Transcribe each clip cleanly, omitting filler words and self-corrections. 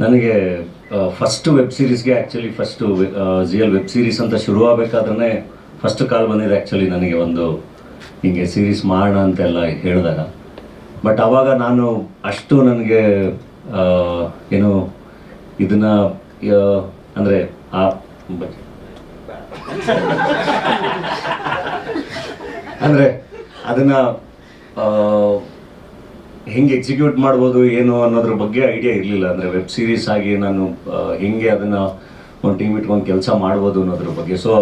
ನನಗೆ first web ಸೀರೀಸ್ಗೆ actually first ಜಿಯಲ್ ವೆಬ್ ಸೀರೀಸ್ ಅಂತ ಶುರುವಾಗಬೇಕಾದ್ರೆ ಫಸ್ಟ್ ಕಾಲ್ ಬಂದಿದೆ ಆ್ಯಕ್ಚುಲಿ ನನಗೆ ಒಂದು ಹೀಗೆ ಸೀರೀಸ್ ಮಾಡೋಣ ಅಂತೆಲ್ಲ ಹೇಳಿದಾಗ. ಬಟ್ ಆವಾಗ ನಾನು ಅಷ್ಟು ನನಗೆ ಏನು ಇದನ್ನು ಅಂದರೆ ಅಂದರೆ ಅದನ್ನು ಹೆಂಗೆ ಎಕ್ಸಿಕ್ಯೂಟ್ ಮಾಡ್ಬೋದು ಏನು ಅನ್ನೋದ್ರ ಬಗ್ಗೆ ಐಡಿಯಾ ಇರಲಿಲ್ಲ. ಅಂದರೆ ವೆಬ್ ಸೀರೀಸ್ ಆಗಿ ನಾನು ಹೆಂಗೆ ಅದನ್ನು ಒಂದು ಟೀಮ್ ಇಟ್ಕೊಂಡು ಕೆಲಸ ಮಾಡ್ಬೋದು ಅನ್ನೋದ್ರ ಬಗ್ಗೆ. ಸೊ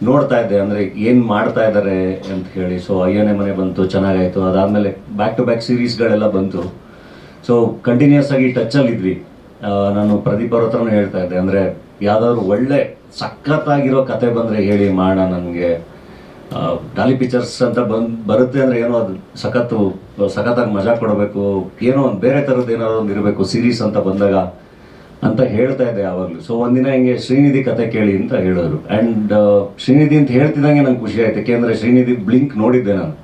ನೋಡ್ತಾ ಇದ್ದೆ ಅಂದರೆ ಏನು ಮಾಡ್ತಾ ಇದ್ದಾರೆ ಅಂತ ಹೇಳಿ. ಸೊ ಅಯ್ಯನೇ ಮನೆ ಬಂತು, ಚೆನ್ನಾಗಾಯಿತು. ಅದಾದಮೇಲೆ ಬ್ಯಾಕ್ ಟು ಬ್ಯಾಕ್ ಸೀರೀಸ್ಗಳೆಲ್ಲ ಬಂತು. ಸೊ ಕಂಟಿನ್ಯೂಸ್ ಆಗಿ ಟಚ್ಚಲ್ಲಿದ್ವಿ. ನಾನು ಪ್ರದೀಪ್ ಅವ್ರ ಹತ್ರನೂ ಹೇಳ್ತಾ ಇದ್ದೆ, ಅಂದರೆ ಯಾವುದಾದ್ರು ಒಳ್ಳೆ ಸಖತ್ತಾಗಿರೋ ಕತೆ ಬಂದರೆ ಹೇಳಿ ಮಾಡೋಣ. ನನಗೆ ಡಾಲಿ ಪಿಕ್ಚರ್ಸ್ ಅಂತ ಬರುತ್ತೆ ಅಂದರೆ ಏನೋ ಅದು ಸಖತ್ತಾಗಿ ಮಜಾ ಕೊಡಬೇಕು, ಏನೋ ಒಂದು ಬೇರೆ ಥರದ್ದು ಏನಾದ್ರು ಒಂದು ಇರಬೇಕು ಸೀರೀಸ್ ಅಂತ ಬಂದಾಗ ಅಂತ ಹೇಳ್ತಾ ಇದ್ದೆ ಯಾವಾಗಲೂ. ಸೊ ಒಂದಿನ ಹಿಂಗೆ ಶ್ರೀನಿಧಿ ಕತೆ ಕೇಳಿ ಅಂತ ಹೇಳಿದ್ರು. ಆ್ಯಂಡ್ ಶ್ರೀನಿಧಿ ಅಂತ ಹೇಳ್ತಿದ್ದಂಗೆ ನಂಗೆ ಖುಷಿ ಆಯ್ತು. ಯಾಕೆಂದರೆ ಶ್ರೀನಿಧಿ ಬ್ಲಿಂಕ್ ನೋಡಿದ್ದೆ ನಾನು.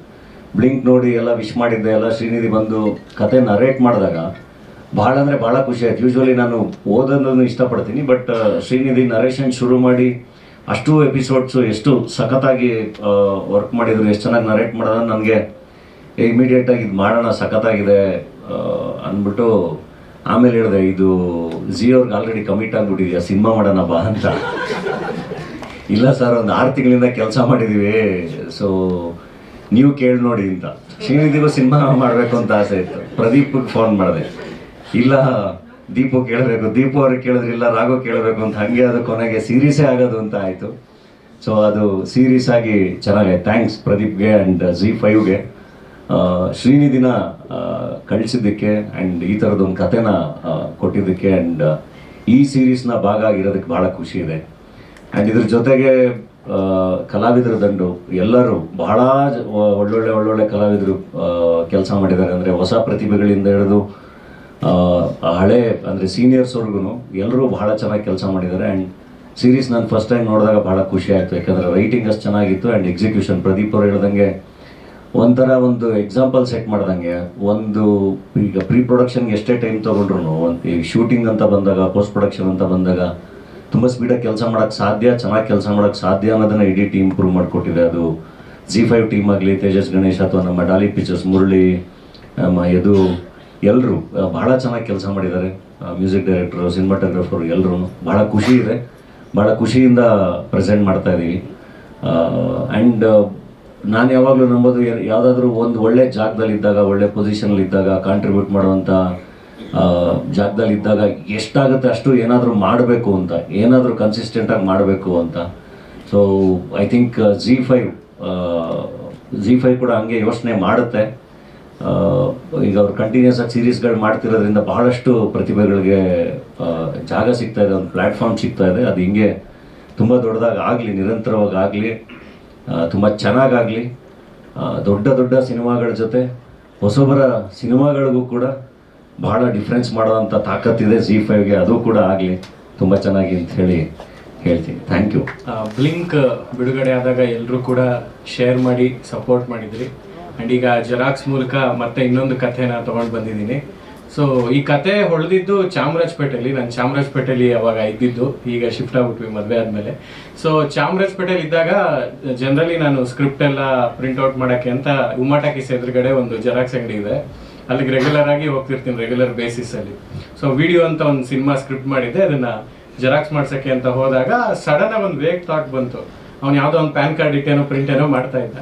ಬ್ಲಿಂಕ್ ನೋಡಿ ಎಲ್ಲ ವಿಶ್ ಮಾಡಿದ್ದೆ ಎಲ್ಲ. ಶ್ರೀನಿಧಿ ಬಂದು ಕತೆ ನರೇಟ್ ಮಾಡಿದಾಗ ಭಾಳ ಅಂದರೆ ಭಾಳ ಖುಷಿ ಆಯ್ತು. ಯೂಶ್ವಲಿ ನಾನು ಓದೋದನ್ನು ಇಷ್ಟಪಡ್ತೀನಿ, ಬಟ್ ಶ್ರೀನಿಧಿ ನರೇಷನ್ ಶುರು ಮಾಡಿ ಅಷ್ಟು ಎಪಿಸೋಡ್ಸು ಎಷ್ಟು ಸಖತ್ತಾಗಿ ವರ್ಕ್ ಮಾಡಿದ್ರು, ಎಷ್ಟು ಚೆನ್ನಾಗಿ ನರೇಟ್ ಮಾಡೋದು ನನಗೆ ಇಮಿಡಿಯೇಟಾಗಿ ಇದು ಮಾಡೋಣ ಸಖತ್ತಾಗಿದೆ ಅಂದ್ಬಿಟ್ಟು ಆಮೇಲೆ ಹೇಳಿದೆ, ಇದು ಜಿಯೋರ್ಗೆ ಆಲ್ರೆಡಿ ಕಮಿಟ್ ಆಗಿಬಿಟ್ಟಿದೆಯಾ, ಸಿನಿಮಾ ಮಾಡೋಣ ಬಾ ಅಂತ. ಇಲ್ಲ ಸರ್, ಒಂದು 6 ತಿಂಗಳಿಂದ ಕೆಲಸ ಮಾಡಿದ್ದೀವಿ, ಸೊ ನೀವು ಕೇಳಿ ನೋಡಿ ಅಂತ. ಶ್ರೀನಿಧಿಗೂ ಸಿನಿಮಾ ಮಾಡಬೇಕು ಅಂತ ಆಸೆ ಇತ್ತು. ಪ್ರದೀಪ್ಗೆ ಫೋನ್ ಮಾಡಿದೆ, ಇಲ್ಲ ದೀಪು ಕೇಳಬೇಕು, ದೀಪು ಅವ್ರಿಗೆ ಕೇಳಿದ್ರಿಲ್ಲ, ರಾಘು ಕೇಳಬೇಕು ಅಂತ. ಹಾಗೆ ಅದು ಕೊನೆಗೆ ಸೀರೀಸೇ ಆಗೋದು ಅಂತ ಆಯಿತು. ಸೊ ಅದು ಸೀರೀಸ್ ಆಗಿ ಚೆನ್ನಾಗಾಯ್ತು. ಥ್ಯಾಂಕ್ಸ್ ಪ್ರದೀಪ್ಗೆ ಆ್ಯಂಡ್ ZEE5ಗೆ ಶ್ರೀನಿಧಿನ ಕಳಿಸಿದ್ದಕ್ಕೆ ಆ್ಯಂಡ್ ಈ ಥರದ್ದೊಂದು ಕಥೆನ ಕೊಟ್ಟಿದ್ದಕ್ಕೆ ಆ್ಯಂಡ್ ಈ ಸೀರೀಸ್ನ ಭಾಗ ಆಗಿರೋದಕ್ಕೆ ಭಾಳ ಖುಷಿ ಇದೆ. ಆ್ಯಂಡ್ ಇದ್ರ ಜೊತೆಗೆ ಕಲಾವಿದರ ದಂಡು ಎಲ್ಲರೂ ಬಹಳ ಒಳ್ಳೊಳ್ಳೆ ಕಲಾವಿದರು ಕೆಲಸ ಮಾಡಿದ್ದಾರೆ. ಅಂದರೆ ಹೊಸ ಪ್ರತಿಭೆಗಳಿಂದ ಹಿಡಿದು ಹಳೆ ಅಂದರೆ ಸೀನಿಯರ್ಸ್ವರೆಗೂ ಎಲ್ಲರೂ ಬಹಳ ಚೆನ್ನಾಗಿ ಕೆಲಸ ಮಾಡಿದ್ದಾರೆ. ಆ್ಯಂಡ್ ಸೀರೀಸ್ ನಾನು ಫಸ್ಟ್ ಟೈಮ್ ನೋಡಿದಾಗ ಭಾಳ ಖುಷಿ ಆಯಿತು. ಯಾಕಂದರೆ ರೈಟಿಂಗ್ ಅಷ್ಟು ಚೆನ್ನಾಗಿತ್ತು ಆ್ಯಂಡ್ ಎಕ್ಸಿಕ್ಯೂಷನ್ ಪ್ರದೀಪ್ ಅವ್ರು ಹೇಳ್ದಂಗೆ ಒಂಥರ ಒಂದು ಎಕ್ಸಾಂಪಲ್ ಸೆಟ್ ಮಾಡ್ದಂಗೆ. ಒಂದು ಈಗ ಪ್ರೀ ಪ್ರೊಡಕ್ಷನ್ಗೆ ಎಷ್ಟೇ ಟೈಮ್ ತೊಗೊಂಡ್ರು, ಒಂದು ಈ ಶೂಟಿಂಗ್ ಅಂತ ಬಂದಾಗ, ಪೋಸ್ಟ್ ಪ್ರೊಡಕ್ಷನ್ ಅಂತ ಬಂದಾಗ ತುಂಬ ಸ್ಪೀಡಾಗಿ ಕೆಲಸ ಮಾಡೋಕ್ಕೆ ಸಾಧ್ಯ, ಚೆನ್ನಾಗಿ ಕೆಲಸ ಮಾಡೋಕ್ಕೆ ಸಾಧ್ಯ ಅನ್ನೋದನ್ನು ಇಡೀ ಟೀಮ್ ಪ್ರೂವ್ ಮಾಡಿಕೊಟ್ಟಿದೆ. ಅದು ZEE5 ಟೀಮ್ ಆಗಲಿ, ತೇಜಸ್ ಗಣೇಶ್ ಅಥವಾ ನಮ್ಮ ಡಾಲಿ ಪಿಕ್ಚರ್ಸ್ ಮುರಳಿ, ನಮ್ಮ ಯದು ಎಲ್ಲರೂ ಭಾಳ ಚೆನ್ನಾಗಿ ಕೆಲಸ ಮಾಡಿದ್ದಾರೆ. ಮ್ಯೂಸಿಕ್ ಡೈರೆಕ್ಟರು, ಸಿನಿಮಾಟೋಗ್ರಫರು ಎಲ್ಲರೂ ಭಾಳ ಖುಷಿ ಇದೆ. ಭಾಳ ಖುಷಿಯಿಂದ ಪ್ರೆಸೆಂಟ್ ಮಾಡ್ತಾಯಿದ್ದೀವಿ. ಆ್ಯಂಡ್ ನಾನು ಯಾವಾಗಲೂ ನಂಬೋದು, ಯಾವುದಾದ್ರೂ ಒಂದು ಒಳ್ಳೆ ಜಾಗದಲ್ಲಿದ್ದಾಗ, ಒಳ್ಳೆ ಪೊಸಿಷನಲ್ಲಿದ್ದಾಗ, ಕಾಂಟ್ರಿಬ್ಯೂಟ್ ಮಾಡುವಂಥ ಜಾಗದಲ್ಲಿದ್ದಾಗ ಎಷ್ಟಾಗುತ್ತೆ ಅಷ್ಟು ಏನಾದರೂ ಮಾಡಬೇಕು ಅಂತ, ಏನಾದರೂ ಕನ್ಸಿಸ್ಟೆಂಟಾಗಿ ಮಾಡಬೇಕು ಅಂತ. ಸೊ ಐ ಥಿಂಕ್ ZEE5 ಕೂಡ ಹಂಗೆ ಯೋಚನೆ ಮಾಡುತ್ತೆ. ಈಗ ಅವ್ರು ಕಂಟಿನ್ಯೂಸ್ ಆಗಿ ಸೀರೀಸ್ಗಳು ಮಾಡ್ತಿರೋದ್ರಿಂದ ಬಹಳಷ್ಟು ಪ್ರತಿಭೆಗಳಿಗೆ ಜಾಗ ಸಿಗ್ತಾ ಇದೆ, ಒಂದು ಪ್ಲ್ಯಾಟ್ಫಾರ್ಮ್ ಸಿಗ್ತಾ ಇದೆ. ಅದು ಹಿಂಗೆ ತುಂಬ ದೊಡ್ಡದಾಗಿ ಆಗಲಿ, ನಿರಂತರವಾಗಿ ಆಗಲಿ, ತುಂಬ ಚೆನ್ನಾಗಾಗಲಿ. ದೊಡ್ಡ ಸಿನಿಮಾಗಳ ಜೊತೆ ಹೊಸಬರ ಸಿನಿಮಾಗಳಿಗೂ ಕೂಡ ಭಾಳ ಡಿಫ್ರೆನ್ಸ್ ಮಾಡೋವಂಥ ತಾಕತ್ತಿದೆ ZEE5ಗೆ. ಅದು ಕೂಡ ಆಗಲಿ ತುಂಬ ಚೆನ್ನಾಗಿ ಅಂತ ಹೇಳ್ತೀನಿ. Thank you. ಬ್ಲಿಂಕ್ ಬಿಡುಗಡೆ ಆದಾಗ ಎಲ್ಲರೂ ಕೂಡ ಶೇರ್ ಮಾಡಿ ಸಪೋರ್ಟ್ ಮಾಡಿದ್ರಿ. ಆ್ಯಂಡ್ ಈಗ ಜೆರಾಕ್ಸ್ ಮೂಲಕ ಮತ್ತೆ ಇನ್ನೊಂದು ಕಥೆನ ತೊಗೊಂಡು ಬಂದಿದ್ದೀನಿ. ಸೊ ಈ ಕತೆ ಹೊಳೆದಿದ್ದು ಚಾಮರಾಜಪೇಟೆಯಲ್ಲಿ. ನಾನು ಚಾಮರಾಜಪೇಟೆಯಲ್ಲಿ ಅವಾಗ ಇದ್ದಿದ್ದು, ಈಗ ಶಿಫ್ಟ್ ಆಗ್ಬಿಟ್ವಿ ಮದುವೆ ಆದಮೇಲೆ. ಸೊ ಚಾಮರಾಜಪೇಟೆಯಲ್ಲಿ ಇದ್ದಾಗ ಜನರಲಿ ನಾನು ಸ್ಕ್ರಿಪ್ಟ್ ಎಲ್ಲ ಪ್ರಿಂಟ್ಔಟ್ ಮಾಡೋಕ್ಕೆ ಅಂತ ಉಮಾಟಾಕೀಸ್ ಎದುರುಗಡೆ ಒಂದು ಜೆರಾಕ್ಸ್ ಅಂಗಡಿ ಇದೆ, ಅಲ್ಲಿಗೆ ರೆಗ್ಯುಲರ್ ಆಗಿ ಹೋಗ್ತಿರ್ತೀನಿ, ರೆಗ್ಯುಲರ್ ಬೇಸಿಸಲ್ಲಿ. ಸೊ ವಿಡಿಯೋ ಅಂತ ಒಂದು ಸಿನಿಮಾ ಸ್ಕ್ರಿಪ್ಟ್ ಮಾಡಿದ್ದೆ, ಅದನ್ನು ಜೆರಾಕ್ಸ್ ಮಾಡ್ಸೋಕ್ಕೆ ಅಂತ ಹೋದಾಗ ಸಡನ್ನಾಗಿ ಒಂದು ವೇಗ್ ಥಾಟ್ ಬಂತು. ಅವ್ನು ಯಾವುದೋ ಒಂದು ಪ್ಯಾನ್ ಕಾರ್ಡ್ ಇಟ್ಟೇನೋ ಪ್ರಿಂಟ್ ಏನೋ ಮಾಡ್ತಾ ಇದ್ದ,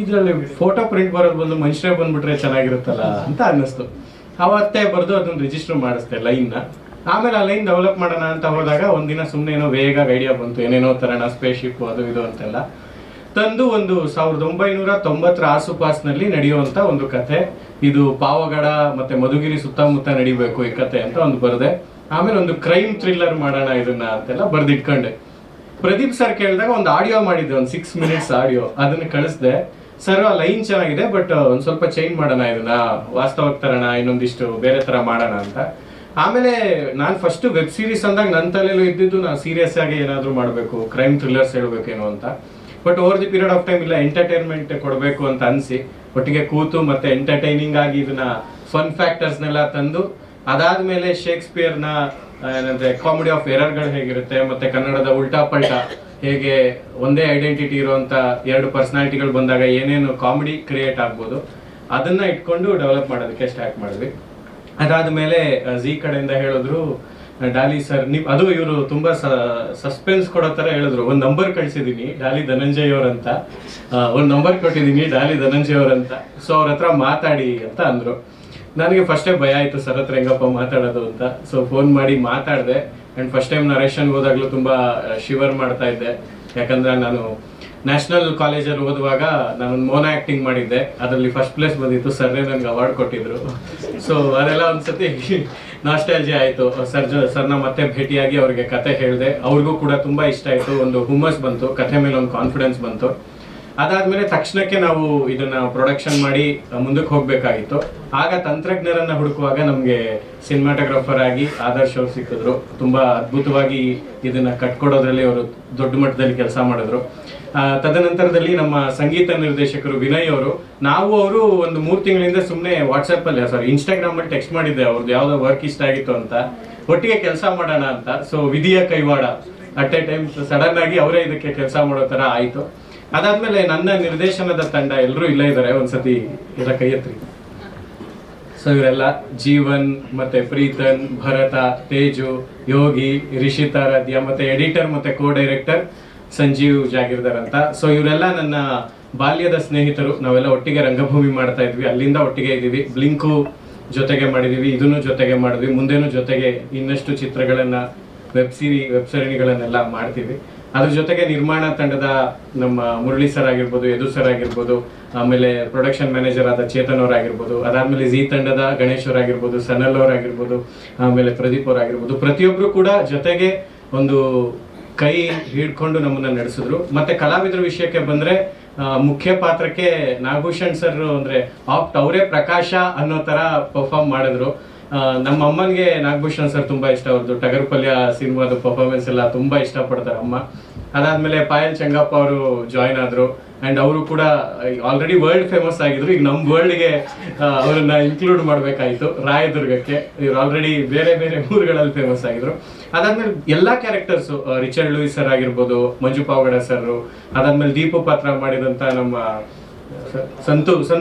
ಇದರಲ್ಲಿ ಫೋಟೋ ಪ್ರಿಂಟ್ ಬರೋದು ಬಂದು ಮನುಷ್ಯರೇ ಬಂದುಬಿಟ್ರೆ ಚೆನ್ನಾಗಿರುತ್ತಲ್ಲ ಅಂತ ಅನ್ನಿಸ್ತು. ಅವತ್ತೇ ಬರೆದು ಅದನ್ನು ರಿಜಿಸ್ಟರ್ ಮಾಡಿಸ್ದೆ ಲೈನ್ನ. ಆಮೇಲೆ ಆ ಲೈನ್ ಡೆವಲಪ್ ಮಾಡೋಣ ಅಂತ ಹೋದಾಗ ಒಂದಿನ ಸುಮ್ಮನೆ ಏನೋ ವೇಗ ಐಡಿಯಾ ಬಂತು, ಏನೇನೋ ತರೋಣ, ಸ್ಪೇಸ್ ಶಿಪ್ಪು ಅದು ಇದು ಅಂತೆಲ್ಲ ತಂದು ಒಂದು 1990 ಆಸುಪಾಸಿನಲ್ಲಿ ನಡೆಯುವಂಥ ಒಂದು ಕಥೆ. ಇದು ಪಾವಗಡ ಮತ್ತು ಮಧುಗಿರಿ ಸುತ್ತಮುತ್ತ ನಡಿಬೇಕು ಈ ಕತೆ ಅಂತ ಒಂದು ಬರೆದೆ. ಆಮೇಲೆ ಒಂದು ಕ್ರೈಮ್ ಥ್ರಿಲ್ಲರ್ ಮಾಡೋಣ ಇದನ್ನ ಅಂತೆಲ್ಲ ಬರೆದಿಟ್ಕೊಂಡೆ. ಪ್ರದೀಪ್ ಸರ್ ಕೇಳಿದಾಗ ಒಂದು ಆಡಿಯೋ ಮಾಡಿದ್ದೆ, ಒಂದು 6 minutes ಆಡಿಯೋ, ಅದನ್ನು ಕಳಿಸ್ದೆ. ಸರ್ ಆ ಲೈನ್ ಚೆನ್ನಾಗಿದೆ, ಬಟ್ ಒಂದು ಸ್ವಲ್ಪ ಚೇಂಜ್ ಮಾಡೋಣ, ಇದನ್ನ ವಾಸ್ತವಕ್ಕೆ ತರೋಣ, ಇನ್ನೊಂದಿಷ್ಟು ಬೇರೆ ಥರ ಮಾಡೋಣ ಅಂತ. ಆಮೇಲೆ ನಾನು ಫಸ್ಟ್ ವೆಬ್ ಸೀರೀಸ್ ಅಂದಾಗ ನನ್ನ ತಲೆಯಲ್ಲೂ ಇದ್ದಿದ್ದು ನಾನು ಸೀರಿಯಸ್ ಆಗಿ ಏನಾದರೂ ಮಾಡಬೇಕು, ಕ್ರೈಮ್ ಥ್ರಿಲ್ಲರ್ಸ್ ಹೇಳಬೇಕೇನೋ ಅಂತ. But over the period of time ಇಲ್ಲ, ಎಂಟರ್ಟೈನ್ಮೆಂಟ್ ಕೊಡಬೇಕು ಅಂತ ಅನಿಸಿ ಒಟ್ಟಿಗೆ ಕೂತು ಮತ್ತೆ ಎಂಟರ್ಟೈನಿಂಗ್ ಆಗಿ ಇದನ್ನ ಫನ್ ಫ್ಯಾಕ್ಟರ್ಸ್ನೆಲ್ಲ ತಂದು ಅದಾದ್ಮೇಲೆ ಶೇಕ್ಸ್ಪಿಯರ್ನ ಏನಂದ್ರೆ ಕಾಮಿಡಿ ಆಫ್ ಎರರ್ಗಳು ಹೇಗಿರುತ್ತೆ, ಮತ್ತೆ ಕನ್ನಡದ ಉಲ್ಟಾ ಪಲ್ಟಾ ಹೇಗೆ ಒಂದೇ ಐಡೆಂಟಿಟಿ ಇರುವಂತ ಎರಡು ಪರ್ಸನಾಲಿಟಿಗಳು ಬಂದಾಗ ಏನೇನು ಕಾಮಿಡಿ ಕ್ರಿಯೇಟ್ ಆಗ್ಬೋದು ಅದನ್ನ ಇಟ್ಕೊಂಡು ಡೆವಲಪ್ ಮಾಡೋದಕ್ಕೆ ಸ್ಟಾರ್ಟ್ ಮಾಡಿದ್ವಿ. ಅದಾದ್ಮೇಲೆ ಝೀ ಕಡೆಯಿಂದ ಹೇಳಿದ್ರು, ಡಾಲಿ ಸರ್ ನೀವು ಅದು ಇವರು ತುಂಬಾ ಸಸ್ಪೆನ್ಸ್ ಕೊಡೋ ತರ ಹೇಳಿದ್ರು, ಒಂದು ನಂಬರ್ ಕಳ್ಸಿದೀನಿ ಡಾಲಿ ಧನಂಜಯ್ ಅವ್ರಂತ, ಒಂದು ನಂಬರ್ ಕೊಟ್ಟಿದ್ದೀನಿ ಡಾಲಿ ಧನಂಜಯ್ ಅವ್ರಂತ, ಸೊ ಅವ್ರ ಹತ್ರ ಮಾತಾಡಿ ಅಂತ ಅಂದ್ರು. ನನಗೆ ಫಸ್ಟೇ ಭಯ ಆಯ್ತು ಸರ್ ಹತ್ರ ಹೆಂಗಪ್ಪ ಮಾತಾಡೋದು ಅಂತ. ಸೊ ಫೋನ್ ಮಾಡಿ ಮಾತಾಡಿದೆ. ಅಂಡ್ ಫಸ್ಟ್ ಟೈಮ್ ನರೇಶನ್ ಹೋದಾಗ್ಲೂ ತುಂಬಾ ಶಿವರ್ ಮಾಡ್ತಾ ಇದ್ದೆ, ಯಾಕಂದ್ರೆ ನಾನು ನ್ಯಾಷನಲ್ ಕಾಲೇಜಲ್ಲಿ ಓದುವಾಗ ನಾನೊಂದು ಮೋನೋ ಆಕ್ಟಿಂಗ್ ಮಾಡಿದ್ದೆ, ಅದರಲ್ಲಿ ಫಸ್ಟ್ ಪ್ಲೇಸ್ ಬಂದಿತ್ತು, ಸರ್ನೇ ನನಗೆ ಅವಾರ್ಡ್ ಕೊಟ್ಟಿದ್ರು. ಸೊ ಅದೆಲ್ಲ ಒಂದ್ಸತಿ ನಾಸ್ಟಾಲ್ಜಿ ಆಯಿತು. ಸರ್ನ ಮತ್ತೆ ಭೇಟಿಯಾಗಿ ಅವ್ರಿಗೆ ಕತೆ ಹೇಳಿದೆ, ಅವ್ರಿಗೂ ಕೂಡ ತುಂಬಾ ಇಷ್ಟ ಆಯಿತು, ಒಂದು ಹುಮ್ಮಸ್ ಬಂತು, ಕತೆ ಮೇಲೆ ಒಂದು ಕಾನ್ಫಿಡೆನ್ಸ್ ಬಂತು. ಅದಾದ್ಮೇಲೆ ತಕ್ಷಣಕ್ಕೆ ನಾವು ಇದನ್ನ ಪ್ರೊಡಕ್ಷನ್ ಮಾಡಿ ಮುಂದಕ್ಕೆ ಹೋಗ್ಬೇಕಾಗಿತ್ತು. ಆಗ ತಂತ್ರಜ್ಞರನ್ನ ಹುಡುಕುವಾಗ ನಮಗೆ ಸಿನಿಮಾಟೋಗ್ರಾಫರ್ ಆಗಿ ಆದರ್ಶ್ ಅವ್ರು ಸಿಕ್ಕಿದ್ರು. ತುಂಬಾ ಅದ್ಭುತವಾಗಿ ಇದನ್ನ ಕಟ್ಕೊಡೋದ್ರಲ್ಲಿ ಅವರು ದೊಡ್ಡ ಮಟ್ಟದಲ್ಲಿ ಕೆಲಸ ಮಾಡಿದ್ರು. ತದನಂತರದಲ್ಲಿ ನಮ್ಮ ಸಂಗೀತ ನಿರ್ದೇಶಕರು ವಿನಯ್ ಅವರು, ಅವರು ಒಂದು 3 ತಿಂಗಳಿಂದ ಸುಮ್ಮನೆ ವಾಟ್ಸಪ್ ಅಲ್ಲಿ ಇನ್ಸ್ಟಾಗ್ರಾಮ್ ಅಲ್ಲಿ ಟೆಕ್ಸ್ಟ್ ಮಾಡಿದ್ದೆ, ಅವ್ರದ್ದು ಯಾವ್ದೋ ವರ್ಕ್ ಇಷ್ಟ ಆಗಿತ್ತು ಅಂತ, ಒಟ್ಟಿಗೆ ಕೆಲಸ ಮಾಡೋಣ ಅಂತ. ಸೊ ವಿಧಿಯ ಕೈವಾಡ, ಅಟ್ ಎ ಟೈಮ್ ಸಡನ್ ಆಗಿ ಅವರೇ ಇದಕ್ಕೆ ಕೆಲಸ ಮಾಡೋ ತರ ಆಯ್ತು. ಅದಾದ್ಮೇಲೆ ನನ್ನ ನಿರ್ದೇಶನದ ತಂಡ ಎಲ್ಲರೂ ಇಲ್ಲೇ ಇದ್ದಾರೆ, ಒಂದ್ಸತಿ ಎಲ್ಲ ಕೈ ಎತ್ರಿ. ಸೊ ಇವರೆಲ್ಲ ಜೀವನ್, ಮತ್ತೆ ಪ್ರೀತನ್, ಭರತ, ತೇಜು, ಯೋಗಿ, ರಿಷಿತಾರಾಧ್ಯ, ಮತ್ತೆ ಎಡಿಟರ್ ಮತ್ತೆ ಕೋ ಡೈರೆಕ್ಟರ್ ಸಂಜೀವ್ ಜಾಗೀರ್ದಾರ್ ಅಂತ. ಸೊ ಇವರೆಲ್ಲ ನನ್ನ ಬಾಲ್ಯದ ಸ್ನೇಹಿತರು. ನಾವೆಲ್ಲ ಒಟ್ಟಿಗೆ ರಂಗಭೂಮಿ ಮಾಡ್ತಾ ಇದ್ವಿ, ಅಲ್ಲಿಂದ ಒಟ್ಟಿಗೆ ಇದ್ದೀವಿ. ಬ್ಲಿಂಕು ಜೊತೆಗೆ ಮಾಡಿದೀವಿ, ಇದನ್ನು ಜೊತೆಗೆ ಮಾಡಿದ್ವಿ, ಮುಂದೇನು ಜೊತೆಗೆ ಇನ್ನಷ್ಟು ಚಿತ್ರಗಳನ್ನ ವೆಬ್ ಸರಣಿಗಳನ್ನೆಲ್ಲ ಮಾಡ್ತೀವಿ. ಅದ್ರ ಜೊತೆಗೆ ನಿರ್ಮಾಣ ತಂಡದ ನಮ್ಮ ಮುರಳಿ ಸರ್ ಆಗಿರ್ಬೋದು, ಯದು ಸರ್ ಆಗಿರ್ಬೋದು, ಆಮೇಲೆ ಪ್ರೊಡಕ್ಷನ್ ಮ್ಯಾನೇಜರ್ ಆದ ಚೇತನ್ ಅವ್ರ ಆಗಿರ್ಬೋದು, ಅದಾದ್ಮೇಲೆ ಝೀ ತಂಡದ ಗಣೇಶ್ ಅವ್ರ ಆಗಿರ್ಬೋದು, ಸನಲ್ ಅವ್ರ ಆಗಿರ್ಬೋದು, ಆಮೇಲೆ ಪ್ರದೀಪ್ ಅವ್ರ ಆಗಿರ್ಬೋದು, ಪ್ರತಿಯೊಬ್ರು ಕೂಡ ಜೊತೆಗೆ ಒಂದು ಕೈ ಹಿಡ್ಕೊಂಡು ನಮ್ಮನ್ನ ನಡೆಸಿದ್ರು. ಮತ್ತೆ ಕಲಾವಿದರ ವಿಷಯಕ್ಕೆ ಬಂದ್ರೆ ಮುಖ್ಯ ಪಾತ್ರಕ್ಕೆ ನಾಗಭೂಷಣ್ ಸರ್ ಅಂದ್ರೆ ಅವರೇ ಪ್ರಕಾಶ ಅನ್ನೋ ತರ ಪರ್ಫಾರ್ಮ್ ಮಾಡಿದ್ರು. ನಮ್ಮ ಅಮ್ಮನಿಗೆ ನಾಗಭೂಷಣ್ ಸರ್ ತುಂಬಾ ಇಷ್ಟ, ಅವ್ರದ್ದು ಟಗರ್ ಪಲ್ಯ ಸಿನಿಮಾದ ಪರ್ಫಾರ್ಮೆನ್ಸ್ ಎಲ್ಲ ತುಂಬಾ ಇಷ್ಟ ಪಡ್ತಾರೆ ಅಮ್ಮ. ಅದಾದ್ಮೇಲೆ ಪಾಯಲ್ ಚಂಗಪ್ಪ ಅವರು ಜಾಯ್ನ್ ಆದ್ರು, ಅಂಡ್ ಅವರು ಕೂಡ ಆಲ್ರೆಡಿ ವರ್ಲ್ಡ್ ಫೇಮಸ್ ಆಗಿದ್ರು. ಈಗ ನಮ್ಮ ವರ್ಲ್ಡ್ಗೆ ಅವರನ್ನ ಇನ್ಕ್ಲೂಡ್ ಮಾಡ್ಬೇಕಾಯ್ತು. ರಾಯದುರ್ಗಕ್ಕೆ ಇವ್ರು ಆಲ್ರೆಡಿ ಬೇರೆ ಬೇರೆ ಊರುಗಳಲ್ಲಿ ಫೇಮಸ್ ಆಗಿದ್ರು. ಅದಾದ್ಮೇಲೆ ಎಲ್ಲಾ ಕ್ಯಾರೆಕ್ಟರ್ಸು, ರಿಚರ್ಡ್ ಲೂಯಿಸ್ ಸರ್ ಆಗಿರ್ಬೋದು, ಮಂಜು ಪಾವಗಡ ಸರ್, ಅದಾದ್ಮೇಲೆ ದೀಪು ಪಾತ್ರ ಮಾಡಿದಂತ ನಮ್ಮ ಸಂತು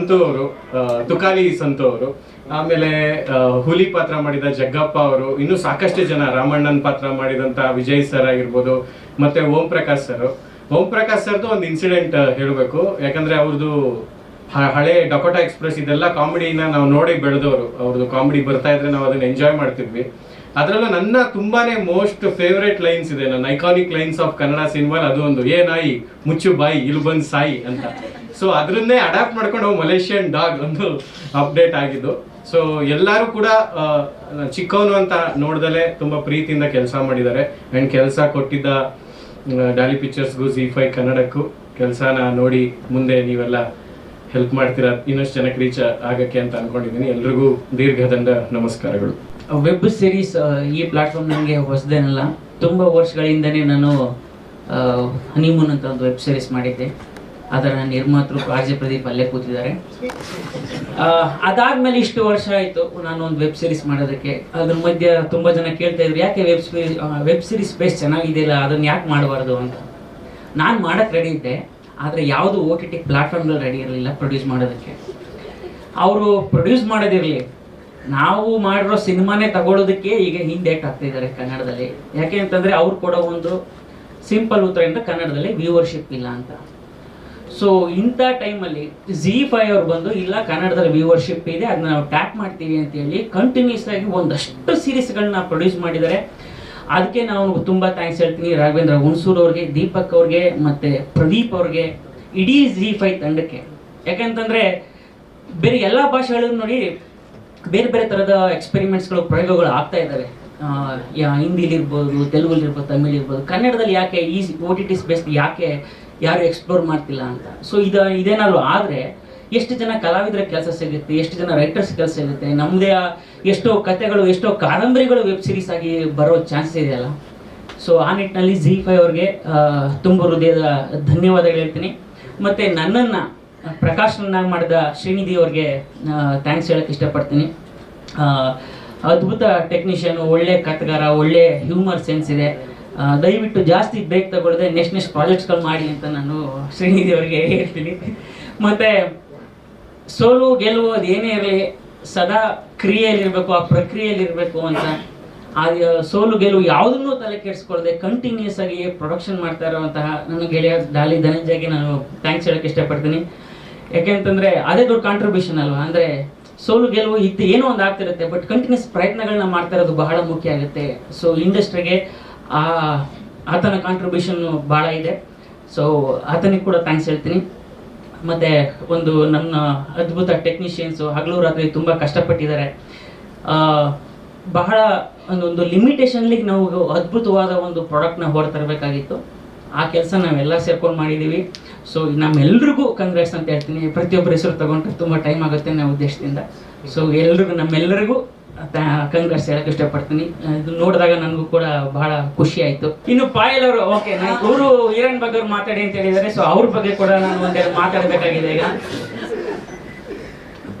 ಅವರು, ತುಕಾಲಿ ಸಂತು ಅವರು, ಆಮೇಲೆ ಹುಲಿ ಪಾತ್ರ ಮಾಡಿದ ಜಗ್ಗಪ್ಪ ಅವರು, ಇನ್ನು ಸಾಕಷ್ಟು ಜನ, ರಾಮಣ್ಣನ್ ಪಾತ್ರ ಮಾಡಿದಂತ ವಿಜಯ್ ಸರ್ ಆಗಿರ್ಬೋದು, ಮತ್ತೆ ಓಂ ಪ್ರಕಾಶ್ ಸರ್ದು ಒಂದು ಇನ್ಸಿಡೆಂಟ್ ಹೇಳಬೇಕು. ಯಾಕಂದ್ರೆ ಅವ್ರದ್ದು ಹಳೆ ಡಕೋಟಾ ಎಕ್ಸ್ಪ್ರೆಸ್ ಇದೆಲ್ಲ ಕಾಮಿಡಿನ ನಾವು ನೋಡಿ ಬೆಳೆದವರು. ಅವ್ರದ್ದು ಕಾಮಿಡಿ ಬರ್ತಾ ಇದ್ರೆ ನಾವು ಅದನ್ನ ಎಂಜಾಯ್ ಮಾಡ್ತಿದ್ವಿ. ಅದರಲ್ಲೂ ನನ್ನ ತುಂಬಾನೇ ಮೋಸ್ಟ್ ಫೇವ್ರೇಟ್ ಲೈನ್ಸ್ ಇದೆ, ನನ್ನ iconic lines of Kannada cinema. ಅದು ಒಂದು ಏ ನಾಯಿ ಮುಚ್ಚು ಬಾಯಿ ಇಲ್ಲಿ ಬಂದ್ ಸಾಯಿ ಅಂತ. ಸೊ ಅದನ್ನೇ ಅಡಾಪ್ಟ್ ಮಾಡ್ಕೊಂಡು ಮಲೇಷಿಯನ್ ಡಾಗ್ ಒಂದು ಅಪ್ಡೇಟ್ ಆಗಿದ್ದು. ಸೊ ಎಲ್ಲರೂ ಕೂಡ ಚಿಕ್ಕವನು ಅಂತ ನೋಡ್ದಲೆ ತುಂಬಾ ಪ್ರೀತಿಯಿಂದ ಕೆಲಸ ಮಾಡಿದ್ದಾರೆ. ಅಂಡ್ ಕೆಲಸ ಕೊಟ್ಟಿದ್ದ ಡಾಲಿ ಪಿಕ್ಚರ್ಸ್ಗೂ, ZEE5 ಕನ್ನಡಕ್ಕೂ ಕೆಲಸನ ನೋಡಿ ಮುಂದೆ ನೀವೆಲ್ಲ ಹೆಲ್ಪ್ ಮಾಡ್ತೀರಾ, ಇನ್ನಷ್ಟು ಜನಕ್ಕೆ ರೀಚ್ ಆಗಕ್ಕೆ ಅಂತ ಅನ್ಕೊಂಡಿದ್ದೀನಿ. ಎಲ್ರಿಗೂ ದೀರ್ಘದಂಡ ನಮಸ್ಕಾರಗಳು. ವೆಬ್ ಸಿರೀಸ್ ಈ ಪ್ಲಾಟ್ಫಾರ್ಮ್ ನನಗೆ ಹೊಸದೇನಲ್ಲ, ತುಂಬ ವರ್ಷಗಳಿಂದನೇ ನಾನು ಹನಿಮೂನ್ ಅಂತ ಒಂದು ವೆಬ್ ಸಿರೀಸ್ ಮಾಡಿದ್ದೆ. ಅದರ ನಿರ್ಮಾತೃ RJ ಪ್ರದೀಪ್ ಅಲ್ಲೇ ಕೂತಿದ್ದಾರೆ. ಅದಾದ್ಮೇಲೆ ಇಷ್ಟು ವರ್ಷ ಆಯಿತು ನಾನು ಒಂದು ವೆಬ್ ಸಿರೀಸ್ ಮಾಡೋದಕ್ಕೆ. ಅದ್ರ ಮಧ್ಯೆ ತುಂಬ ಜನ ಕೇಳ್ತಾ ಇದ್ರು, ಯಾಕೆ ವೆಬ್ ಸಿರೀಸ್ ಬೇಸ್ ಚೆನ್ನಾಗಿದೆಯಲ್ಲ, ಅದನ್ನು ಯಾಕೆ ಮಾಡಬಾರ್ದು ಅಂತ. ನಾನು ಮಾಡೋಕ್ಕೆ ರೆಡಿ ಇದ್ದೆ, ಆದರೆ ಯಾವುದು OTT ಪ್ಲಾಟ್ಫಾರ್ಮ್ಗಳು ರೆಡಿ ಇರಲಿಲ್ಲ ಪ್ರೊಡ್ಯೂಸ್ ಮಾಡೋದಕ್ಕೆ. ಅವರು ಪ್ರೊಡ್ಯೂಸ್ ಮಾಡೋದಿರಲಿ, ನಾವು ಮಾಡಿರೋ ಸಿನಿಮಾನೇ ತಗೊಳ್ಳೋದಕ್ಕೆ ಈಗ ಹಿಂದೆ ಆಗ್ತಾ ಇದ್ದಾರೆ ಕನ್ನಡದಲ್ಲಿ. ಯಾಕೆ ಅಂತಂದರೆ ಅವ್ರು ಕೊಡೋ ಒಂದು ಸಿಂಪಲ್ ಉತ್ತರದಿಂದ ಕನ್ನಡದಲ್ಲಿ ವ್ಯೂವರ್ಶಿಪ್ ಇಲ್ಲ ಅಂತ. ಸೊ ಇಂಥ ಟೈಮಲ್ಲಿ ZEE5 ಅವ್ರು ಬಂದು ಇಲ್ಲ ಕನ್ನಡದಲ್ಲಿ ವ್ಯೂವರ್ಶಿಪ್ ಇದೆ, ಅದನ್ನ ನಾವು ಟ್ಯಾಪ್ ಮಾಡ್ತೀವಿ ಅಂತೇಳಿ ಕಂಟಿನ್ಯೂಸ್ ಆಗಿ ಒಂದಷ್ಟು ಸೀರೀಸ್ಗಳನ್ನ ಪ್ರೊಡ್ಯೂಸ್ ಮಾಡಿದ್ದಾರೆ. ಅದಕ್ಕೆ ನಾವು ತುಂಬ ಥ್ಯಾಂಕ್ಸ್ ಹೇಳ್ತೀನಿ ರಾಘವೇಂದ್ರ ಹುಣಸೂರು ಅವ್ರಿಗೆ, ದೀಪಕ್ ಅವ್ರಿಗೆ, ಮತ್ತು ಪ್ರದೀಪ್ ಅವ್ರಿಗೆ, ಇಡೀ ZEE5 ತಂಡಕ್ಕೆ. ಯಾಕೆಂತಂದರೆ ಬೇರೆ ಎಲ್ಲ ಭಾಷೆಗಳು ನೋಡಿ ಬೇರೆ ಬೇರೆ ಥರದ ಎಕ್ಸ್ಪೆರಿಮೆಂಟ್ಸ್ಗಳು, ಪ್ರಯೋಗಗಳು ಆಗ್ತಾ ಇದ್ದಾವೆ. ಹಿಂದಿಲಿರ್ಬೋದು, ತೆಲುಗಲ್ಲಿರ್ಬೋದು, ತಮಿಳ್ ಇರ್ಬೋದು. ಕನ್ನಡದಲ್ಲಿ ಯಾಕೆ ಈ OTT ಸ್ಪೇಸ್ ಯಾಕೆ ಯಾರು ಎಕ್ಸ್ಪ್ಲೋರ್ ಮಾಡ್ತಿಲ್ಲ ಅಂತ. ಸೊ ಇದೇನಾದ್ರು ಆದರೆ ಎಷ್ಟು ಜನ ಕಲಾವಿದರ ಕೆಲಸ ಸಿಗುತ್ತೆ, ಎಷ್ಟು ಜನ ರೈಟರ್ಸ್ ಕೆಲಸ ಸಿಗುತ್ತೆ, ನಮ್ಮದೇ ಎಷ್ಟೋ ಕಥೆಗಳು, ಎಷ್ಟೋ ಕಾದಂಬರಿಗಳು ವೆಬ್ ಸಿರೀಸ್ ಆಗಿ ಬರೋ ಚಾನ್ಸಸ್ ಇದೆಯಲ್ಲ. ಸೊ ಆ ನಿಟ್ಟಿನಲ್ಲಿ ZEE5 ಅವ್ರಿಗೆ ತುಂಬ ಹೃದಯದ ಧನ್ಯವಾದಗಳು ಹೇಳ್ತೀನಿ. ಮತ್ತು ನನ್ನನ್ನು ಪ್ರಕಾಶನನ್ನಾಗಿ ಮಾಡಿದ ಶ್ರೀನಿಧಿ ಅವ್ರಿಗೆ ಥ್ಯಾಂಕ್ಸ್ ಹೇಳೋಕ್ಕೆ ಇಷ್ಟಪಡ್ತೀನಿ. ಅದ್ಭುತ ಟೆಕ್ನಿಷಿಯನ್, ಒಳ್ಳೆ ಕಥೆಗಾರ, ಒಳ್ಳೆ ಹ್ಯೂಮರ್ ಸೆನ್ಸ್ ಇದೆ. ದಯವಿಟ್ಟು ಜಾಸ್ತಿ ಬ್ರೇಕ್ ತಗೊಳ್ಳದೆ ನೆಕ್ಸ್ಟ್ ಪ್ರಾಜೆಕ್ಟ್ಸ್ಗಳು ಮಾಡಿ ಅಂತ ನಾನು ಶ್ರೀನಿಧಿ ಅವರಿಗೆ ಹೇಳ್ತೀನಿ. ಮತ್ತು ಸೋಲು ಗೆಲುವು ಅದು ಏನೇ ಇರಲಿ ಸದಾ ಕ್ರಿಯೆಯಲ್ಲಿರಬೇಕು, ಆ ಪ್ರಕ್ರಿಯೆಯಲ್ಲಿರಬೇಕು ಅಂತ. ಆ ಸೋಲು ಗೆಲುವು ಯಾವುದನ್ನೂ ತಲೆ ಕೆಡಿಸ್ಕೊಳ್ದೆ ಕಂಟಿನ್ಯೂಸ್ ಆಗಿ ಪ್ರೊಡಕ್ಷನ್ ಮಾಡ್ತಾ ಇರುವಂತಹ ನನ್ನ ಗೆಳೆಯ ಡಾಲಿ ಧನಂಜಯ್ಗೆ ನಾನು ಥ್ಯಾಂಕ್ಸ್ ಹೇಳೋಕ್ಕೆ ಇಷ್ಟಪಡ್ತೀನಿ. ಯಾಕೆಂತಂದರೆ ಅದೇ ದೊಡ್ಡ ಕಾಂಟ್ರಿಬ್ಯೂಷನ್ ಅಲ್ವಾ. ಅಂದರೆ ಸೋಲು ಗೆಲುವು ಇತ್ತು ಏನೋ ಒಂದು ಆಗ್ತಿರುತ್ತೆ, ಬಟ್ ಕಂಟಿನ್ಯೂಸ್ ಪ್ರಯತ್ನಗಳನ್ನ ಮಾಡ್ತಾ ಇರೋದು ಬಹಳ ಮುಖ್ಯ ಆಗುತ್ತೆ. ಸೊ ಇಂಡಸ್ಟ್ರಿಗೆ ಆತನ ಕಾಂಟ್ರಿಬ್ಯೂಷನ್ ಭಾಳ ಇದೆ. ಸೊ ಆತನಿಗೆ ಕೂಡ ಥ್ಯಾಂಕ್ಸ್ ಹೇಳ್ತೀನಿ. ಮತ್ತು ಒಂದು ನನ್ನ ಅದ್ಭುತ ಟೆಕ್ನಿಷಿಯನ್ಸು ಹಗಲು ರಾತ್ರಿ ತುಂಬ ಕಷ್ಟಪಟ್ಟಿದ್ದಾರೆ. ಬಹಳ ಒಂದು ಲಿಮಿಟೇಷನ್ಲಿಗೆ ನಾವು ಅದ್ಭುತವಾದ ಒಂದು ಪ್ರಾಡಕ್ಟ್ನ ಹೊರತರಬೇಕಾಗಿತ್ತು. ಆ ಕೆಲಸ ನಾವೆಲ್ಲ ಸೇರ್ಕೊಂಡು ಮಾಡಿದ್ದೀವಿ. ಸೊ ನಮ್ಮೆಲ್ರಿಗೂ ಕಂಗ್ರಾಟ್ಸ್ ಅಂತ ಹೇಳ್ತೀನಿ. ಪ್ರತಿಯೊಬ್ಬರ ಹೆಸರು ತಗೊಂಡ್ರೆ ತುಂಬ ಟೈಮ್ ಆಗುತ್ತೆ ಅನ್ನೋ ಉದ್ದೇಶದಿಂದ. ಸೊ ನಮ್ಮೆಲ್ಲರಿಗೂ ಕಂಗ್ರಾಟ್ಸ್ ಹೇಳಕ್ಕೆ ಇಷ್ಟಪಡ್ತೀನಿ. ಇದು ನೋಡಿದಾಗ ನನಗೂ ಕೂಡ ಬಹಳ ಖುಷಿ ಆಯಿತು. ಇನ್ನು ಪಾಯಲ್ ಅವರು, ಓಕೆ, ಇವರು ಈರನ್ ಬಗ್ಗೆ ಅವ್ರು ಮಾತಾಡಿ ಅಂತ ಹೇಳಿದ್ದಾರೆ. ಸೊ ಅವ್ರ ಬಗ್ಗೆ ಕೂಡ ನಾನು ಒಂದೆರಡು ಮಾತಾಡಬೇಕಾಗಿದೆ. ಈಗ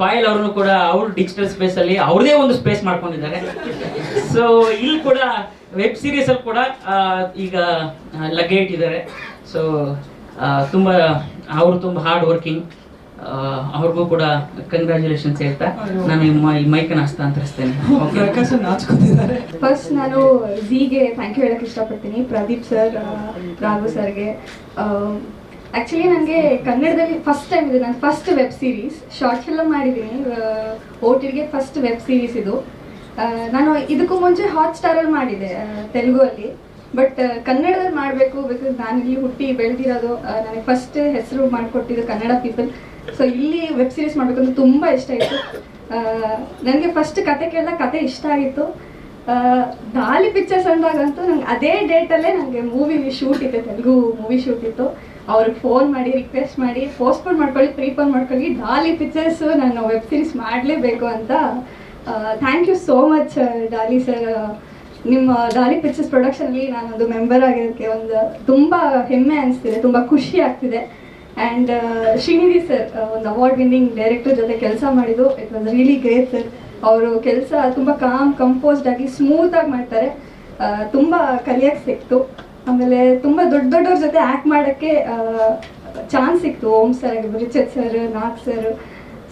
ಪಾಯಲ್ ಅವ್ರನ್ನು ಕೂಡ ಅವರು ಡಿಜಿಟಲ್ ಸ್ಪೇಸಲ್ಲಿ ಅವ್ರದೇ ಒಂದು ಸ್ಪೇಸ್ ಮಾಡ್ಕೊಂಡಿದ್ದಾರೆ. ಸೊ ಇಲ್ಲಿ ಕೂಡ ವೆಬ್ ಸೀರೀಸಲ್ಲಿ ಕೂಡ ಈಗ ಲಗ್ಗೆ ಇಟ್ಟಿದ್ದಾರೆ. ಸೊ ಅವರು ತುಂಬ ಹಾರ್ಡ್ ವರ್ಕಿಂಗ್. ಅವ್ರಿಗೂ ಕೂಡ ಕಂಗ್ರ್ಯಾಚುಲೇಷನ್ಸ್ ಹೇಳ್ತಾ ನಾನು ಈ ಮೈಕನ್ನು ಹಸ್ತಾಂತರಿಸ್ತೇನೆ. ಫಸ್ಟ್ ನಾನು ಝೀಗೆ ಥ್ಯಾಂಕ್ ಯು ಹೇಳಕ್ಕೆ ಇಷ್ಟಪಡ್ತೀನಿ. ಪ್ರದೀಪ್ ಸರ್, ರಾಘು ಸರ್ಗೆ. ಆ್ಯಕ್ಚುಲಿ ನನಗೆ ಕನ್ನಡದಲ್ಲಿ ಫಸ್ಟ್ ಟೈಮ್ ಇದು ನನ್ನ first web series. Short film ಮಾಡಿದ್ದೀನಿ, OTTಗೆ ಫಸ್ಟ್ ವೆಬ್ ಸೀರೀಸ್ ಇದು. ನಾನು ಇದಕ್ಕೂ ಮುಂಚೆ ಹಾಟ್ಸ್ಟಾರಲ್ಲಿ ಮಾಡಿದೆ ತೆಲುಗಲ್ಲಿ, ಬಟ್ ಕನ್ನಡದಲ್ಲಿ ಮಾಡಬೇಕು ಬಿಕಾಸ್ ನಾನು ಇಲ್ಲಿ ಹುಟ್ಟಿ ಬೆಳೆದಿರೋದು. ನನಗೆ ಫಸ್ಟ್ ಹೆಸರು ಮಾಡಿಕೊಟ್ಟಿದ್ದು ಕನ್ನಡ ಪೀಪಲ್. ಸೊ ಇಲ್ಲಿ ವೆಬ್ ಸೀರೀಸ್ ಮಾಡಬೇಕು ಅಂತ ತುಂಬ ಇಷ್ಟ ಇತ್ತು. ನನಗೆ ಫಸ್ಟ್ ಕತೆ ಕೇಳಿದಾಗ ಕತೆ ಇಷ್ಟ ಆಗಿತ್ತು. ಡಾಲಿ ಪಿಕ್ಚರ್ಸ್ ಅಂದಾಗಂತೂ ನಂಗೆ ಅದೇ ಡೇಟಲ್ಲೇ ನನಗೆ ಮೂವಿ ಶೂಟ್ ಇತ್ತು, ತೆಲುಗು ಮೂವಿ ಶೂಟ್ ಇತ್ತು. ಅವ್ರಿಗೆ ಫೋನ್ ಮಾಡಿ ರಿಕ್ವೆಸ್ಟ್ ಮಾಡಿ ಪೋಸ್ಟ್ಪೋನ್ ಮಾಡ್ಕೊಳ್ಳಿ, ಪ್ರೀಪೋನ್ ಮಾಡ್ಕೊಳ್ಳಿ, ಡಾಲಿ ಪಿಕ್ಚರ್ಸು ನಾನು ವೆಬ್ ಸೀರೀಸ್ ಮಾಡಲೇಬೇಕು ಅಂತ. Thank you so much Daali sir. ನಿಮ್ಮ ಡಾಲಿ ಪಿಕ್ಚರ್ಸ್ ಪ್ರೊಡಕ್ಷನಲ್ಲಿ ನಾನೊಂದು ಮೆಂಬರ್ ಆಗಿರೋಕ್ಕೆ ಒಂದು ತುಂಬ ಹೆಮ್ಮೆ ಅನಿಸ್ತಿದೆ, ತುಂಬ ಖುಷಿ ಆಗ್ತಿದೆ. ಆ್ಯಂಡ್ ಶ್ರೀನಿಧಿ ಸರ್, ಒಂದು ಅವಾರ್ಡ್ ವಿನ್ನಿಂಗ್ ಡೈರೆಕ್ಟರ್ ಜೊತೆ ಕೆಲಸ ಮಾಡಿದ್ದು it was really great sir. ಅವರು ಕೆಲಸ ತುಂಬ ಕಂಪೋಸ್ಡ್ ಆಗಿ ಸ್ಮೂತಾಗಿ ಮಾಡ್ತಾರೆ. ತುಂಬ ಕಲಿಯೋಕ್ಕೆ ಸಿಕ್ತು. ಆಮೇಲೆ ತುಂಬ ದೊಡ್ಡವ್ರ ಜೊತೆ ಆ್ಯಕ್ಟ್ ಮಾಡೋಕ್ಕೆ ಚಾನ್ಸ್ ಸಿಕ್ತು. ಓಂ ಸರ್ ಆಗಿರ್ಬೋದು, ರಿಚರ್ಡ್ ಸರ್, ನಾಗ್ ಸರ್.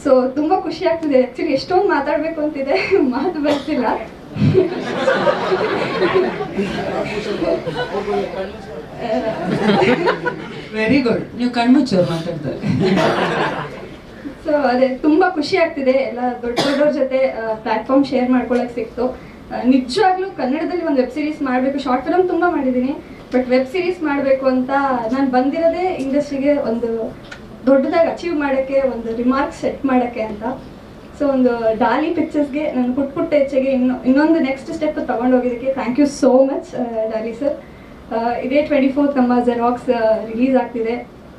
ಸೊ ತುಂಬ ಖುಷಿ ಆಗ್ತಿದೆ. ಆ್ಯಕ್ಚುಲಿ ಎಷ್ಟೊಂದು ಮಾತಾಡಬೇಕು ಅಂತಿದೆ, ಮಾತು ಬರ್ತಿಲ್ಲ. ವೆರಿ ಗುಡ್, ನೀವು ಕಣ್ಮುಚ್ಚೋರು ಮಾತಾಡ್ತಾರೆ. ಸೊ ಅದೇ ತುಂಬ ಖುಷಿ ಆಗ್ತಿದೆ. ಎಲ್ಲ ದೊಡ್ಡವ್ರ ಜೊತೆ ಪ್ಲ್ಯಾಟ್ಫಾರ್ಮ್ ಶೇರ್ ಮಾಡ್ಕೊಳ್ಳೋಕೆ ಸಿಕ್ತು. ನಿಜವಾಗ್ಲೂ ಕನ್ನಡದಲ್ಲಿ ಒಂದು ವೆಬ್ ಸೀರೀಸ್ ಮಾಡಬೇಕು. ಶಾರ್ಟ್ ಫಿಲಮ್ ತುಂಬ ಮಾಡಿದ್ದೀನಿ, ಬಟ್ ವೆಬ್ ಸೀರೀಸ್ ಮಾಡಬೇಕು ಅಂತ ನಾನು ಬಂದಿರೋದೇ ಇಂಡಸ್ಟ್ರಿಗೆ ಒಂದು ದೊಡ್ಡದಾಗಿ ಅಚೀವ್ ಮಾಡೋಕ್ಕೆ, ಒಂದು ರಿಮಾರ್ಕ್ ಸೆಟ್ ಮಾಡೋಕ್ಕೆ ಅಂತ. ಸೊ ಒಂದು ಡಾಲಿ ಪಿಕ್ಚರ್ಸ್ಗೆ ನಾನು ಪುಟ್ಟ ಹೆಚ್ಚಿಗೆ ಇನ್ನೊಂದು ನೆಕ್ಸ್ಟ್ ಸ್ಟೆಪ್ ತೊಗೊಂಡೋಗಿದ್ದಕ್ಕೆ thank you so much Daali sir. ಇದೇ 24th ನಮ್ಮ ಜೆರಾಕ್ಸ್ ರಿಲೀಸ್ ಆಗ್ತಿದೆ.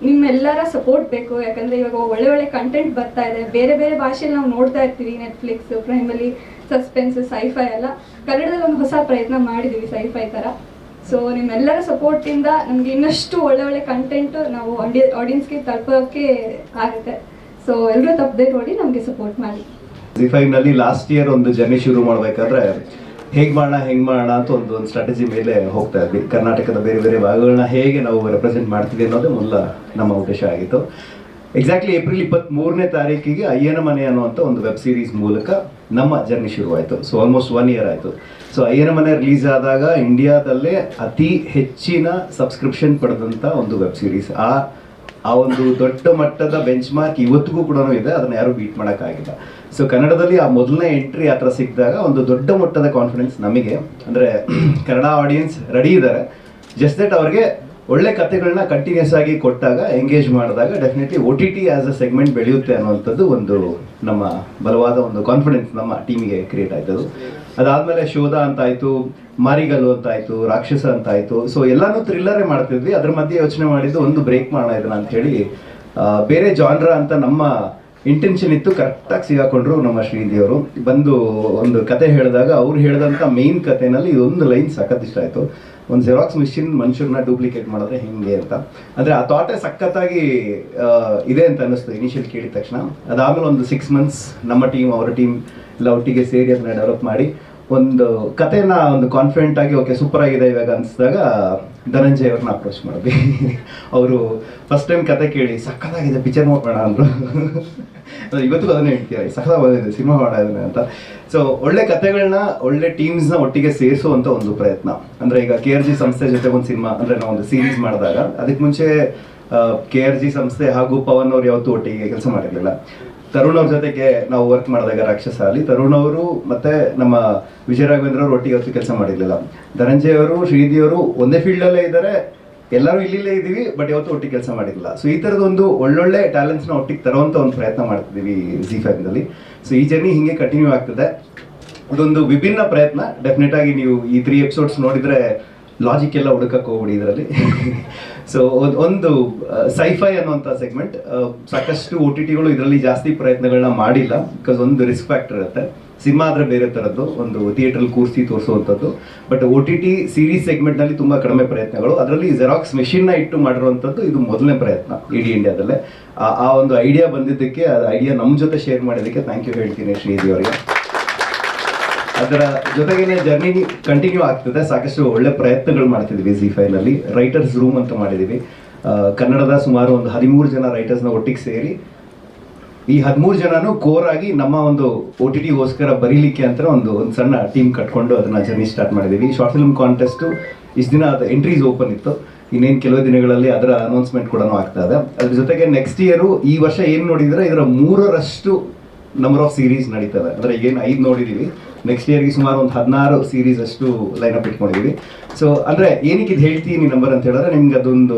ನಿಮ್ಮೆಲ್ಲರ ಸಪೋರ್ಟ್ ಬೇಕು. ಯಾಕಂದರೆ ಇವಾಗ ಒಳ್ಳೆ ಒಳ್ಳೆ ಕಂಟೆಂಟ್ ಬರ್ತಾ ಇದೆ. ಬೇರೆ ಬೇರೆ ಭಾಷೆಯಲ್ಲಿ ನಾವು ನೋಡ್ತಾ ಇರ್ತೀವಿ, ನೆಟ್ಫ್ಲಿಕ್ಸ್, ಪ್ರೈಮಲ್ಲಿ, ಸಸ್ಪೆನ್ಸ್, ಸೈಫೈ ಎಲ್ಲ. ಕನ್ನಡದಲ್ಲಿ ಒಂದು ಹೊಸ ಪ್ರಯತ್ನ ಮಾಡಿದ್ದೀವಿ ಸೈಫೈ ಥರ. ಸೊ ನಿಮ್ಮೆಲ್ಲರ ಸಪೋರ್ಟಿಂದ ನಮಗೆ ಇನ್ನಷ್ಟು ಒಳ್ಳೆ ಒಳ್ಳೆ ಕಂಟೆಂಟು ನಾವು ಆಡಿಯನ್ಸ್ಗೆ ತಲುಪೋಕ್ಕೆ ಆಗುತ್ತೆ. ಸೊ ಎಲ್ಲರೂ ತಪ್ಪದೆ ನೋಡಿ ನಮಗೆ ಸಪೋರ್ಟ್ ಮಾಡಿ. ಝೀ5ನಲ್ಲಿ ಲಾಸ್ಟ್ ಇಯರ್ ಒಂದು ಜರ್ನಿ ಶುರು ಮಾಡಬೇಕಾದ್ರೆ ಹೇಗೆ ಮಾಡೋಣ ಅಂತ ಒಂದು ಸ್ಟ್ರಾಟಜಿ ಮೇಲೆ ಹೋಗ್ತಾ ಇದ್ವಿ. ಕರ್ನಾಟಕದ ಬೇರೆ ಬೇರೆ ಭಾಗಗಳನ್ನ ಹೇಗೆ ನಾವು ರೆಪ್ರೆಸೆಂಟ್ ಮಾಡ್ತೀವಿ ಅನ್ನೋದೇ ಮೊದಲ ನಮ್ಮ ಉದ್ದೇಶ ಆಗಿತ್ತು. ಎಕ್ಸಾಕ್ಟ್ಲಿ ಏಪ್ರಿಲ್ 23ನೇ ತಾರೀಕಿಗೆ ಅಯ್ಯನ ಮನೆ ಅನ್ನುವಂಥ ಒಂದು ವೆಬ್ ಸೀರೀಸ್ ಮೂಲಕ ನಮ್ಮ ಜರ್ನಿ ಶುರುವಾಯಿತು. ಸೊ ಆಲ್ಮೋಸ್ಟ್ 1 year ಆಯಿತು. ಸೊ ಅಯ್ಯನ ಮನೆ ರಿಲೀಸ್ ಆದಾಗ ಇಂಡಿಯಾದಲ್ಲೇ ಅತಿ ಹೆಚ್ಚಿನ ಸಬ್ಸ್ಕ್ರಿಪ್ಷನ್ ಪಡೆದಂಥ ಒಂದು ವೆಬ್ ಸೀರೀಸ್. ಆ ಒಂದು ದೊಡ್ಡ ಮಟ್ಟದ ಬೆಂಚ್ ಮಾರ್ಕ್ ಇವತ್ತಿಗೂ ಕೂಡ ಇದೆ, ಅದನ್ನು ಯಾರೂ ಬೀಟ್ ಮಾಡೋಕ್ಕಾಗಿಲ್ಲ. ಸೊ ಕನ್ನಡದಲ್ಲಿ ಆ ಮೊದಲನೇ ಎಂಟ್ರಿ ಆ ಥರ ಸಿಕ್ಕಿದಾಗ ಒಂದು ದೊಡ್ಡ ಮಟ್ಟದ ಕಾನ್ಫಿಡೆನ್ಸ್ ನಮಗೆ, ಅಂದರೆ ಕನ್ನಡ ಆಡಿಯನ್ಸ್ ರೆಡಿ ಇದ್ದಾರೆ. ಜಸ್ಟ್ ದಟ್ ಅವ್ರಿಗೆ ಒಳ್ಳೆ ಕಥೆಗಳನ್ನ ಕಂಟಿನ್ಯೂಸ್ ಆಗಿ ಕೊಟ್ಟಾಗ, ಎಂಗೇಜ್ ಮಾಡಿದಾಗ definitely OTT as a segment ಬೆಳೆಯುತ್ತೆ ಅನ್ನುವಂಥದ್ದು ಒಂದು ನಮ್ಮ ಬಲವಾದ ಒಂದು ಕಾನ್ಫಿಡೆನ್ಸ್ ನಮ್ಮ ಟೀಮಿಗೆ ಕ್ರಿಯೇಟ್ ಆಯ್ತದು. ಅದಾದಮೇಲೆ ಶೋಧ ಅಂತಾಯಿತು, ಮಾರಿಗಲ್ಲು ಅಂತಾಯಿತು, ರಾಕ್ಷಸ ಅಂತಾಯಿತು. ಸೊ ಎಲ್ಲನೂ ಥ್ರಿಲ್ಲರೇ ಮಾಡ್ತಿದ್ವಿ. ಅದ್ರ ಮಧ್ಯೆ ಯೋಚನೆ ಮಾಡಿದ್ದು ಒಂದು ಬ್ರೇಕ್ ಮಾಡೋಣ ಇದನ್ನ ಅಂತ ಹೇಳಿ ಬೇರೆ ಜಾನ್ರ ಅಂತ ನಮ್ಮ ಇಂಟೆನ್ಷನ್ ಇತ್ತು, ಕರೆಕ್ಟಾಗಿ ಸಿಗಾಕೊಂಡ್ರು ನಮ್ಮ ಶ್ರೀನಿಧಿ ಅವರು. ಬಂದು ಒಂದು ಕತೆ ಹೇಳಿದಾಗ ಅವ್ರು ಹೇಳಿದಂಥ ಮೇನ್ ಕಥೆನಲ್ಲಿ ಇದೊಂದು ಲೈನ್ ಸಖತ್ ಇಷ್ಟ ಆಯಿತು. ಒಂದು ಜೆರಾಕ್ಸ್ ಮಿಷಿನ್ ಮನುಷ್ಯರನ್ನ ಡೂಪ್ಲಿಕೇಟ್ ಮಾಡಿದ್ರೆ ಹೆಂಗೆ ಅಂತ. ಅಂದರೆ ಆ ಥಾಟೇ ಸಖತ್ತಾಗಿ ಇದೆ ಅಂತ ಅನ್ನಿಸ್ತು ಇನಿಷಿಯಲ್ ಕೇಳಿದ ತಕ್ಷಣ. ಅದಾದಮೇಲೆ ಒಂದು 6 months ನಮ್ಮ ಟೀಮ್ ಅವರ ಟೀಮ್ ಎಲ್ಲ ಒಟ್ಟಿಗೆ ಸೇರಿ ಅದನ್ನ ಡೆವಲಪ್ ಮಾಡಿ ಒಂದು ಕಥೆನ ಒಂದು ಕಾನ್ಫಿಡೆಂಟ್ ಆಗಿ ಓಕೆ ಸೂಪರ್ ಆಗಿದೆ ಇವಾಗ ಅನಿಸಿದಾಗ ಧನಂಜಯ್ ಅವ್ರನ್ನ ಅಪ್ರೋಚ್ ಮಾಡಿದ್ವಿ. ಅವರು ಫಸ್ಟ್ ಟೈಮ್ ಕತೆ ಕೇಳಿ ಸಖತ್ತಾಗಿದೆ ಪಿಕ್ಚರ್ ಮಾಡೋಣ ಅಂದರು. ಇವತ್ತು ಅದನ್ನೇ ಹೇಳ್ತೀರಾ, ಸಖತ್ ಬಂದಿದೆ ಸಿನಿಮಾ ಮಾಡೋದನ್ನ ಅಂತ. ಸೊ ಒಳ್ಳೆ ಕತೆಗಳನ್ನ ಒಳ್ಳೆ ಟೀಮ್ಸ್ನ ಒಟ್ಟಿಗೆ ಸೇರಿಸುವಂಥ ಒಂದು ಪ್ರಯತ್ನ. ಅಂದರೆ ಈಗ KRG ಸಂಸ್ಥೆ ಜೊತೆ ಒಂದು ಸಿನಿಮಾ ಅಂದರೆ ನಾವು ಒಂದು ಸೀರೀಸ್ ಮಾಡಿದಾಗ ಅದಕ್ಕೆ ಮುಂಚೆ KRG ಸಂಸ್ಥೆ ಹಾಗೂ ಪವನ್ ಅವ್ರು ಯಾವತ್ತೂ ಒಟ್ಟಿಗೆ ಕೆಲಸ ಮಾಡಿರಲಿಲ್ಲ. ತರುಣ್ ಅವ್ರ ಜೊತೆಗೆ ನಾವು ವರ್ಕ್ ಮಾಡಿದಾಗ ರಾಕ್ಷಸ ಅಲ್ಲಿ ತರುಣ್ ಅವರು ಮತ್ತೆ ನಮ್ಮ ವಿಜಯ ರಾಘವೇಂದ್ರ ಅವರು ಒಟ್ಟಿಗೆ ಅವತ್ತು ಕೆಲಸ ಮಾಡಿರಲಿಲ್ಲ. ಧನಂಜಯ್ ಅವರು ಶ್ರೀನಿಧಿ ಅವರು ಒಂದೇ ಫೀಲ್ಡಲ್ಲೇ ಇದ್ದಾರೆ, ಎಲ್ಲರೂ ಇಲ್ಲಿಲ್ಲೇ ಇದ್ದೀವಿ, ಬಟ್ ಯಾವತ್ತೂ ಒಟ್ಟಿಗೆ ಕೆಲಸ ಮಾಡಿರಲಿಲ್ಲ. ಸೊ ಈ ಥರದೊಂದು ಒಳ್ಳೊಳ್ಳೆ ಟ್ಯಾಲೆಂಟ್ಸ್ನ ಒಟ್ಟಿಗೆ ತರುವಂಥ ಒಂದು ಪ್ರಯತ್ನ ಮಾಡ್ತಿದ್ದೀವಿ ZEE5ನಲ್ಲಿ. ಸೊ ಈ ಜರ್ನಿ ಹಿಂಗೆ ಕಂಟಿನ್ಯೂ ಆಗ್ತದೆ. ಇದೊಂದು ವಿಭಿನ್ನ ಪ್ರಯತ್ನ. ಡೆಫಿನೆಟ್ ಆಗಿ ನೀವು ಈ 3 episodes ನೋಡಿದರೆ ಲಾಜಿಕ್ ಎಲ್ಲ ಹುಡುಕಕ್ಕೆ ಹೋಗ್ಬಿಡಿ ಇದರಲ್ಲಿ. ಸೊ ಒಂದು ಸೈಫೈ ಅನ್ನುವಂಥ ಸೆಗ್ಮೆಂಟ್. ಸಾಕಷ್ಟು OTTಗಳು ಇದರಲ್ಲಿ ಜಾಸ್ತಿ ಪ್ರಯತ್ನಗಳನ್ನ ಮಾಡಿಲ್ಲ, ಬಿಕಾಸ್ ಒಂದು ರಿಸ್ಕ್ ಫ್ಯಾಕ್ಟರ್ ಇರುತ್ತೆ. ಸಿನಿಮಾ ಆದರೆ ಬೇರೆ ಥರದ್ದು, ಒಂದು ಥಿಯೇಟ್ರಲ್ಲಿ ಕೂರಿಸಿ ತೋರಿಸುವಂಥದ್ದು. ಬಟ್ OTT ಸೀರೀಸ್ ಸೆಗ್ಮೆಂಟ್ನಲ್ಲಿ ತುಂಬ ಕಡಿಮೆ ಪ್ರಯತ್ನಗಳು. ಅದರಲ್ಲಿ ಜೆರಾಕ್ಸ್ ಮೆಷಿನ್ನ ಇಟ್ಟು ಮಾಡಿರುವಂಥದ್ದು ಇದು ಮೊದಲನೇ ಪ್ರಯತ್ನ ಇಡೀ ಇಂಡಿಯಾದಲ್ಲೇ. ಆ ಒಂದು ಐಡಿಯಾ ಬಂದಿದ್ದಕ್ಕೆ, ಆ ಐಡಿಯಾ ನಮ್ಮ ಜೊತೆ ಶೇರ್ ಮಾಡಿದ್ದಕ್ಕೆ ಥ್ಯಾಂಕ್ ಯು ಹೇಳ್ತೀನಿ ಶ್ರೀನಿಧಿ ಅವರಿಗೆ. ಅದರ ಜೊತೆಗೇನೆ ಜರ್ನಿ ಕಂಟಿನ್ಯೂ ಆಗ್ತದೆ. ಸಾಕಷ್ಟು ಒಳ್ಳೆ ಪ್ರಯತ್ನಗಳು ಮಾಡ್ತಿದ್ವಿ ZEE5ನಲ್ಲಿ. ರೈಟರ್ಸ್ ರೂಮ್ ಅಂತ ಮಾಡಿದ್ದೀವಿ. ಕನ್ನಡದ ಸುಮಾರು ಒಂದು 13 ಜನ ರೈಟರ್ಸ್ನ ಒಟ್ಟಿಗೆ ಸೇರಿ ಈ 13 ಜನನು ಕೋರ್ ಆಗಿ ನಮ್ಮ ಒಂದು OTTಗೋಸ್ಕರ ಬರೀಲಿಕ್ಕೆ ಅಂತ ಒಂದು ಸಣ್ಣ ಟೀಮ್ ಕಟ್ಕೊಂಡು ಅದನ್ನ ಜರ್ನಿ ಸ್ಟಾರ್ಟ್ ಮಾಡಿದ್ದೀವಿ. ಶಾರ್ಟ್ ಫಿಲ್ಮ್ ಕಾಂಟೆಸ್ಟು ಇಷ್ಟು ದಿನ ಅದು ಎಂಟ್ರೀಸ್ ಓಪನ್ ಇತ್ತು. ಇನ್ನೇನು ಕೆಲವೇ ದಿನಗಳಲ್ಲಿ ಅದರ ಅನೌನ್ಸ್ಮೆಂಟ್ ಕೂಡ ಆಗ್ತಾ ಇದೆ. ಅದ್ರ ಜೊತೆಗೆ ನೆಕ್ಸ್ಟ್ ಇಯರು ಈ ವರ್ಷ ಏನು ನೋಡಿದರೆ ಇದರ 3ರಷ್ಟು ನಂಬರ್ ಆಫ್ ಸೀರೀಸ್ ನಡೀತದೆ. ಅಂದರೆ ಏನು 5 ನೋಡಿದ್ದೀವಿ, ನೆಕ್ಸ್ಟ್ ಇಯರ್ಗೆ ಸುಮಾರು ಒಂದು 16 ಸೀರೀಸ್ ಅಷ್ಟು ಲೈನಪ್ ಇಟ್ಕೊಂಡಿದ್ದೀವಿ. ಸೊ ಅಂದರೆ ಏನಕ್ಕೆ ಇದು ಹೇಳ್ತೀನಿ ನಂಬರ್ ಅಂತ ಹೇಳಿದ್ರೆ ನಿಮ್ಗೆ ಅದೊಂದು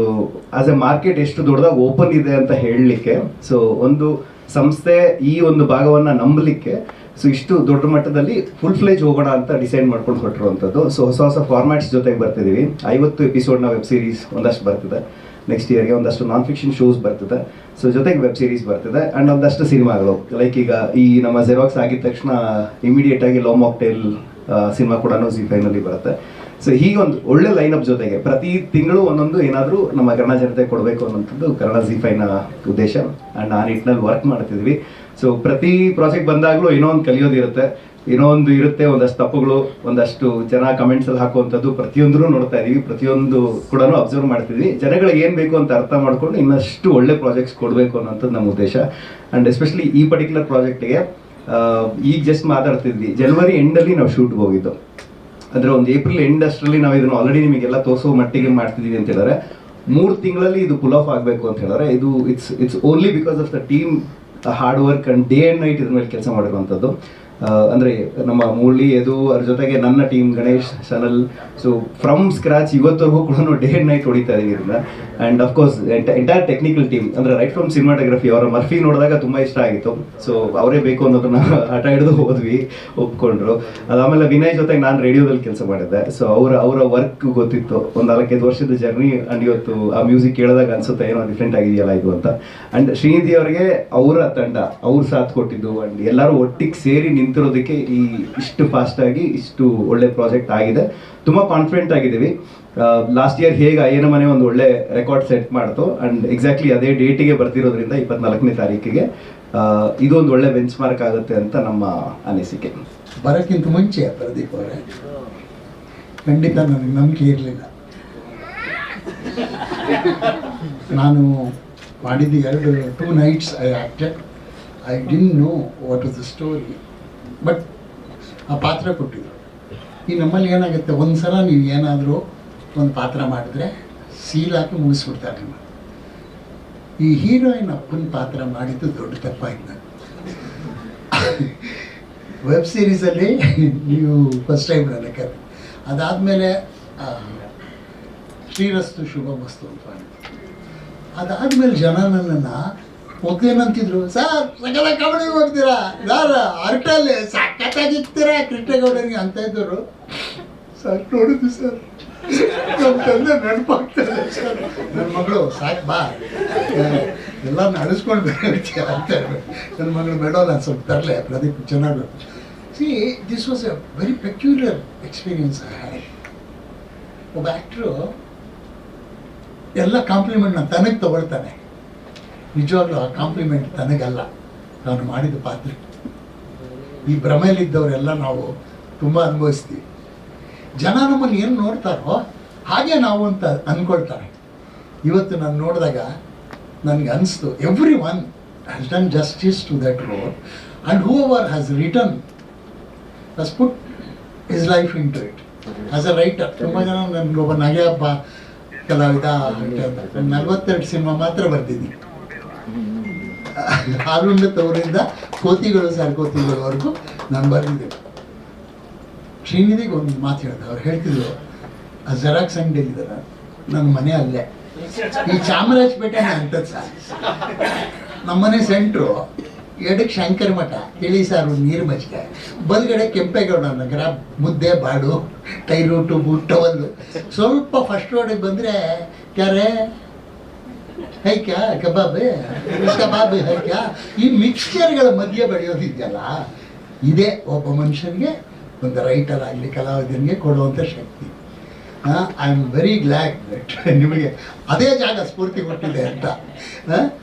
ಆಸ್ ಎ ಮಾರ್ಕೆಟ್ ಎಷ್ಟು ದೊಡ್ಡದಾಗಿ ಓಪನ್ ಇದೆ ಅಂತ ಹೇಳಲಿಕ್ಕೆ. ಸೊ ಒಂದು ಸಂಸ್ಥೆ ಈ ಒಂದು ಭಾಗವನ್ನು ನಂಬಲಿಕ್ಕೆ ಸೊ ಇಷ್ಟು ದೊಡ್ಡ ಮಟ್ಟದಲ್ಲಿ ಫುಲ್ ಫ್ಲೇಜ್ ಹೋಗೋಣ ಅಂತ ಡಿಸೈಡ್ ಮಾಡ್ಕೊಂಡು ಹೊರಟಿರುವಂಥದ್ದು. ಸೊ ಹೊಸ ಫಾರ್ಮ್ಯಾಟ್ಸ್ ಜೊತೆಗೆ ಬರ್ತಿದ್ದೀವಿ. 50 ಎಪಿಸೋಡ್ನ ವೆಬ್ ಸೀರೀಸ್ ಒಂದಷ್ಟು ಬರ್ತಿದೆ. ನೆಕ್ಸ್ಟ್ ಇಯರ್ಗೆ ಒಂದಷ್ಟು ನಾನ್ ಫಿಕ್ಷನ್ ಶೋಸ್ ಬರ್ತಿದೆ. ಸೊ ಜೊತೆಗೆ ವೆಬ್ ಸೀರೀಸ್ ಬರ್ತಿದೆ ಆ್ಯಂಡ್ ಒಂದಷ್ಟು ಸಿನಿಮಾಗಳು. ಲೈಕ್ ಈಗ ಈ ನಮ್ಮ ಜೆರಾಕ್ಸ್ ಆಗಿದ ತಕ್ಷಣ ಇಮಿಡಿಯೇಟ್ ಆಗಿ ಲವ್ ಮಾಕ್ಟೇಲ್ ಸಿನಿಮಾ ಕೂಡ ZEE5ನಲ್ಲಿ ಬರುತ್ತೆ. ಸೊ ಹೀಗೊಂದು ಒಳ್ಳೆ ಲೈನಪ್ ಜೊತೆಗೆ ಪ್ರತಿ ತಿಂಗಳು ಒಂದೊಂದು ಏನಾದರೂ ನಮ್ಮ ಕನ್ನಡ ಜನತೆ ಕೊಡಬೇಕು ಅನ್ನೋಂಥದ್ದು ಕನ್ನಡ ZEE5ನ ಉದ್ದೇಶ. ಆ್ಯಂಡ್ ಆ ನಿಟ್ಟಿನಲ್ಲಿ ವರ್ಕ್ ಮಾಡ್ತಿದ್ವಿ. ಸೊ ಪ್ರತಿ ಪ್ರಾಜೆಕ್ಟ್ ಬಂದಾಗಲೂ ಏನೋ ಒಂದು ಕಲಿಯೋದಿರುತ್ತೆ, ಏನೋ ಒಂದು ಇರುತ್ತೆ, ಒಂದಷ್ಟು ತಪ್ಪುಗಳು, ಒಂದಷ್ಟು ಜನ ಕಮೆಂಟ್ಸಲ್ಲಿ ಹಾಕುವಂಥದ್ದು ಪ್ರತಿಯೊಂದೂ ನೋಡ್ತಾ ಇದ್ದೀವಿ, ಪ್ರತಿಯೊಂದು ಕೂಡ ಅಬ್ಸರ್ವ್ ಮಾಡ್ತಿದ್ವಿ. ಜನಗಳಿಗೆ ಏನು ಬೇಕು ಅಂತ ಅರ್ಥ ಮಾಡ್ಕೊಂಡು ಇನ್ನಷ್ಟು ಒಳ್ಳೆ ಪ್ರಾಜೆಕ್ಟ್ಸ್ ಕೊಡಬೇಕು ಅನ್ನೋಂಥದ್ದು ನಮ್ಮ ಉದ್ದೇಶ. ಆ್ಯಂಡ್ ಎಸ್ಪೆಷಲಿ ಈ ಪರ್ಟಿಕ್ಯುಲರ್ ಪ್ರಾಜೆಕ್ಟಿಗೆ ಈಗ ಜಸ್ಟ್ ಮಾತಾಡ್ತಿದ್ವಿ, ಜನವರಿ ಎಂಡಲ್ಲಿ ನಾವು ಶೂಟ್ಗೆ ಹೋಗಿದ್ದು. ಅಂದರೆ ಒಂದು ಏಪ್ರಿಲ್ ಎಂಡ್ ಅಷ್ಟರಲ್ಲಿ ನಾವು ಇದನ್ನು ಆಲ್ರೆಡಿ ನಿಮಗೆಲ್ಲ ತೋರಿಸೋ ಮಟ್ಟಿಗೆ ಮಾಡ್ತಿದ್ದೀವಿ ಅಂತ ಹೇಳಿದ್ರೆ 3 ತಿಂಗಳಲ್ಲಿ ಇದು ಪುಲ್ ಆಫ್ ಆಗಬೇಕು ಅಂತ ಹೇಳಿದ್ರೆ ಇದು it's only because of the team hard work and day and night ಇದ್ರ ಮೇಲೆ ಕೆಲಸ ಮಾಡಿರುವಂಥದ್ದು. ಅಂದರೆ ನಮ್ಮ ಮುರಳಿ ಅದು ಅದ್ರ ಜೊತೆಗೆ ನನ್ನ team Ganesh Sanal. So from scratch ಇವತ್ತವರೆಗೂ ಕೂಡ ಡೇ ಆ್ಯಂಡ್ ನೈಟ್ ಹೊಡಿತಾ ಇದೀವಿ ಇದನ್ನ. And of course entire technical team ಅಂದರೆ ರೈಟ್ ಫ್ರಮ್ ಸಿನಿಮಾಟೋಗ್ರಫಿ. ಅವರ ಮರ್ಫಿ ನೋಡಿದಾಗ ತುಂಬ ಇಷ್ಟ ಆಗಿತ್ತು. ಸೊ ಅವರೇ ಬೇಕು ಅನ್ನೋದನ್ನ ಹಠ ಹಿಡಿದು ಹೋದ್ವಿ, ಒಪ್ಕೊಂಡ್ರು. ಅದಾದಮೇಲೆ ವಿನಯ್ ಜೊತೆಗೆ ನಾನು ರೇಡಿಯೋದಲ್ಲಿ ಕೆಲಸ ಮಾಡಿದ್ದೆ. ಸೊ ಅವರ ವರ್ಕ್ ಗೊತ್ತಿತ್ತು, ಒಂದು 4-5 ವರ್ಷದ ಜರ್ನಿ. ಆ್ಯಂಡ್ ಇವತ್ತು ಆ ಮ್ಯೂಸಿಕ್ ಕೇಳಿದಾಗ ಅನ್ಸುತ್ತೆ ಏನೋ ಡಿಫ್ರೆಂಟ್ ಆಗಿದೆಯಲ್ಲ ಇದು ಅಂತ. ಆ್ಯಂಡ್ ಶ್ರೀನಿಧಿ ಅವರಿಗೆ ಅವರ ತಂಡ ಅವ್ರು ಸಾಥ್ ಕೊಟ್ಟಿದ್ದು ಆ್ಯಂಡ್ ಎಲ್ಲರೂ ಒಟ್ಟಿಗೆ ಸೇರಿ ನಿಂತಿರೋದಕ್ಕೆ ಈ ಇಷ್ಟು ಫಾಸ್ಟಾಗಿ ಇಷ್ಟು ಒಳ್ಳೆ ಪ್ರಾಜೆಕ್ಟ್ ಆಗಿದೆ. ತುಂಬ ಕಾನ್ಫಿಡೆಂಟ್ ಆಗಿದ್ದೀವಿ. ಲಾಸ್ಟ್ ಇಯರ್ ಹೇಗೆ ಅಯ್ಯನ ಮನೆ ಒಂದು ಒಳ್ಳೆ ರೆಕಾರ್ಡ್ ಸೆಟ್ ಮಾಡ್ತು ಆ್ಯಂಡ್ ಎಕ್ಸಾಕ್ಟ್ಲಿ ಅದೇ ಡೇಟಿಗೆ ಬರ್ತಿರೋದ್ರಿಂದ 24ನೇ ತಾರೀಕಿಗೆ ಇದೊಂದು ಒಳ್ಳೆ ಬೆಂಚ್ ಮಾರ್ಕ್ ಆಗುತ್ತೆ ಅಂತ ನಮ್ಮ ಅನಿಸಿಕೆ. ಬರೋಕ್ಕಿಂತ ಮುಂಚೆ ಪ್ರದೀಪ್ ಅವರೇ ಖಂಡಿತ ನನಗೆ ನಂಬಿಕೆ ಇರಲಿಲ್ಲ. ನಾನು ಮಾಡಿದ್ದು 2 nights I acted. I didn't know what was the story, but ಆ ಪಾತ್ರ ಕೊಟ್ಟಿದ್ರು. ಈ ನಮ್ಮಲ್ಲಿ ಏನಾಗುತ್ತೆ, ಒಂದು ಸಲ ನೀವು ಏನಾದರೂ ಒಂದು ಪಾತ್ರ ಮಾಡಿದ್ರೆ ಸೀಲ್ ಹಾಕಿ ಮುಗಿಸ್ಬಿಡ್ತಾರೆ ನಿಮ್ಮ. ಈ ಹೀರೋಯಿನ್ ಅಪ್ಪನ ಪಾತ್ರ ಮಾಡಿದ್ದು ದೊಡ್ಡ ತಪ್ಪಾಯ್ತು. ನಾನು ವೆಬ್ ಸೀರೀಸಲ್ಲಿ ನೀವು ಫಸ್ಟ್ ಟೈಮ್ ನನ್ನ ಕತೆ. ಅದಾದಮೇಲೆ ಶ್ರೀರಸ್ತು ಶುಭ ಮಸ್ತು ಅಂತ ಮಾಡಿದ್ರು. ಅದಾದಮೇಲೆ ಜನ ನನ್ನನ್ನು ಹೋಗ್ತೇನಂತಿದ್ರು, ಸರ್ ಸಕಲ ಕಬಡ್ಡಿ ಹೋಗ್ತೀರಾ, ಯಾರ ಅರ್ಟಲ್ಲಿ ಸಖತ್ತಾಗಿರ್ತೀರಾ ಕೃಷ್ಣೇಗೌಡನಿಗೆ ಅಂತ ಇದ್ದರು. ಸರ್ ನೋಡಿದ್ವಿ ಸರ್, ನಮ್ಮ ತಂದೆ ನೆನಪಾಗ್ತಾರೆ ಸರ್. ನನ್ನ ಮಗಳು ಸಾಕು ಬಾ ಎಲ್ಲ ನಡೆಸ್ಕೊಂಡು ಬೇರೆ ಆಗ್ತಾ ಇರಬೇಕು. ನನ್ನ ಮಗಳು ಬೇಡ ನಾನು ಸ್ವಲ್ಪ ತರಲೆ ಪ್ರದೀಪ್ ಚೆನ್ನಾಗಿ see this was A very peculiar experience I had. ಒಬ್ಬ ಆ್ಯಕ್ಟ್ರು ಎಲ್ಲ ಕಾಂಪ್ಲಿಮೆಂಟ್ನ ತನಗೆ ತಗೊಳ್ತಾನೆ, ನಿಜವಾಗ್ಲೂ ಆ ಕಾಂಪ್ಲಿಮೆಂಟ್ ತನಗಲ್ಲ, ನಾನು ಮಾಡಿದ ಪಾತ್ರ. ಈ ಭ್ರಮೆಯಲ್ಲಿದ್ದವರೆಲ್ಲ ನಾವು ತುಂಬ ಅನುಭವಿಸ್ತೀವಿ. ಜನ ನಮ್ಮನ್ನು ಏನು ನೋಡ್ತಾರೋ ಹಾಗೆ ನಾವು ಅಂತ ಅಂದ್ಕೊಳ್ತಾರೆ. ಇವತ್ತು ನಾನು ನೋಡಿದಾಗ ನನಗೆ ಅನಿಸ್ತು everyone has done justice to that role and whoever has return has put his life into it as a writer. ತುಂಬ ಜನ ನನಗೊಬ್ಬ ನಗೆ ಹಬ್ಬ ಕಲಾವಿದ 42 ಸಿನಿಮಾ ಮಾತ್ರ ಬರ್ತಿದ್ದೀನಿ. ಆರುಂಡ ತವರಿಂದ ಕೋತಿಗಳು ಕೋತಿಗಳವರೆಗೂ ನಾನು ಬರೆದಿದ್ದೆ. ಶ್ರೀನಿಧಿಗೆ ಒಂದು ಮಾತು ಹೇಳಿದೆ, ಅವ್ರು ಹೇಳ್ತಿದ್ರು ಆ ಜೆರಾಕ್ಸ್ ಅಂಗಡಿಯಲ್ಲಿದ್ದಾರೆ, ನನ್ನ ಮನೆ ಅಲ್ಲೇ ಈ ಚಾಮರಾಜಪೇಟೆನೇ ಅಂಥದ್ದು ಸರ್. ನಮ್ಮನೆ ಸೆಂಟ್ರು ಎಡಕ್ಕೆ ಶಂಕರ ಮಠ, ತಿಳಿ ಸಾರು, ನೀರು ಮಜ್ಜಿಗೆ, ಬಲ್ಗಡೆ ಕೆಂಪೇಗೌಡ ನಗರ, ಮುದ್ದೆ ಬಾಡು, ಟೈರು ಟೂಬು ಟವಲ್ಲು. ಸ್ವಲ್ಪ ಫಸ್ಟ್ ರೋಡಿಗೆ ಬಂದರೆ ಕ್ಯಾರೆ ಹೈ ಕ್ಯಾ ಕಬಾಬ್ ಹೈ ಕ್ಯಾ, ಈ ಮಿಕ್ಸ್ಚರ್ಗಳ ಮಧ್ಯೆ ಬೆಳೆಯೋದಿದೆಯಲ್ಲ, ಇದೇ ಒಬ್ಬ ಮನುಷ್ಯನಿಗೆ, ಒಂದು ರೈಟರ್ ಆಗಲಿ ಕಲಾವಿದನಿಗೆ ಕೊಡುವಂಥ ಶಕ್ತಿ. I am very glad that ನಿಮಗೆ ಅದೇ ಜಾಗ ಸ್ಫೂರ್ತಿ ಕೊಟ್ಟಿದೆ ಅಂತ.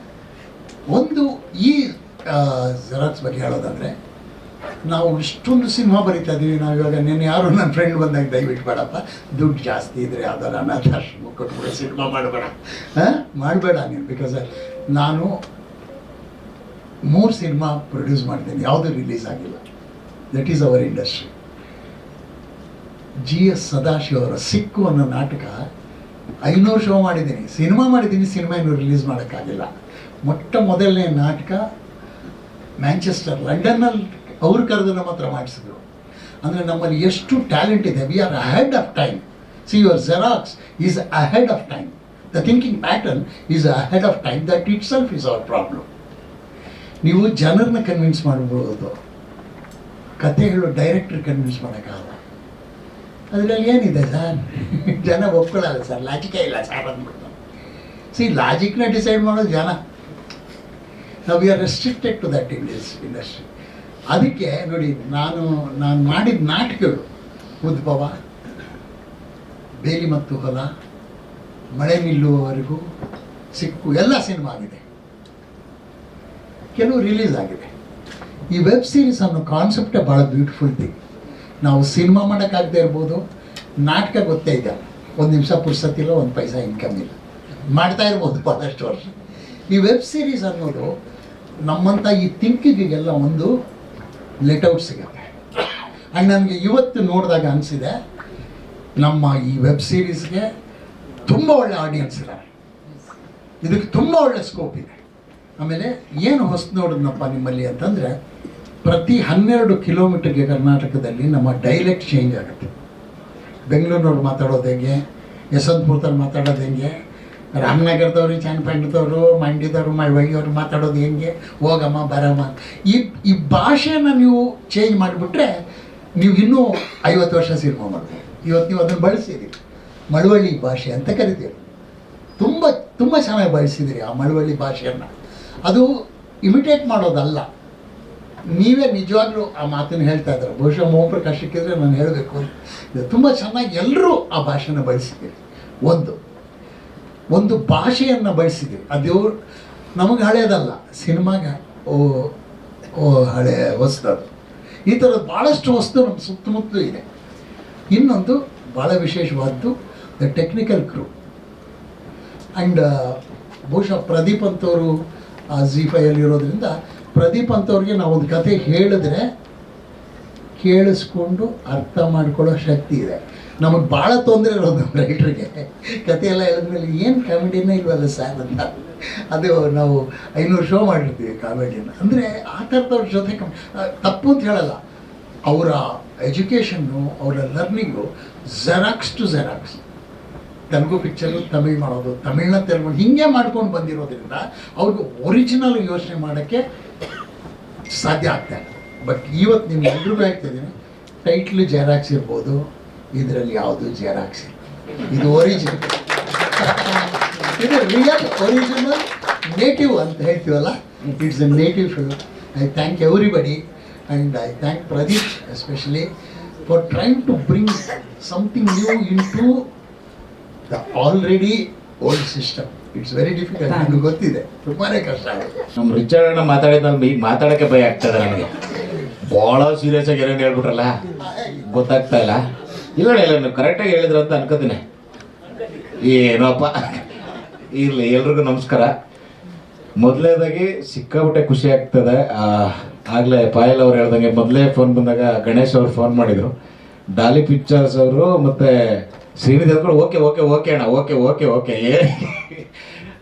ಒಂದು ಈ ಜೆರಾಕ್ಸ್ ಬಗ್ಗೆ ಹೇಳೋದಾದರೆ, ನಾವು ಇಷ್ಟೊಂದು ಸಿನಿಮಾ ಬರೀತಾ ಇದ್ದೀವಿ. ನಾವು ಇವಾಗ ನೆನ್ನೆ ಯಾರು ನನ್ನ ಫ್ರೆಂಡ್ ಬಂದಾಗ ದಯವಿಟ್ಟು ಬೇಡಪ್ಪ, ದುಡ್ಡು ಜಾಸ್ತಿ ಇದ್ದರೆ ಯಾವ್ದಾರು ಅನಾಥಾಶ್ರಮ ಕೊಟ್ಬಿಡ, ಸಿನಿಮಾ ಮಾಡಬೇಡ ಮಾಡಬೇಡ ನೀನು. ಬಿಕಾಸ್ ನಾನು 3 ಸಿನಿಮಾ ಪ್ರೊಡ್ಯೂಸ್ ಮಾಡಿದ್ದೀನಿ, ಯಾವುದೂ ರಿಲೀಸ್ ಆಗಿಲ್ಲ. That is our industry. GS Sadashiva ಅವರ ಸಿಕ್ಕು ಅನ್ನೋ ನಾಟಕ 500 ಶೋ ಮಾಡಿದ್ದೀನಿ, ಸಿನಿಮಾ ಮಾಡಿದ್ದೀನಿ, ಸಿನಿಮಾ ಇನ್ನೂ ರಿಲೀಸ್ ಮಾಡೋಕ್ಕಾಗಿಲ್ಲ. ಮೊಟ್ಟ ಮೊದಲನೇ ನಾಟಕ ಮ್ಯಾಂಚೆಸ್ಟರ್, ಲಂಡನ್ನಲ್ಲಿ ಅವ್ರು ಕರೆದು ನಮ್ಮ ಹತ್ರ ಮಾಡಿಸಿದ್ರು. ಅಂದರೆ ನಮ್ಮಲ್ಲಿ ಎಷ್ಟು ಟ್ಯಾಲೆಂಟ್ ಇದೆ. We are ahead of time. See your xerox is ahead of time. The thinking pattern is ahead of time. That it self is our problem. ನೀವು ಜನರನ್ನ ಕನ್ವಿನ್ಸ್ ಮಾಡ್ಬೋದು, ಕತೆ ಹೇಳೋ ಡೈರೆಕ್ಟ್ರ್ ಕನ್ವಿನ್ಸ್ ಮಾಡೋಕ್ಕಾಗಲ್ಲ. ಅದರಲ್ಲಿ ಏನಿದೆ ಸರ್, ಜನ ಒಪ್ಕೊಳ್ಳಲ್ಲ ಸರ್, ಲಾಜಿಕೇ ಇಲ್ಲ ಸರ್ ಅಂದ್ಬಿಟ್ಟು. ಸಿ ಲಾಜಿಕ್ನ ಡಿಸೈಡ್ ಮಾಡೋದು ಜನ. ನಾವು we are restricted to that industry. ಅದಕ್ಕೆ ನೋಡಿ, ನಾನು ಮಾಡಿದ ನಾಟಕಗಳು ಉದ್ಭವ, ಬೇಲಿ ಮತ್ತು ಹೊಲ, ಮಳೆ ನಿಲ್ಲುವವರೆಗೂ, ಸಿಕ್ಕು ಎಲ್ಲ ಸಿನಿಮಾ ಆಗಿದೆ, ಕೆಲವು ರಿಲೀಸ್ ಆಗಿದೆ. ಈ ವೆಬ್ ಸೀರೀಸ್ ಅನ್ನೋ ಕಾನ್ಸೆಪ್ಟೇ ಭಾಳ ಬ್ಯೂಟಿಫುಲ್ ಥಿಂಗ್. ನಾವು ಸಿನಿಮಾ ಮಾಡೋಕ್ಕಾಗದೇ ಇರ್ಬೋದು, ನಾಟಕ ಗೊತ್ತೇ ಇದೆ, 1 ನಿಮಿಷ ಪುರ್ಸತ್ತಿಲ್ಲ, 1 ಪೈಸಾ ಇನ್ಕಮ್ ಇಲ್ಲ, ಮಾಡ್ತಾ ಇರ್ಬೋದು ಭಾಳಷ್ಟು ವರ್ಷ. ಈ ವೆಬ್ ಸೀರೀಸ್ ಅನ್ನೋದು ನಮ್ಮಂಥ ಈ ಥಿಂಕಿಗೆಲ್ಲ ಒಂದು ಲೆಟ್ಔಟ್ ಸಿಗುತ್ತೆ. ಆ್ಯಂಡ್ ನನಗೆ ಇವತ್ತು ನೋಡಿದಾಗ ಅನಿಸಿದೆ, ನಮ್ಮ ಈ ವೆಬ್ ಸೀರೀಸ್ಗೆ ತುಂಬ ಒಳ್ಳೆ ಆಡಿಯನ್ಸ್ ಇದ್ದಾರೆ, ಇದಕ್ಕೆ ತುಂಬ ಒಳ್ಳೆ ಸ್ಕೋಪ್ ಇದೆ. ಆಮೇಲೆ ಏನು ಹೊಸ ನೋಡಿದ್ನಪ್ಪ ನಿಮ್ಮಲ್ಲಿ ಅಂತಂದರೆ, ಪ್ರತಿ 12 ಕಿಲೋಮೀಟರ್ಗೆ ಕರ್ನಾಟಕದಲ್ಲಿ ನಮ್ಮ ಡೈಲೆಕ್ಟ್ ಚೇಂಜ್ ಆಗುತ್ತೆ. ಬೆಂಗಳೂರಿನವ್ರು ಮಾತಾಡೋದು ಹೆಂಗೆ, ಯಶವಂತಪುರದವ್ರು ಮಾತಾಡೋದು ಹೆಂಗೆ, ರಾಮನಗರದವ್ರು, ಚನ್ನಪಟ್ಟಣದವರು, ಮಂಡ್ಯದವರು, ಮಳವಳ್ಳಿಯವ್ರು ಮಾತಾಡೋದು ಹೆಂಗೆ, ಹೋಗಮ್ಮ ಬರಮ್ಮ, ಈ ಭಾಷೆನ ನೀವು ಚೇಂಜ್ ಮಾಡಿಬಿಟ್ರೆ ನೀವು ಇನ್ನೂ 50 ವರ್ಷ ಸಿನಿಮಾ ಮಾಡ್ಬೋದು. ಇವತ್ತು ನೀವು ಅದನ್ನು ಬಳಸಿದ್ದೀರಿ, ಮಳವಳ್ಳಿ ಭಾಷೆ ಅಂತ ಕರಿತೀರಿ, ತುಂಬ ತುಂಬ ಚೆನ್ನಾಗಿ ಬಳಸಿದ್ದೀರಿ ಆ ಮಳವಳ್ಳಿ ಭಾಷೆಯನ್ನು. ಅದು ಇಮಿಟೇಟ್ ಮಾಡೋದಲ್ಲ, ನೀವೇ ನಿಜವಾಗ್ಲೂ ಆ ಮಾತನ್ನು ಹೇಳ್ತಾ ಇದ್ದಾರೆ. ಬಹುಶಃ ಮೋಹಪ್ರಕಾಶ್ ಸಿಕ್ಕಿದ್ರೆ ನಾನು ಹೇಳಬೇಕು, ತುಂಬ ಚೆನ್ನಾಗಿ ಎಲ್ಲರೂ ಆ ಭಾಷೆನ ಬಳಸಿದ್ದೀರಿ. ಒಂದು ಭಾಷೆಯನ್ನು ಬಳಸಿದ್ದೀವಿ, ಅದು ನಮಗೆ ಹಳೆಯದಲ್ಲ, ಸಿನಿಮಾಗೆ ಹಳೆ ಹೊಸದದು. ಈ ಥರದ ಭಾಳಷ್ಟು ವಸ್ತು ನಮ್ಮ ಸುತ್ತಮುತ್ತಲೂ ಇದೆ. ಇನ್ನೊಂದು ಭಾಳ ವಿಶೇಷವಾದ್ದು ದ ಟೆಕ್ನಿಕಲ್ ಕ್ರೂ. ಆ್ಯಂಡ್ ಬಹುಶಃ ಪ್ರದೀಪ್ ಅಂತವರು ZEE5 ಪ್ರದೀಪ್ ಅಂತವ್ರಿಗೆ ನಾವು ಒಂದು ಕತೆ ಹೇಳಿದ್ರೆ ಕೇಳಿಸ್ಕೊಂಡು ಅರ್ಥ ಮಾಡ್ಕೊಳ್ಳೋ ಶಕ್ತಿ ಇದೆ. ನಮಗೆ ಭಾಳ ತೊಂದರೆ ಇರೋದು ನಮ್ಮ ರೈಟ್ರಿಗೆ, ಕತೆ ಎಲ್ಲ ಹೇಳಿದ್ಮೇಲೆ ಏನು ಕಾಮಿಡಿನೇ ಇಲ್ವಲ್ಲ ಸರ್ ಅಂತ. ಅದು ನಾವು 500 ಶೋ ಮಾಡಿರ್ತೀವಿ ಕಾಮಿಡಿನ. ಅಂದರೆ ಆ ಥರದವ್ರ ಜೊತೆ ತಪ್ಪು ಅಂತ ಹೇಳಲ್ಲ, ಅವರ ಎಜುಕೇಷನ್ನು, ಅವರ learning xerox to xerox. Telugu picture Tamil ಮಾಡೋದು, ತಮಿಳ್ನ ತೆಲುಗು ಹೀಗೆ ಮಾಡ್ಕೊಂಡು ಬಂದಿರೋದ್ರಿಂದ ಅವ್ರಿಗೆ ಒರಿಜಿನಲ್ ಯೋಚನೆ ಮಾಡೋಕ್ಕೆ ಸಾಧ್ಯ ಆಗ್ತಾಯಿಲ್ಲ. ಬಟ್ ಇವತ್ತು ನಿಮ್ಗೆ ಎಲ್ರಿಗೂ ಹೇಳ್ತಿದ್ದೀನಿ, ಟೈಟ್ಲು ಜೆರಾಕ್ಸ್ ಇರ್ಬೋದು, ಇದರಲ್ಲಿ ಯಾವುದು ಜೆರಾಕ್ಸ್ ಇಲ್ಲ, ಇದು ಒರಿಜಿನಲ್, ಇದು ರಿಯಲ್ ಒರಿಜಿನಲ್ ನೇಟಿವ್ ಅಂತ ಹೇಳ್ತೀವಲ್ಲ, it's a native film. I thank everybody and I thank Pradeep especially for trying to bring something new into the already old system. It's very difficult, ನನಗೆ ಗೊತ್ತಿದೆ, ತುಂಬಾ ಕಷ್ಟ ಆಗುತ್ತೆ. ನಮ್ಮ ರಿಚರ್ಡ್ ಅಣ್ಣ ಮಾತಾಡಿದ್ಮೇಲೆ ಈಗ ಮಾತಾಡೋಕ್ಕೆ ಭಯ ಆಗ್ತದೆ ನನಗೆ. ಭಾಳ ಸೀರಿಯಸ್ ಆಗಿ ಏನೇನು ಹೇಳ್ಬಿಟ್ರಲ್ಲ, ಗೊತ್ತಾಗ್ತಾ ಇಲ್ಲ. ಇಲ್ಲ ನೀವು ಕರೆಕ್ಟಾಗಿ ಹೇಳಿದ್ರು ಅಂತ ಅನ್ಕೋತೀನಿ. ಏನೋಪ್ಪ ಇರಲಿ, ಎಲ್ರಿಗೂ ನಮಸ್ಕಾರ. ಮೊದಲನೇದಾಗಿ ಸಿಕ್ಕಾಬಿಟ್ಟೆ ಖುಷಿ ಆಗ್ತದೆ. ಆಗಲೇ ಪಾಯಲ್ ಅವ್ರು ಹೇಳ್ದಂಗೆ ಮೊದಲೇ ಫೋನ್ ಬಂದಾಗ ಗಣೇಶ್ ಅವ್ರು ಫೋನ್ ಮಾಡಿದರು. ಡಾಲಿ ಪಿಕ್ಚರ್ಸ್ ಅವರು ಮತ್ತು ಶ್ರೀನಿಧಿ ಅವ್ರು ಓಕೆ ಓಕೆ ಓಕೆ ಅಣ್ಣ ಓಕೆ ಓಕೆ ಓಕೆ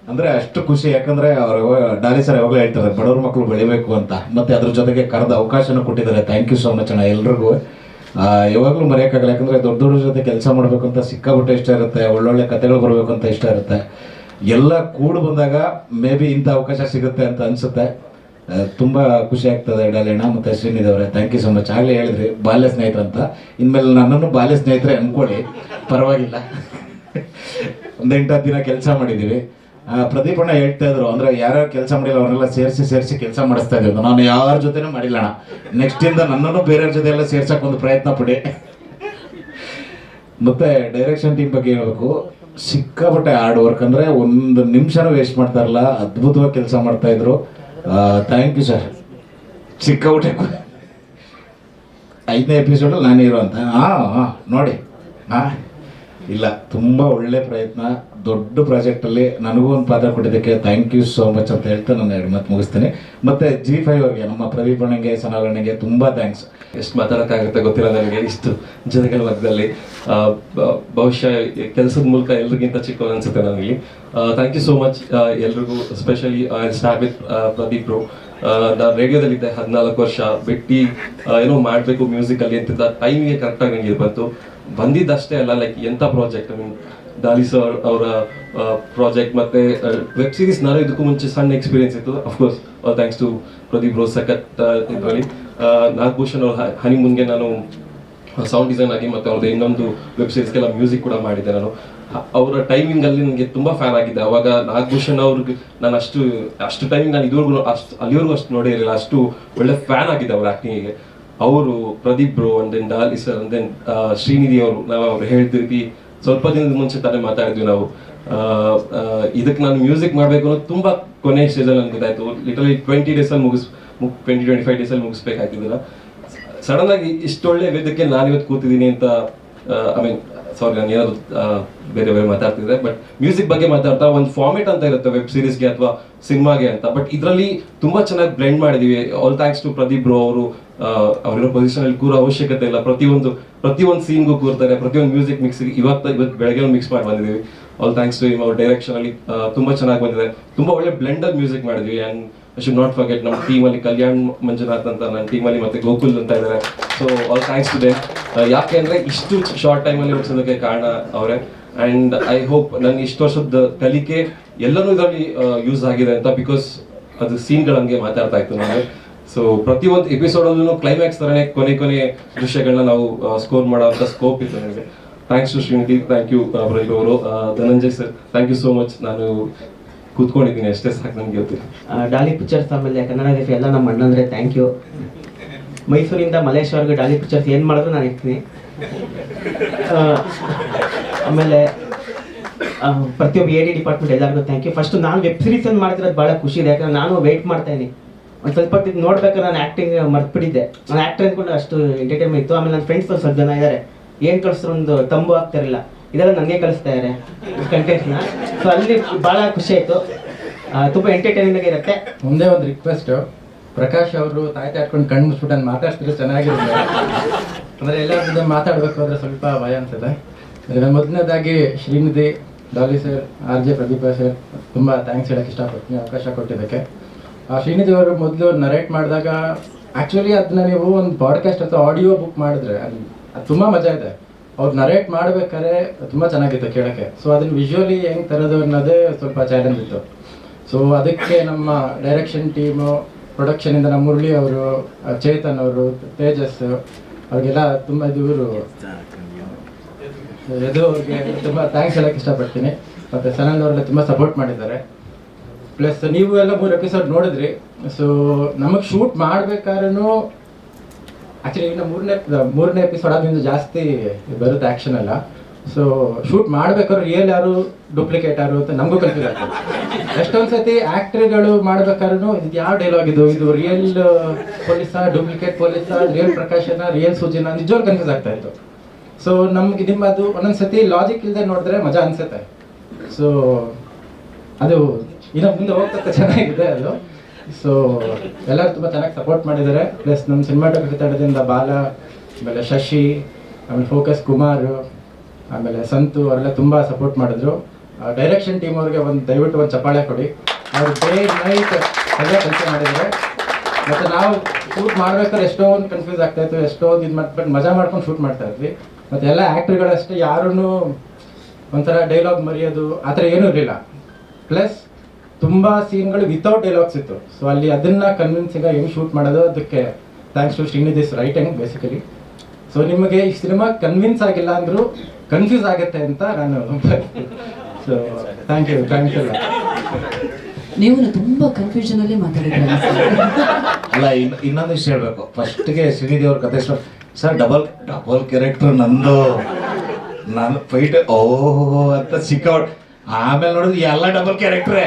ಅಂದರೆ ಅಷ್ಟು ಖುಷಿ. ಯಾಕಂದರೆ ಅವರು ಡಾಲಿ ಸರ್ ಯಾವಾಗಲೂ ಹೇಳ್ತಾರೆ ಬಡವ್ರ ಮಕ್ಕಳು ಬೆಳಿಬೇಕು ಅಂತ, ಮತ್ತು ಅದ್ರ ಜೊತೆಗೆ ಕರೆದ ಅವಕಾಶನೂ ಕೊಟ್ಟಿದ್ದಾರೆ. ಥ್ಯಾಂಕ್ ಯು ಸೋ ಮಚ್ ಅಣ್ಣ ಎಲ್ರಿಗೂ. ಯಾವಾಗಲೂ ಮರೆಯೋಕ್ಕಾಗಲ್ಲ, ಯಾಕಂದರೆ ದೊಡ್ಡವ್ರ ಜೊತೆ ಕೆಲಸ ಮಾಡಬೇಕು ಅಂತ ಸಿಕ್ಕಾಬಿಟ್ಟೆ ಇಷ್ಟ ಇರುತ್ತೆ, ಒಳ್ಳೊಳ್ಳೆ ಕಥೆಗಳು ಬರಬೇಕು ಅಂತ ಇಷ್ಟ ಇರುತ್ತೆ. ಎಲ್ಲ ಕೂಡು ಬಂದಾಗ ಮೇ ಬಿ ಇಂಥ ಅವಕಾಶ ಸಿಗುತ್ತೆ ಅಂತ ಅನಿಸುತ್ತೆ. ತುಂಬ ಖುಷಿ ಆಗ್ತದೆ ಡಾಲಿಯಣ್ಣ ಮತ್ತು ಶ್ರೀನಿಧಿ ಅವರೇ, ಥ್ಯಾಂಕ್ ಯು ಸೊ ಮಚ್. ಆಗಲೇ ಹೇಳಿದ್ರಿ ಬಾಲ್ಯ ಸ್ನೇಹಿತರು ಅಂತ, ಇನ್ಮೇಲೆ ನನ್ನನ್ನು ಬಾಲ್ಯ ಸ್ನೇಹಿತರೆ ಅಂದ್ಕೊಳ್ಳಿ, ಪರವಾಗಿಲ್ಲ. ಒಂದು 8-10 ದಿನ ಕೆಲಸ ಮಾಡಿದ್ದೀವಿ. ಪ್ರದೀಪ್ ಅಣ್ಣ ಹೇಳ್ತಾ ಇದ್ರು, ಅಂದರೆ ಯಾರ್ಯಾರು ಕೆಲಸ ಮಾಡಿಲ್ಲ ಅವ್ರನ್ನೆಲ್ಲ ಸೇರಿಸಿ ಕೆಲಸ ಮಾಡಿಸ್ತಾ ಇದ್ದೀವಿ ಅಂತ. ನಾನು ಯಾರ ಜೊತೆನೂ ಮಾಡಿಲ್ಲ ಅಣ್ಣ. ನೆಕ್ಸ್ಟಿಂದ ನನ್ನನ್ನು ಬೇರೆಯವ್ರ ಜೊತೆ ಎಲ್ಲ ಸೇರ್ಸೋಕೆ ಒಂದು ಪ್ರಯತ್ನ ಪಡಿ. ಮತ್ತು ಡೈರೆಕ್ಷನ್ ಟೀಮ್ ಬಗ್ಗೆ ಹೇಳಬೇಕು, ಸಿಕ್ಕಾಪಟ್ಟೆ ಹಾರ್ಡ್ ವರ್ಕ್. ಅಂದರೆ ಒಂದು ನಿಮಿಷನೂ ವೇಸ್ಟ್ ಮಾಡ್ತಾ ಇರಲ್ಲ, ಅದ್ಭುತವಾಗಿ ಕೆಲಸ ಮಾಡ್ತಾಯಿದ್ರು. Thank you sir. ಸಿಕ್ಕಾಪಟ್ಟೆ 5ನೇ ಎಪಿಸೋಡಲ್ಲಿ ನಾನು ಇರೋ ಅಂತ ನೋಡಿ ಇಲ್ಲ, ತುಂಬ ಒಳ್ಳೆ ಪ್ರಯತ್ನ. ದೊಡ್ಡ ಪ್ರಾಜೆಕ್ಟಲ್ಲಿ ನನಗೂ ಒಂದು ಪಾತ್ರ ಕೊಟ್ಟಿದ್ದಕ್ಕೆ ಥ್ಯಾಂಕ್ ಯು ಸೋ ಮಚ್ ಅಂತ ಹೇಳ್ತಾ ನಾನು 2 ಮಾತು ಮುಗಿಸ್ತೀನಿ. ಮತ್ತು G5 ಅವ್ರಿಗೆ, ನಮ್ಮ ಪ್ರದೀಪ್ ಅಣ್ಣಂಗೆ, ಸನಾಗಣ್ಣಗೆ ತುಂಬ ಥ್ಯಾಂಕ್ಸ್. ಎಷ್ಟು ಮಾತಾಡೋಕ್ಕಾಗುತ್ತೆ ಗೊತ್ತಿಲ್ಲ ನನಗೆ ಇಷ್ಟು ಜನಗಳ ಮಧ್ಯದಲ್ಲಿ. ಬಹುಶಃ ಕೆಲಸದ ಮೂಲಕ ಎಲ್ರಿಗಿಂತ ಚಿಕ್ಕವನು ಅನಿಸುತ್ತೆ ನನಗೆ. ಥ್ಯಾಂಕ್ ಯು ಸೋ ಮಚ್ ಎಲ್ರಿಗೂ. Specially I start with Pradeep bro. ನಾನು ರೇಡಿಯೋದಲ್ಲಿದ್ದೆ 14 ವರ್ಷ, ಬಿಟ್ಟು ಏನೋ ಮಾಡಬೇಕು ಮ್ಯೂಸಿಕಲ್ಲಿ ಅಂತಿದ್ದ ಟೈಮಿಗೆ ಕರೆಕ್ಟಾಗಿ ನನಗೆ ಬಂದಿದ್ದಷ್ಟೇ ಅಲ್ಲ, ಲೈಕ್ ಎಂಥ project. I mean Daali sir ಅವರ ಪ್ರಾಜೆಕ್ಟ್ ಮತ್ತು ವೆಬ್ ಸೀರೀಸ್ ನಾನು ಇದಕ್ಕೂ ಮುಂಚೆ ಸಣ್ಣ ಎಕ್ಸ್ಪೀರಿಯನ್ಸ್ ಇತ್ತು. Of course thanks to Pradeep bro. ಸಖತ್ ಇದರಲ್ಲಿ ನಾಗಭೂಷಣ್ ಅವ್ರ ಹನಿಮೂನ್ಗೆ ನಾನು ಸೌಂಡ್ ಡಿಸೈನ್ ಆಗಿ ಮತ್ತು ಅವ್ರದ್ದು ಇನ್ನೊಂದು ವೆಬ್ ಸೀರೀಸ್ಗೆಲ್ಲ ಮ್ಯೂಸಿಕ್ ಕೂಡ ಮಾಡಿದ್ದೆ ನಾನು. ಅವರ ಟೈಮಿಂಗಲ್ಲಿ ನನಗೆ ತುಂಬ ಫ್ಯಾನ್ ಆಗಿದ್ದೆ. ಅವಾಗ ನಾಗಭೂಷಣ್ ಅವ್ರಿಗೆ ನಾನು ಅಷ್ಟು ಟೈಮಿಂಗ್ ನಾನು ಇದುವರೆಗೂ ಅಲ್ಲಿವರೆಗೂ ಅಷ್ಟು ನೋಡಿರಲಿಲ್ಲ, ಅಷ್ಟು ಒಳ್ಳೆ ಫ್ಯಾನ್ ಆಗಿದ್ದೆ ಅವ್ರ ಆ್ಯಕ್ಟಿಂಗಿಗೆ. ಅವರು Pradeep bro and then Daali sir and then Srinidhi ಅವರು, ನಾವು ಅವ್ರು ಹೇಳಿದ್ವಿ ಸ್ವಲ್ಪ ದಿನದ ಮುಂಚೆ ತಾನೇ ಮಾತಾಡಿದ್ವಿ ನಾವು. ಇದಕ್ಕೆ ನಾನು ಮ್ಯೂಸಿಕ್ ಮಾಡಬೇಕು ಅನ್ನೋದು ತುಂಬ ಕೊನೆ ಸ್ಟೇಜಲ್ಲಿ ನನಗೆ ಗೊತ್ತಾಯಿತು. ಲಿಟರಲಿ 20 ಡೇಸಲ್ಲಿ 20-25 ಡೇಸಲ್ಲಿ ಮುಗಿಸ್ಬೇಕಾಗ್ತಿದ್ದಿಲ್ಲ. ಸಡನ್ ಆಗಿ ಇಷ್ಟೊಳ್ಳೆ ವೇದಕ್ಕೆ ನಾನಿವತ್ತು ಕೂತಿದ್ದೀನಿ ಅಂತ. ಐ ಮೀನ್ ಸಾರಿ, ನಾನು ಏನಾದ್ರು ಬೇರೆ ಮಾತಾಡ್ತಿದ್ದೆ, ಬಟ್ ಮ್ಯೂಸಿಕ್ ಬಗ್ಗೆ ಮಾತಾಡ್ತಾ ಒಂದು ಫಾರ್ಮೇಟ್ ಅಂತ ಇರುತ್ತೆ ವೆಬ್ ಸೀರೀಸ್ಗೆ ಅಥವಾ ಸಿನಿಮಾಗೆ ಅಂತ. ಬಟ್ ಇದರಲ್ಲಿ ತುಂಬ ಚೆನ್ನಾಗಿ ಬ್ಲೆಂಡ್ ಮಾಡಿದೀವಿ. All thanks to Pradeep bro. ಅವರು ಅವರಿರೋ ಪೊಸಿಷನಲ್ಲಿ ಕೂರೋ ಅವಶ್ಯಕತೆ ಇಲ್ಲ, ಪ್ರತಿಯೊಂದು ಸೀನ್ಗೂ ಕೂರ್ತಾರೆ, ಪ್ರತಿಯೊಂದು ಮ್ಯೂಸಿಕ್ ಮಿಕ್ಸಿಗೆ ಇವತ್ತು ಬೆಳಗ್ಗೆ ಮಿಕ್ಸ್ ಮಾಡಿ ಬಂದಿದ್ದೀವಿ. All thanks to him. ಅವ್ರ ಡೈರೆಕ್ಷನಲ್ಲಿ ತುಂಬ ಚೆನ್ನಾಗಿ ಬಂದಿದೆ, ತುಂಬ ಒಳ್ಳೆ ಬ್ಲೆಂಡಲ್ಲಿ ಮ್ಯೂಸಿಕ್ ಮಾಡಿದ್ವಿ. And I should not forget ನಮ್ಮ ಟೀಮಲ್ಲಿ ಕಲ್ಯಾಣ್ ಮಂಜುನಾಥ್ ಅಂತ ನನ್ನ ಟೀಮಲ್ಲಿ ಮತ್ತು ಗೋಕುಲ್ ಅಂತ ಇದ್ದಾರೆ. So all thanks to them. ಯಾಕೆ ಅಂದರೆ ಇಷ್ಟು ಶಾರ್ಟ್ ಟೈಮಲ್ಲಿ ಮುಗಿಸೋದಕ್ಕೆ ಕಾರಣ ಅವರೇ. ಆ್ಯಂಡ್ ಐ ಹೋಪ್ ನನ್ನ ಇಷ್ಟು ವರ್ಷದ ಕಲಿಕೆ ಎಲ್ಲನೂ ಇದರಲ್ಲಿ ಯೂಸ್ ಆಗಿದೆ ಅಂತ, ಬಿಕಾಸ್ ಅದು ಸೀನ್ಗಳಂಗೆ ಮಾತಾಡ್ತಾ ಇತ್ತು ನನಗೆ. ಸೊ ಪ್ರತಿಯೊಂದು ಎಪಿಸೋಡಲ್ಲೂ ಕ್ಲೈಮ್ಯಾಕ್ಸ್ ಥರನೇ ಕೊನೆ ದೃಶ್ಯಗಳನ್ನ ನಾವು ಸ್ಕೋರ್ ಮಾಡೋಂಥ ಸ್ಕೋಪ್ ಇತ್ತು ನನಗೆ. Thanks to Srinidhi, thank you Pradeep ಅವರು. Dhananjay sir, thank you so much. ನಾನು ಕೂತ್ಕೊಂಡಿದ್ದೀನಿ ಅಷ್ಟೇ, ಸಾಕು ನನಗೆ ಗೊತ್ತಿಲ್ಲ. ಡಾಲಿ ಪಿಕ್ಚರ್ಸ್ ಆಮೇಲೆ ಕನ್ನಡ ಎಫ್ ಎಲ್ಲ ನಮ್ಮ ಅಣ್ಣಂದ್ರೆ ಥ್ಯಾಂಕ್ ಯು. ಮೈಸೂರಿಂದ ಮಲೇಶ್ವರ್ಗೆ ಡಾಲಿ ಪಿಕ್ಚರ್ಸ್ ಏನು ಮಾಡಿದ್ರು ನಾನು ಇರ್ತೀನಿ. ಆಮೇಲೆ ಪ್ರತಿಯೊಬ್ಬ AD ಡಿಪಾರ್ಟ್ಮೆಂಟ್ ಎಲ್ಲರಿಗೂ ಥ್ಯಾಂಕ್ ಯು. ಫಸ್ಟು ನಾನು ವೆಬ್ ಸೀರೀಸನ್ನು ಮಾಡ್ತಿರೋದು ಭಾಳ ಖುಷಿ ಇದೆ, ಯಾಕಂದ್ರೆ ನಾನು ವೆಯ್ಟ್ ಮಾಡ್ತಾ ಇದ್ದೀನಿ. ಒಂದು ಸ್ವಲ್ಪ ಹೊತ್ತಿಗೆ ನೋಡ್ಬೇಕಾದ್ರೆ ನಾನು ಆ್ಯಕ್ಟಿಂಗ್ ಮರ್ತ್ಬಿಟ್ಟಿದ್ದೆ. ನಾನು ಆ್ಯಕ್ಟರ್ ಅಂದ್ಕೊಂಡು ಅಷ್ಟು ಎಂಟರ್ಟೈನ್ಮೆಂಟ್ ಇತ್ತು. ಆಮೇಲೆ ನನ್ನ ಫ್ರೆಂಡ್ಸ್ ಸ್ವಲ್ಪ ಜನ ಇದ್ದಾರೆ, ಏನು ಕಳಿಸಿದ್ರು ಒಂದು ತಂಬು ಆಗ್ತಿರಲಿಲ್ಲ, ಇದೆಲ್ಲ ನನಗೆ ಕಳಿಸ್ತಾ ಇದ್ದಾರೆ ಕಂಟೆಂಟ್ನ. ಸೊ ಅಲ್ಲಿ ಭಾಳ ಖುಷಿ ಆಯಿತು, ತುಂಬ ಎಂಟರ್ಟೈನಿಂಗ್ ಆಗಿ ಇರುತ್ತೆ. ಮುಂದೆ ಒಂದು ರಿಕ್ವೆಸ್ಟು, ಪ್ರಕಾಶ್ ಅವರು ತಾಯ್ತಾ ಇಟ್ಕೊಂಡು ಕಣ್ಣು ಮುಚ್ಬಿಟ್ಟು ನಾನು ಮಾತಾಡ್ತಿದ್ರೆ ಚೆನ್ನಾಗಿರುತ್ತೆ. ಅಂದರೆ ಎಲ್ಲರ ಜೊತೆ ಮಾತಾಡಬೇಕು ಅಂದರೆ ಸ್ವಲ್ಪ ಭಯ ಅನ್ಸುತ್ತೆ. ಮೊದಲನೇದಾಗಿ Srinidhi, Daali sir, RJ Pradeep sir ತುಂಬ ಥ್ಯಾಂಕ್ಸ್ ಹೇಳೋಕ್ಕೆ ಇಷ್ಟಪಡ್ತೀನಿ ಅವಕಾಶ ಕೊಟ್ಟಿದ್ದಕ್ಕೆ. ಶ್ರೀನಿಧಿ ಅವರು ಮೊದಲು ನರೇಟ್ ಮಾಡಿದಾಗ ಆ್ಯಕ್ಚುಲಿ ಅದನ್ನ ನೀವು ಒಂದು ಪಾಡ್ಕಾಸ್ಟ್ ಅಥವಾ ಆಡಿಯೋ ಬುಕ್ ಮಾಡಿದ್ರೆ ಅದು ತುಂಬ ಮಜಾ ಇದೆ. ಅವ್ರು ನರೇಟ್ ಮಾಡ್ಬೇಕಾದ್ರೆ ತುಂಬ ಚೆನ್ನಾಗಿತ್ತು ಕೇಳೋಕ್ಕೆ. ಸೊ ಅದನ್ನು ವಿಜುವಲಿ ಹೆಂಗೆ ತರೋದು ಅನ್ನೋದೇ ಸ್ವಲ್ಪ ಚಾಲೆಂಜ್ ಇತ್ತು. ಸೊ ಅದಕ್ಕೆ ನಮ್ಮ ಡೈರೆಕ್ಷನ್ ಟೀಮು, ಪ್ರೊಡಕ್ಷನಿಂದ ನಮ್ಮ ಮುರಳಿ ಅವರು, ಚೇತನ್ ಅವರು, ತೇಜಸ್ ಅವ್ರಿಗೆಲ್ಲ ತುಂಬ ಇವರು ಅವ್ರಿಗೆ ತುಂಬ ಥ್ಯಾಂಕ್ಸ್ ಹೇಳೋಕ್ಕೆ ಇಷ್ಟಪಡ್ತೀನಿ. ಮತ್ತು ಸನಲ್ ಅವರೆಲ್ಲ ತುಂಬ ಸಪೋರ್ಟ್ ಮಾಡಿದ್ದಾರೆ. ಪ್ಲಸ್ ನೀವು ಎಲ್ಲ 3 ಎಪಿಸೋಡ್ ನೋಡಿದ್ರಿ. ಸೊ ನಮಗೆ ಶೂಟ್ ಮಾಡ್ಬೇಕಾದ್ರೂ ಆ್ಯಕ್ಚುಲಿ ಇನ್ನು ಮೂರನೇ ಎಪಿಸೋಡ್ ಆದ್ರಿಂದ ಜಾಸ್ತಿ ಬರುತ್ತೆ ಆ್ಯಕ್ಷನ್ ಎಲ್ಲ. ಸೊ ಶೂಟ್ ಮಾಡ್ಬೇಕಾದ್ರೆ ರಿಯಲ್ ಯಾರು ಡೂಪ್ಲಿಕೇಟ್ ಯಾರು ಅಂತ ನಮಗೂ ಕನ್ಫ್ಯೂಸ್ ಆಗ್ತದೆ. ಎಷ್ಟೊಂದು ಸತಿ ಆ್ಯಕ್ಟ್ರಿಗಳು ಮಾಡ್ಬೇಕಾದ್ರೂ ಇದು ಯಾವ ಡೈಲಾಗ್ ಇದು ರಿಯಲ್ ಪೊಲೀಸಾ, ಡೂಪ್ಲಿಕೇಟ್ ಪೊಲೀಸಾ, ರಿಯಲ್ ಪ್ರಕಾಶನ, ರಿಯಲ್ ಸುಜಿನ, ನಿಜವಾಗ್ಲೂ ಕನ್ಫ್ಯೂಸ್ ಆಗ್ತಾ ಇತ್ತು. ಸೊ ನಮ್ಗೆ ನಿಮ್ಮದು ಒಂದೊಂದ್ಸತಿ ಲಾಜಿಕ್ ಇಲ್ಲದೆ ನೋಡಿದ್ರೆ ಮಜಾ ಅನ್ಸುತ್ತೆ. ಸೊ ಅದು ಇನ್ನು ಮುಂದೆ ಹೋಗ್ತಕ್ಕ ಚೆನ್ನಾಗಿದೆ ಅದು. ಸೊ ಎಲ್ಲರೂ ತುಂಬ ಚೆನ್ನಾಗಿ ಸಪೋರ್ಟ್ ಮಾಡಿದ್ದಾರೆ. ಪ್ಲಸ್ ನಮ್ಮ ಸಿನಿಮಾಟೋಗ್ರಫಿ ತಂಡದಿಂದ ಬಾಲ, ಆಮೇಲೆ ಶಶಿ, ಆಮೇಲೆ ಫೋಕಸ್ ಕುಮಾರ್, ಆಮೇಲೆ ಸಂತು ಅವರೆಲ್ಲ ತುಂಬ ಸಪೋರ್ಟ್ ಮಾಡಿದ್ರು. ಡೈರೆಕ್ಷನ್ ಟೀಮ್ ಅವ್ರಿಗೆ ದಯವಿಟ್ಟು ಒಂದು ಚಪ್ಪಾಳೆ ಕೊಡಿ. ಅವರು ಡೇ ನೈಟ್ ಎಲ್ಲ ಕೆಲಸ ಮಾಡಿದ್ದಾರೆ. ಮತ್ತು ನಾವು ಶೂಟ್ ಮಾಡ್ಬೇಕಾದ್ರೆ ಎಷ್ಟೊಂದು ಕನ್ಫ್ಯೂಸ್ ಆಗ್ತಾಯಿತ್ತು, ಎಷ್ಟೊಂದು ಇದು ಮಾಡ್ಬಿಟ್ಟು ಮಜಾ ಮಾಡ್ಕೊಂಡು ಶೂಟ್ ಮಾಡ್ತಾ ಇದ್ವಿ. ಮತ್ತು ಎಲ್ಲ ಆ್ಯಕ್ಟ್ರಿಗಳಷ್ಟೇ ಯಾರೂ ಒಂಥರ ಡೈಲಾಗ್ ಮರೆಯೋದು ಆ ಥರ ಏನೂ ಇರಲಿಲ್ಲ. ಪ್ಲಸ್ ತುಂಬ ಸೀನ್ಗಳು ವಿತೌಟ್ ಡೈಲಾಗ್ಸ್ ಇತ್ತು. ಸೊ ಅಲ್ಲಿ ಅದನ್ನು ಕನ್ವಿನ್ಸಿಂಗ್ ಹೆಂಗೆ ಶೂಟ್ ಮಾಡೋದು, ಅದಕ್ಕೆ thanks to Srinidhi's writing basically. So ನಿಮಗೆ ಈ ಸಿನಿಮಾ ಕನ್ವಿನ್ಸ್ ಆಗಿಲ್ಲ ಅಂದರೂ ಕನ್ಫ್ಯೂಸ್ ಆಗುತ್ತೆ ಅಂತ ನಾನು ಸೊ ಥ್ಯಾಂಕ್ ಯು ಎಲ್ಲ. ನೀವು ತುಂಬ ಕನ್ಫ್ಯೂಷನಲ್ಲಿ ಮಾತಾಡಿದ್ರೆ ಅಲ್ಲ, ಇನ್ನೊಂದು ವಿಷಯ ಹೇಳ್ಬೇಕು. ಫಸ್ಟ್ಗೆ ಶ್ರೀನಿಧಿ ಅವ್ರ ಕತೆ ಸರ್ ಡಬಲ್ ಕ್ಯಾರೆಕ್ಟರ್ ನಂದು, ನಾನು ಫೈಟ್ ಓಹೋ ಅಂತ ಸಿಕ್ಕಾಪಟ್ಟೆ. ಆಮೇಲೆ ನೋಡಿದ್ರೆ ಎಲ್ಲ ಡಬಲ್ ಕ್ಯಾರೆಕ್ಟ್ರೇ.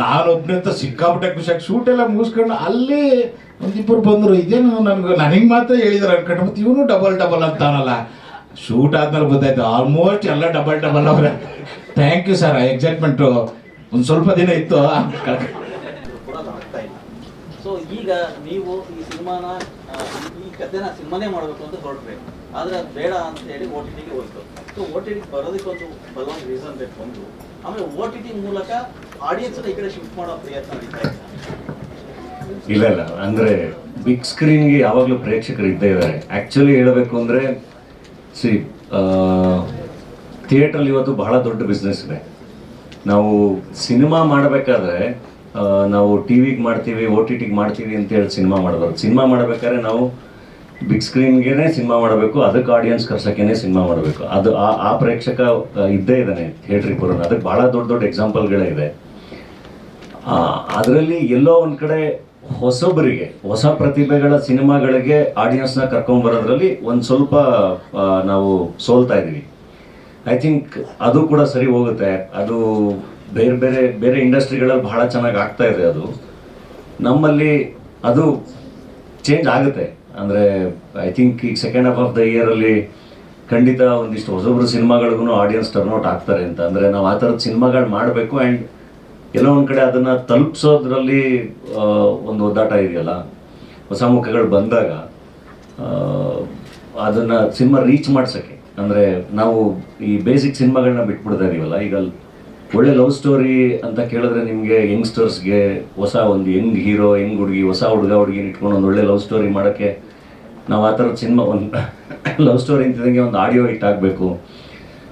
ನಾನು ಒಬ್ಬನಂತ ಸಿಕ್ಕಾಪಟ್ಟೆ ಖುಷಿಯಾಗಿ ಶೂಟ್ ಎಲ್ಲ ಮುಗಿಸ್ಕೊಂಡು ಅಲ್ಲಿ ಒಂದಿಬ್ಬರು ಬಂದರು. ಇದೇನು ನನಗೆ ಮಾತ್ರ ಹೇಳಿದ್ರು ಅನ್ಕೊಂಡು, ಮತ್ತು ಇವನು ಡಬಲ್ ಅಂತಾನಲ್ಲ. ಶೂಟ್ ಆದ್ಮೇಲೆ ಗೊತ್ತಾಯ್ತು ಆಲ್ಮೋಸ್ಟ್ ಎಲ್ಲ ಡಬಲ್ ಅವ್ರೆ. Thank you sir. ಎಕ್ಸೈಟ್ಮೆಂಟು ಒಂದು ಸ್ವಲ್ಪ ದಿನ ಇತ್ತು. ಸೊ ಈಗ ನೀವು ಈ ಸಿನಿಮಾನ ಈ ಕಥೆನ ಸಿನಿಮಾನೇ ಮಾಡಬೇಕು ಅಂತ ಹೊರಟ್ರಿ, ಆದರೆ ಅದು ಬೇಡ ಅಂತ ಹೇಳಿ OTT ಗೆ ಹೋಯ್ತು. ಸೊ OTT ಬರೋದಕ್ಕೆ ಒಂದು ಬಲವಾದ ರೀಸನ್ ಬೇಕು ಒಂದು. ಆಮೇಲೆ OTT ಮೂಲಕ ಆಡಿಯನ್ಸ್ ಈ ಕಡೆ ಶಿಫ್ಟ್ ಮಾಡೋ ಪ್ರಯತ್ನ ನಡೀತಾ ಇದೆ. ಇಲ್ಲ ಅಂದರೆ ಬಿಗ್ ಸ್ಕ್ರೀನ್ಗೆ ಯಾವಾಗಲೂ ಪ್ರೇಕ್ಷಕರು ಇದ್ದೇ ಇದ್ದಾರೆ. ಆ್ಯಕ್ಚುಲಿ ಹೇಳಬೇಕು ಅಂದರೆ ಥಿಯೇಟ್ರಲ್ಲಿ ಇವತ್ತು ಬಹಳ ದೊಡ್ಡ ಬಿಸ್ನೆಸ್ ಇದೆ. ನಾವು ಸಿನಿಮಾ ಮಾಡಬೇಕಾದ್ರೆ ನಾವು ಟಿವಿಗೆ ಮಾಡ್ತೀವಿ, OTTಗೆ ಮಾಡ್ತೀವಿ ಅಂತೇಳಿ ಸಿನಿಮಾ ಮಾಡಬಾರ್ದು. ಸಿನಿಮಾ ಮಾಡಬೇಕಾದ್ರೆ ನಾವು ಬಿಗ್ ಸ್ಕ್ರೀನ್ಗೆ ಸಿನಿಮಾ ಮಾಡಬೇಕು, ಅದಕ್ಕೆ ಆಡಿಯನ್ಸ್ ಕರ್ಸೋಕ್ಕೇ ಸಿನಿಮಾ ಮಾಡಬೇಕು. ಅದು ಆ ಪ್ರೇಕ್ಷಕ ಇದ್ದೇ ಇದ್ದಾನೆ ಥಿಯೇಟ್ರಿಗೆ ಬರೋಣ. ಅದಕ್ಕೆ ಭಾಳ ದೊಡ್ಡ ಎಕ್ಸಾಂಪಲ್ಗಳೇ ಇದೆ. ಅದರಲ್ಲಿ ಎಲ್ಲೋ ಒಂದು ಕಡೆ ಹೊಸಬರಿಗೆ, ಹೊಸ ಪ್ರತಿಭೆಗಳ ಸಿನಿಮಾಗಳಿಗೆ ಆಡಿಯನ್ಸ್ನ ಕರ್ಕೊಂಬರೋದ್ರಲ್ಲಿ ಒಂದು ಸ್ವಲ್ಪ ನಾವು ಸೋಲ್ತಾ ಇದ್ದೀವಿ. ಐ ಥಿಂಕ್ ಅದು ಕೂಡ ಸರಿ ಹೋಗುತ್ತೆ. ಅದು ಬೇರೆ ಇಂಡಸ್ಟ್ರಿಗಳಲ್ಲಿ ಬಹಳ ಚೆನ್ನಾಗಿ ಆಗ್ತಾ ಇದೆ. ಅದು ನಮ್ಮಲ್ಲಿ ಅದು ಚೇಂಜ್ ಆಗುತ್ತೆ. ಅಂದರೆ ಐ ಥಿಂಕ್ ಈಗ ಸೆಕೆಂಡ್ ಹಾಫ್ ಆಫ್ ದ ಇಯರಲ್ಲಿ ಖಂಡಿತ ಒಂದಿಷ್ಟು ಹೊಸಬ್ರು ಸಿನಿಮಾಗಳಿಗೂ ಆಡಿಯನ್ಸ್ ಟರ್ನ್ಔಟ್ ಆಗ್ತಾರೆ ಅಂತ. ಅಂದರೆ ನಾವು ಆ ಥರದ ಸಿನಿಮಾಗಳು ಮಾಡಬೇಕು. ಆ್ಯಂಡ್ ಎಲ್ಲೋ ಒಂದು ಕಡೆ ಅದನ್ನು ತಲುಪಿಸೋದ್ರಲ್ಲಿ ಒಂದು ಒದ್ದಾಟ ಇದೆಯಲ್ಲ, ಹೊಸ ಮುಖಗಳು ಬಂದಾಗ ಅದನ್ನು ಸಿನಿಮಾ ರೀಚ್ ಮಾಡ್ಸೋಕ್ಕೆ. ಅಂದರೆ ನಾವು ಈ ಬೇಸಿಕ್ ಸಿನಿಮಾಗಳನ್ನ ಬಿಟ್ಬಿಡ್ತಾ ಇದೀವಲ್ಲ. ಈಗ ಒಳ್ಳೆ ಲವ್ ಸ್ಟೋರಿ ಅಂತ ಕೇಳಿದ್ರೆ ನಿಮಗೆ ಯಂಗ್ಸ್ಟರ್ಸ್ಗೆ ಒಂದು ಯಂಗ್ ಹೀರೋ, ಯಂಗ್ ಹುಡುಗಿ, ಹೊಸ ಹುಡುಗಿನ ಇಟ್ಕೊಂಡು ಒಂದು ಒಳ್ಳೆ ಲವ್ ಸ್ಟೋರಿ ಮಾಡೋಕ್ಕೆ ನಾವು ಆ ಥರದ ಸಿನಿಮಾ, ಒಂದು ಲವ್ ಸ್ಟೋರಿ ಅಂತಿದ್ದಂಗೆ ಒಂದು ಆಡಿಯೋ ಹಿಟ್ ಆಗಬೇಕು.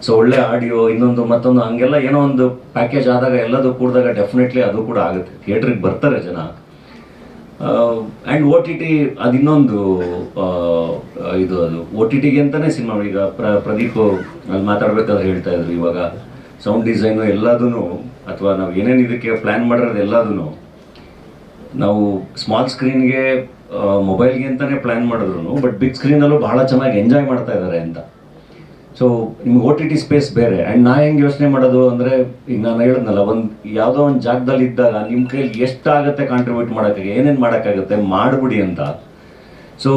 ಸೊ ಒಳ್ಳೆ ಆಡಿಯೋ, ಇನ್ನೊಂದು ಮತ್ತೊಂದು, ಹಂಗೆಲ್ಲ ಏನೋ ಒಂದು ಪ್ಯಾಕೇಜ್ ಆದಾಗ ಎಲ್ಲದೂ ಕೂಡಿದಾಗ ಡೆಫಿನೆಟ್ಲಿ ಅದು ಕೂಡ ಆಗುತ್ತೆ. ಥಿಯೇಟ್ರಿಗೆ ಬರ್ತಾರೆ ಜನ. ಆ್ಯಂಡ್ OTT ಅದು ಇನ್ನೊಂದು ಇದು, ಅದು OTTಗೆ ಅಂತಲೇ ಸಿನಿಮಾ. ಈಗ ಪ್ರದೀಪ್ ಅಲ್ಲಿ ಮಾತಾಡ್ಬೇಕಾದ್ರೆ ಹೇಳ್ತಾ ಇದ್ರು, ಇವಾಗ ಸೌಂಡ್ ಡಿಸೈನು ಎಲ್ಲದೂ, ಅಥವಾ ನಾವು ಏನೇನು ಇದಕ್ಕೆ ಪ್ಲ್ಯಾನ್ ಮಾಡಿರೋದು ಎಲ್ಲದೂ ನಾವು ಸ್ಮಾಲ್ ಸ್ಕ್ರೀನ್ಗೆ, ಮೊಬೈಲ್ಗೆ ಅಂತಲೇ ಪ್ಲ್ಯಾನ್ ಮಾಡಿದ್ರು, ಬಟ್ ಬಿಗ್ ಸ್ಕ್ರೀನಲ್ಲೂ ಬಹಳ ಚೆನ್ನಾಗಿ ಎಂಜಾಯ್ ಮಾಡ್ತಾ ಇದ್ದಾರೆ ಅಂತ. ಸೊ ನಿಮ್ಗೆ OTT ಸ್ಪೇಸ್ ಬೇರೆ. ಆ್ಯಂಡ್ ನಾ ಹೆಂಗೆ ಯೋಚನೆ ಮಾಡೋದು ಅಂದರೆ, ಈಗ ನಾನು ಹೇಳಿದ್ನಲ್ಲ, ಯಾವುದೋ ಒಂದು ಜಾಗದಲ್ಲಿ ಇದ್ದಾಗ ನಿಮ್ಮ ಕೈಲಿ ಎಷ್ಟಾಗುತ್ತೆ ಕಾಂಟ್ರಿಬ್ಯೂಟ್ ಮಾಡೋಕ್ಕೆ, ಏನೇನು ಮಾಡೋಕ್ಕಾಗುತ್ತೆ ಮಾಡಿಬಿಡಿ ಅಂತ. ಸೊ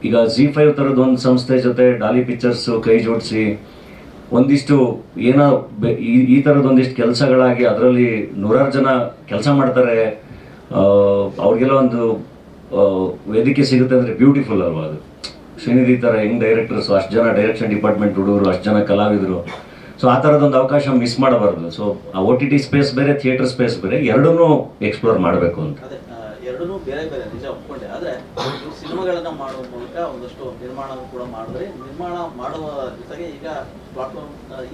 ಈಗ ZEE5 ಥರದ್ದು ಒಂದು ಸಂಸ್ಥೆ ಜೊತೆ ಡಾಲಿ ಪಿಕ್ಚರ್ಸು ಕೈ ಜೋಡಿಸಿ ಒಂದಿಷ್ಟು ಏನೋ ಈ ಥರದ್ದು ಒಂದಿಷ್ಟು ಕೆಲಸಗಳಾಗಿ ಅದರಲ್ಲಿ 100 ಜನ ಕೆಲಸ ಮಾಡ್ತಾರೆ. ಅವ್ರಿಗೆಲ್ಲ ಒಂದು ವೇದಿಕೆ ಸಿಗುತ್ತೆ ಅಂದರೆ ಬ್ಯೂಟಿಫುಲ್ ಅಲ್ವಾ ಅದು. ಶ್ರೀನಿಧಿ ಥರ ಹೆಂಗ್ ಡೈರೆಕ್ಟರ್ಸು, ಅಷ್ಟು ಜನ ಡೈರೆಕ್ಷನ್ ಡಿಪಾರ್ಟ್ಮೆಂಟ್ ಹುಡುಗರು, ಅಷ್ಟು ಜನ ಕಲಾವಿದರು. ಸೊ ಆ ಥರದೊಂದು ಅವಕಾಶ ಮಿಸ್ ಮಾಡಬಾರ್ದು. ಸೊ ಆ OTT ಸ್ಪೇಸ್ ಬೇರೆ, ಥಿಯೇಟರ್ ಸ್ಪೇಸ್ ಬೇರೆ, ಎರಡನ್ನೂ ಎಕ್ಸ್ಪ್ಲೋರ್ ಮಾಡಬೇಕು ಅಂತ. ಅದೇ ಎರಡನ್ನೂ ಬೇರೆ ನಿಜ ಒಪ್ಕೊಂಡೆ. ಆದರೆ ಸಿನಿಮಾಗಳನ್ನ ಮಾಡುವ ಮೂಲಕ ಒಂದಷ್ಟು ನಿರ್ಮಾಣ ಕೂಡ ಮಾಡಿದ್ರೆ, ನಿರ್ಮಾಣ ಮಾಡುವ ಜೊತೆಗೆ ಈಗ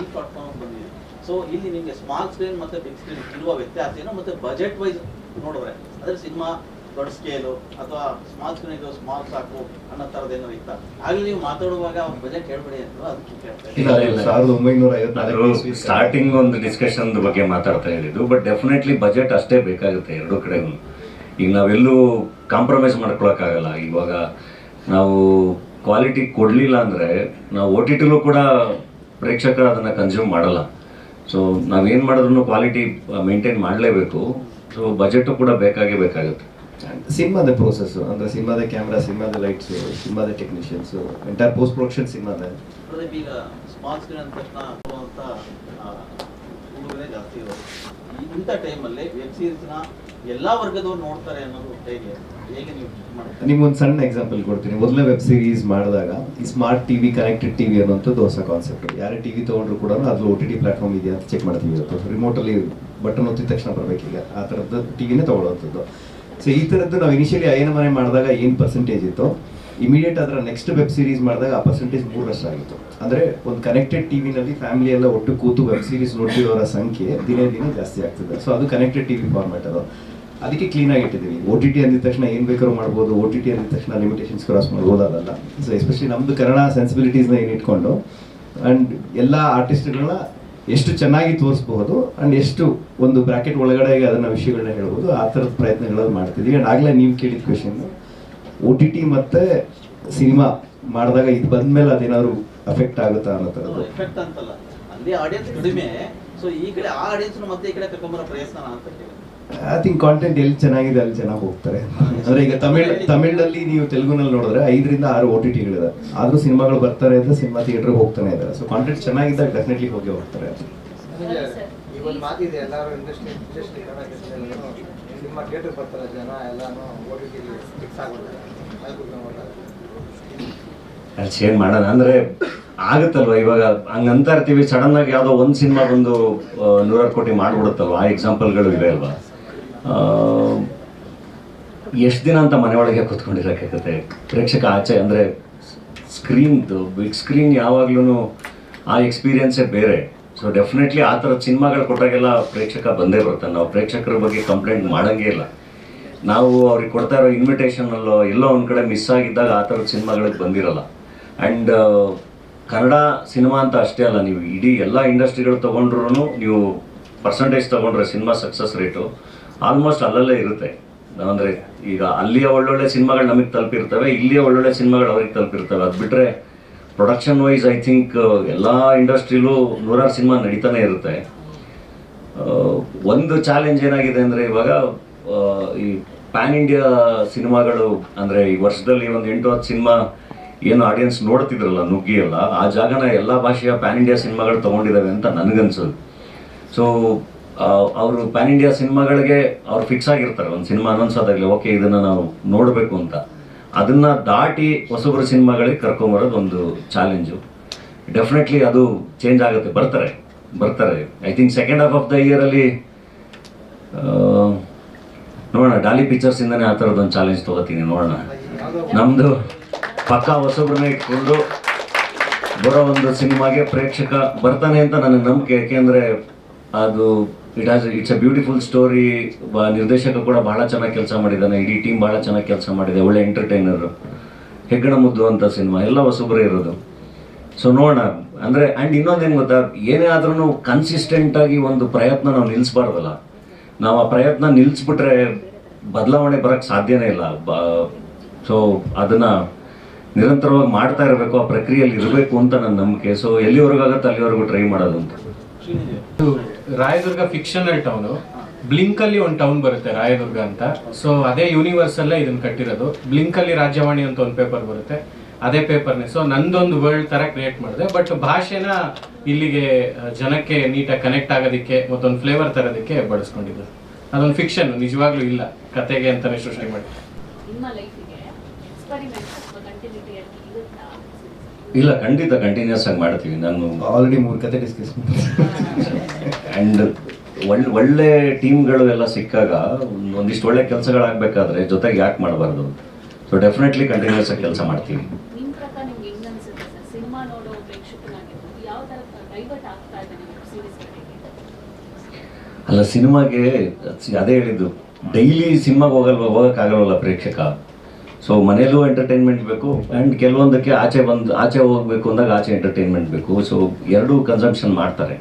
ಈ ಪ್ಲಾಟ್ಫಾರ್ಮ್ ಬಂದಿದೆ. ಸೊ ಇಲ್ಲಿ ನಿಮಗೆ ಸ್ಮಾಲ್ ಸ್ಕ್ರೀನ್ ಮತ್ತು ಬಿಗ್ ಸ್ಕ್ರೀನ್ ಇರುವ ವ್ಯತ್ಯಾಸ ಏನು, ಮತ್ತು ಬಜೆಟ್ ವೈಸ್ ನೋಡಿದ್ರೆ ಅಂದರೆ ಸಿನಿಮಾ ದೊಡ್ಡ ಸ್ಕೇಲು ಅಥವಾ ಸ್ಮಾಲ್ ಸ್ಕ್ರೀನ್ ಇದು ಸ್ಮಾಲ್ ಸಾಕು ಅನ್ನೋ ಥರದ್ದು ಏನೋ ಇತ್ತ ಆಗಲಿ ನೀವು ಮಾತಾಡುವಾಗ ಬಜೆಟ್ ಹೇಳ್ಬೇಡಿ ಅಂತ ಅದಕ್ಕೆ ಕೇಳ್ತಾ ಇದ್ದೀನಿ. ಸ್ಟಾರ್ಟಿಂಗ್ ಒಂದು ಡಿಸ್ಕಷನ್ ಬಗ್ಗೆ ಮಾತಾಡ್ತಾ ಇದ್ದಿದ್ದು, ಬಟ್ ಡೆಫಿನೆಟ್ಲಿ ಬಜೆಟ್ ಅಷ್ಟೇ ಬೇಕಾಗುತ್ತೆ ಎರಡೂ ಕಡೆಗೂ. ಈಗ ನಾವೆಲ್ಲೂ ಕಾಂಪ್ರಮೈಸ್ ಮಾಡ್ಕೊಳಕ್ಕಾಗಲ್ಲ. ಇವಾಗ ನಾವು ಕ್ವಾಲಿಟಿ ಕೊಡಲಿಲ್ಲ ಅಂದರೆ ನಾವು ಓ ಟಿ ಟಿಲೂ ಕೂಡ ಪ್ರೇಕ್ಷಕರು ಅದನ್ನು ಕನ್ಸ್ಯೂಮ್ ಮಾಡಲ್ಲ. ಸೊ ನಾವೇನು ಮಾಡಿದ್ರು ಕ್ವಾಲಿಟಿ ಮೇಂಟೈನ್ ಮಾಡಲೇಬೇಕು. ಸೊ ಬಜೆಟು ಕೂಡ ಬೇಕಾಗುತ್ತೆ. ಸಿನಿಮಾದ ಪ್ರೋಸೆಸ್ ಅಂದರೆ ಸಿನಿಮಾದ ಕ್ಯಾಮ್ರಾ, ಸಿನಿಮಾದ ಲೈಟ್ಸು, ಸಿನಿಮಾದ ಟೆಕ್ನಿಷಿಯನ್ಸು, ಎಂಟೈರ್ ಪೋಸ್ಟ್ ಪ್ರೊಡಕ್ಷನ್ ಸಿನಿಮಾದ. ಪ್ರದೀಪ್, ಈಗ ಸ್ಮಾಲ್ ಸ್ಕ್ರೀನ್ ಅಂದ ತಕ್ಷಣ ಅಂತ ಹುಡುಗರೇ ಜಾಸ್ತಿ ಇರೋದು. ಇಂಥ ಟೈಮಲ್ಲಿ ವೆಬ್ ಸೀರೀಸ್ನ ಎಲ್ಲ ವರ್ಗದವ್ರು ನೋಡ್ತಾರೆ ಅನ್ನೋದು ಹೇಗೆ ನೀವು ಮಾಡ್ತೀರಾ? ನಿಮ್ಗೊಂದು ಸಣ್ಣ ಎಕ್ಸಾಂಪಲ್ ಕೊಡ್ತೀನಿ. ಮೊದಲೇ ವೆಬ್ ಸೀರೀಸ್ ಮಾಡಿದಾಗ ಈ ಸ್ಮಾರ್ಟ್ ಟಿವಿ, ಕನೆಕ್ಟೆಡ್ ಟಿವಿ ಅನ್ನೋಂಥದ್ದು ಹೊಸ ಕಾನ್ಸೆಪ್ಟ್. ಯಾರೇ ಟಿವಿ ತೊಗೊಂಡ್ರು ಕೂಡ ಅದು OTT ಪ್ಲಾಟ್ಫಾರ್ಮ್ ಇದೆಯಾ ಅಂತ ಚೆಕ್ ಮಾಡ್ತೀವಿ. ಇವತ್ತು ರಿಮೋಟಲ್ಲಿ ಬಟನ್ ಒತ್ತಿದ ತಕ್ಷಣ ಬರಬೇಕೀಗ ಆ ಥರದ್ದು ಟಿವಿನೇ ತೊಗೊಳ್ಳೋವಂಥದ್ದು. ಸೊ ಈ ಥರದ್ದು ನಾವು ಇನಿಷಿಯಲಿ ಅಯ್ಯನ ಮನೆ ಮಾಡಿದಾಗ ಏನು ಪರ್ಸೆಂಟೇಜ್ ಇತ್ತು, ಇಮಿಡಿಯೇಟ್ ಅದರ ನೆಕ್ಸ್ಟ್ ವೆಬ್ ಸೀರೀಸ್ ಮಾಡಿದಾಗ ಆ ಪರ್ಸೆಂಟೇಜ್ 3 ಆಗಿತ್ತು. ಅಂದರೆ ಒಂದು ಕನೆಕ್ಟೆಡ್ ಟಿವಿನಲ್ಲಿ ಫ್ಯಾಮಿಲಿ ಎಲ್ಲ ಒಟ್ಟು ಕೂತು ವೆಬ್ ಸೀರೀಸ್ ನೋಡ್ತಿರೋರ ಸಂಖ್ಯೆ ದಿನೇ ಜಾಸ್ತಿ ಆಗ್ತದೆ. ಸೊ ಅದು ಕನೆಕ್ಟೆಡ್ ಟಿವಿ ಫಾರ್ಮ್ಯಾಟ್. ಅದು ಅದಕ್ಕೆ ಕ್ಲೀನಾಗಿ ಇಟ್ಟಿದ್ದೀವಿ. OTT ಅಂದಿದ ತಕ್ಷಣ ಏನು ಬೇಕಾದ್ರೂ ಮಾಡ್ಬೋದು, OTT ಅಂದಿದ ತಕ್ಷಣ ಲಿಮಿಟೇಷನ್ಸ್ ಕ್ರಾಸ್ ಮಾಡ್ಬೋದು, ಅದಲ್ಲ. ಸೊ ಎಸ್ಪೆಷಲಿ ನಮ್ಮದು ಕನ್ನಡ ಸೆನ್ಸಿಬಿಲಿಟೀಸ್ನ ಏನು ಇಟ್ಕೊಂಡು ಆ್ಯಂಡ್ ಎಲ್ಲ ಆರ್ಟಿಸ್ಟ್ಗಳನ್ನ ಎಷ್ಟು ಚೆನ್ನಾಗಿ ತೋರಿಸ್ಬಹುದು ಆ್ಯಂಡ್ ಎಷ್ಟು ಒಂದು ಬ್ರ್ಯಾಕೆಟ್ ಒಳಗಡೆ ಅದನ್ನು ವಿಷಯಗಳನ್ನ ಹೇಳ್ಬೋದು, ಆ ಥರದ ಪ್ರಯತ್ನಗಳನ್ನು ಮಾಡ್ತಿದ್ದೀವಿ. ಆ್ಯಂಡ್ ಆಗಲೇ ನೀವು ಕೇಳಿದ ಕ್ವೆಶನ್, OTT ಮತ್ತು ಸಿನಿಮಾ ಮಾಡಿದಾಗ ಇದು ಬಂದಮೇಲೆ ಅದೇನಾದ್ರು ಅಫೆಕ್ಟ್ ಆಗುತ್ತಾ ಅನ್ನೋ ಥರದ್ದು. ಎಫೆಕ್ಟ್ ಅಂತಲ್ಲ, ಅಲ್ಲಿ ಆಡಿಯನ್ಸ್ ಕಡಿಮೆ. ಸೊ ಈ ಕಡೆ ಆ ಆಡಿಯನ್ಸ್ನ ಮತ್ತೆ ಈ ಕಡೆ ಕರ್ಕೊಂಬರೋ ಪ್ರಯತ್ನ ಅಂತ ಕೇಳಿ. ಐ ಥಿಂಕ್ ಕಾಂಟೆಂಟ್ ಎಲ್ಲಿ ಚೆನ್ನಾಗಿದೆ ಅಲ್ಲಿ ಚೆನ್ನಾಗಿ ಹೋಗ್ತಾರೆ. ಅಂದರೆ ಈಗ ತಮಿಳಲ್ಲಿ ನೀವು ತೆಲುಗುನಲ್ಲಿ ನೋಡಿದ್ರೆ 5 ರಿಂದ 6 OTTಗಳಿದೆ. ಆದರೂ ಸಿನಿಮಾಗಳು ಬರ್ತಾರೆ ಅಂತ ಸಿನಿಮಾ ಥಿಯೇಟ್ರಿಗೆ ಹೋಗ್ತಾನೆ ಇದ್ದಾರೆ. ಸೊ ಕಾಂಟೆಂಟ್ ಚೆನ್ನಾಗಿದ್ದಾಗ ಡೆಫಿನೆಟ್ಲಿ ಹೋಗ್ತಾರೆ. ಈಗ ಒಂದು ಮಾತಿದೆ, ಎಲ್ಲರೂ ಇಂಡಸ್ಟ್ರಿ ಸಿನಿಮಾ ಥಿಯೇಟ್ರಿಗೆ ಬರ್ತಾರೆ ಜನ, ಎಲ್ಲಾನು OTT ಫಿಕ್ಸ್ ಆಗ್ಬಿಡ್ತಾರೆ. ಅದು ಚೇಂಜ್ ಮಾಡೋಣ ಅಂದರೆ ಆಗುತ್ತಲ್ವ. ಇವಾಗ ಹಂಗಂತ ಇರ್ತೀವಿ, ಸಡನ್ ಆಗಿ ಯಾವುದೋ ಒಂದು ಸಿನಿಮಾ ಬಂದು 100 ಕೋಟಿ ಮಾಡಿಬಿಡುತ್ತಲ್ವ. ಆ ಎಕ್ಸಾಂಪಲ್ಗಳು ಇದೆ ಅಲ್ವಾ. ಎಷ್ಟು ದಿನ ಅಂತ ಮನೆಯೊಳಗೆ ಕೂತ್ಕೊಂಡಿರೋಕ್ಕಾಗುತ್ತೆ ಪ್ರೇಕ್ಷಕ ಆಚೆ. ಅಂದರೆ ಸ್ಕ್ರೀನ್ದು ಬಿಗ್ ಸ್ಕ್ರೀನ್ ಯಾವಾಗ್ಲೂ ಆ ಎಕ್ಸ್ಪೀರಿಯನ್ಸೇ ಬೇರೆ. ಸೊ ಡೆಫಿನೆಟ್ಲಿ ಆ ಥರದ ಸಿನಿಮಾಗಳು ಕೊಟ್ಟಾಗೆಲ್ಲ ಪ್ರೇಕ್ಷಕ ಬಂದೇ ಬರ್ತಾನೆ. ನಾವು ಪ್ರೇಕ್ಷಕರ ಬಗ್ಗೆ ಕಂಪ್ಲೇಂಟ್ ಮಾಡೋಂಗೇ ಇಲ್ಲ. ನಾವು ಅವ್ರಿಗೆ ಕೊಡ್ತಾ ಇರೋ ಇನ್ವಿಟೇಷನಲ್ಲೋ ಎಲ್ಲೋ ಒಂದು ಕಡೆ ಮಿಸ್ ಆಗಿದ್ದಾಗ ಆ ಥರದ ಸಿನಿಮಾಗಳಿಗೆ ಬಂದಿರಲ್ಲ. ಆ್ಯಂಡ್ ಕನ್ನಡ ಸಿನಿಮಾ ಅಂತ ಅಷ್ಟೇ ಅಲ್ಲ, ನೀವು ಇಡೀ ಎಲ್ಲ ಇಂಡಸ್ಟ್ರಿಗಳು ತೊಗೊಂಡ್ರೂ ನೀವು ಪರ್ಸಂಟೇಜ್ ತೊಗೊಂಡ್ರೆ ಸಿನಿಮಾ ಸಕ್ಸಸ್ ರೇಟು ಆಲ್ಮೋಸ್ಟ್ ಅಲ್ಲಲ್ಲೇ ಇರುತ್ತೆ. ಅಂದರೆ ಈಗ ಅಲ್ಲಿಯ ಒಳ್ಳೊಳ್ಳೆ ಸಿನಿಮಾಗಳು ನಮಗೆ ತಲುಪಿರ್ತವೆ, ಇಲ್ಲಿಯ ಒಳ್ಳೊಳ್ಳೆ ಸಿನಿಮಾಗಳು ಅವ್ರಿಗೆ ತಲುಪಿರ್ತವೆ. ಅದು ಬಿಟ್ಟರೆ ಪ್ರೊಡಕ್ಷನ್ ವೈಸ್ ಐ ಥಿಂಕ್ ಎಲ್ಲ ಇಂಡಸ್ಟ್ರಿಲೂ 100 ಸಿನಿಮಾ ನಡೀತಾನೆ ಇರುತ್ತೆ. ಒಂದು ಚಾಲೆಂಜ್ ಏನಾಗಿದೆ ಅಂದರೆ ಇವಾಗ ಈ ಪ್ಯಾನ್ ಇಂಡಿಯಾ ಸಿನಿಮಾಗಳು, ಅಂದರೆ ಈ ವರ್ಷದಲ್ಲಿ ಒಂದು 8-10 ಸಿನಿಮಾ ಏನು ಆಡಿಯನ್ಸ್ ನೋಡ್ತಿದ್ರಲ್ಲ ನುಗ್ಗಿ ಎಲ್ಲ, ಆ ಜಾಗನ ಎಲ್ಲ ಭಾಷೆಯ ಪ್ಯಾನ್ ಇಂಡಿಯಾ ಸಿನಿಮಾಗಳು ತೊಗೊಂಡಿದ್ದಾವೆ ಅಂತ ನನಗನ್ಸೋದು. ಸೊ ಅವರು ಪ್ಯಾನ್ ಇಂಡಿಯಾ ಸಿನಿಮಾಗಳಿಗೆ ಅವ್ರು ಫಿಕ್ಸ್ ಆಗಿರ್ತಾರೆ. ಒಂದು ಸಿನಿಮಾ ಅನೌನ್ಸ್ ಆದಾಗಲೇ ಓಕೆ ಇದನ್ನು ನಾವು ನೋಡಬೇಕು ಅಂತ. ಅದನ್ನು ದಾಟಿ ಹೊಸಬರ ಸಿನಿಮಾಗಳಿಗೆ ಕರ್ಕೊಂಬರೋದು ಒಂದು ಚಾಲೆಂಜು. ಡೆಫಿನೆಟ್ಲಿ ಅದು ಚೇಂಜ್ ಆಗುತ್ತೆ, ಬರ್ತಾರೆ. I think second half of the ಇಯರಲ್ಲಿ ನೋಡೋಣ. ಡಾಲಿ ಪಿಕ್ಚರ್ಸಿಂದನೇ ಆ ಥರದ್ದೊಂದು ಚಾಲೆಂಜ್ ತೊಗೋತೀನಿ, ನೋಡೋಣ. ನಮ್ಮದು ಪಕ್ಕಾ ಹೊಸಬ್ರನ್ನ ಇಟ್ಕೊಂಡು ಬರೋ ಒಂದು ಸಿನಿಮಾಗೆ ಪ್ರೇಕ್ಷಕ ಬರ್ತಾನೆ ಅಂತ ನನಗೆ ನಂಬಿಕೆ. ಯಾಕೆಂದರೆ ಅದು ಇಟ್ಸ್ ಅ ಬ್ಯೂಟಿಫುಲ್ ಸ್ಟೋರಿ. ನಿರ್ದೇಶಕ ಕೂಡ ಬಹಳ ಚೆನ್ನಾಗಿ ಕೆಲಸ ಮಾಡಿದ್ದಾನೆ, ಇಡೀ ಟೀಮ್ ಭಾಳ ಚೆನ್ನಾಗಿ ಕೆಲಸ ಮಾಡಿದೆ, ಒಳ್ಳೆ ಎಂಟರ್ಟೈನರು. ಹೆಗ್ಗಣ ಮುದ್ದು ಅಂತ ಸಿನಿಮಾ ಎಲ್ಲ ಹೊಸಬ್ರೇ ಇರೋದು. ಸೊ ನೋಡೋಣ. ಅಂದರೆ ಆ್ಯಂಡ್ ಇನ್ನೊಂದೇನು ಗೊತ್ತಾ, ಏನೇ ಆದ್ರೂ ಕನ್ಸಿಸ್ಟೆಂಟಾಗಿ ಒಂದು ಪ್ರಯತ್ನ ನಾವು ನಿಲ್ಲಿಸ್ಬಾರ್ದಲ್ಲ. ನಾವು ಆ ಪ್ರಯತ್ನ ನಿಲ್ಲಿಸ್ಬಿಟ್ರೆ ಬದಲಾವಣೆ ಬರೋಕ್ಕೆ ಸಾಧ್ಯನೇ ಇಲ್ಲ. ಸೊ ಅದನ್ನು ನಿರಂತರವಾಗಿ ಮಾಡ್ತಾ ಇರಬೇಕು, ಆ ಪ್ರಕ್ರಿಯೆಯಲ್ಲಿ ಇರಬೇಕು ಅಂತ ನನ್ನ ನಂಬಿಕೆ. ಸೊ ಎಲ್ಲಿವರೆಗಾಗತ್ತೆ ಅಲ್ಲಿವರೆಗೂ ಟ್ರೈ ಮಾಡೋದು ಅಂತ. Rayadurga fictional town. ಬ್ಲಿಂಕಲ್ಲಿ ಒಂದು ಟೌನ್ ಬರುತ್ತೆ ರಾಯದುರ್ಗ ಅಂತ. ಸೊ ಅದೇ ಯೂನಿವರ್ಸಲ್ಲೇ ಇದನ್ನು ಕಟ್ಟಿರೋದು. ಬ್ಲಿಂಕಲ್ಲಿ ರಾಜ್ಯವಾಣಿ ಅಂತ ಒಂದು ಪೇಪರ್ ಬರುತ್ತೆ, ಅದೇ ಪೇಪರ್ನೇ. ಸೊ ನಂದೊಂದು ವರ್ಲ್ಡ್ ಥರ ಕ್ರಿಯೇಟ್ ಮಾಡಿದೆ. ಬಟ್ ಭಾಷೆನ ಇಲ್ಲಿಗೆ ಜನಕ್ಕೆ ನೀಟಾಗಿ ಕನೆಕ್ಟ್ ಆಗೋದಕ್ಕೆ ಮತ್ತೊಂದು ಫ್ಲೇವರ್ ತರೋದಕ್ಕೆ ಬಳಸ್ಕೊಂಡಿದ್ದು. ಅದೊಂದು ಫಿಕ್ಷನ್, ನಿಜವಾಗ್ಲೂ ಇಲ್ಲ, ಕತೆಗೆ ಅಂತಲೇ ಸೃಷ್ಟಿ ಮಾಡಿ. ಇಲ್ಲ, ಖಂಡಿತ ಕಂಟಿನ್ಯೂಸ್ ಆಗಿ ಮಾಡ್ತೀವಿ. ನಾನು ಆಲ್ರೆಡಿ 3 ಕತೆ ಡಿಸ್ಕಸ್ ಆ್ಯಂಡ್ ಒಳ್ಳೆ ಟೀಮ್ಗಳು ಎಲ್ಲ ಸಿಕ್ಕಾಗ ಒಂದಿಷ್ಟು ಒಳ್ಳೆ ಕೆಲಸಗಳಾಗಬೇಕಾದ್ರೆ ಜೊತೆಗೆ ಯಾಕೆ ಮಾಡಬಾರ್ದು. ಸೊ ಡೆಫಿನೆಟ್ಲಿ ಕಂಟಿನ್ಯೂಸ್ ಆಗಿ ಕೆಲಸ ಮಾಡ್ತೀವಿ. ಅಲ್ಲ, ಸಿನಿಮಾಗೆ ಅದೇ ಹೇಳಿದ್ದು, ಡೈಲಿ ಸಿನಿಮಾಗೆ ಹೋಗೋಕ್ಕಾಗಲ್ವಲ್ಲ ಪ್ರೇಕ್ಷಕ. ಸೊ ಮನೇಲೂ ಎಂಟರ್ಟೈನ್ಮೆಂಟ್ ಬೇಕು ಆ್ಯಂಡ್ ಕೆಲವೊಂದಕ್ಕೆ ಆಚೆ ಹೋಗಬೇಕು ಅಂದಾಗ ಆಚೆ ಎಂಟರ್ಟೈನ್ಮೆಂಟ್ ಬೇಕು. ಸೊ ಎರಡೂ ಕನ್ಸಂಪ್ಷನ್ ಮಾಡ್ತಾರೆ.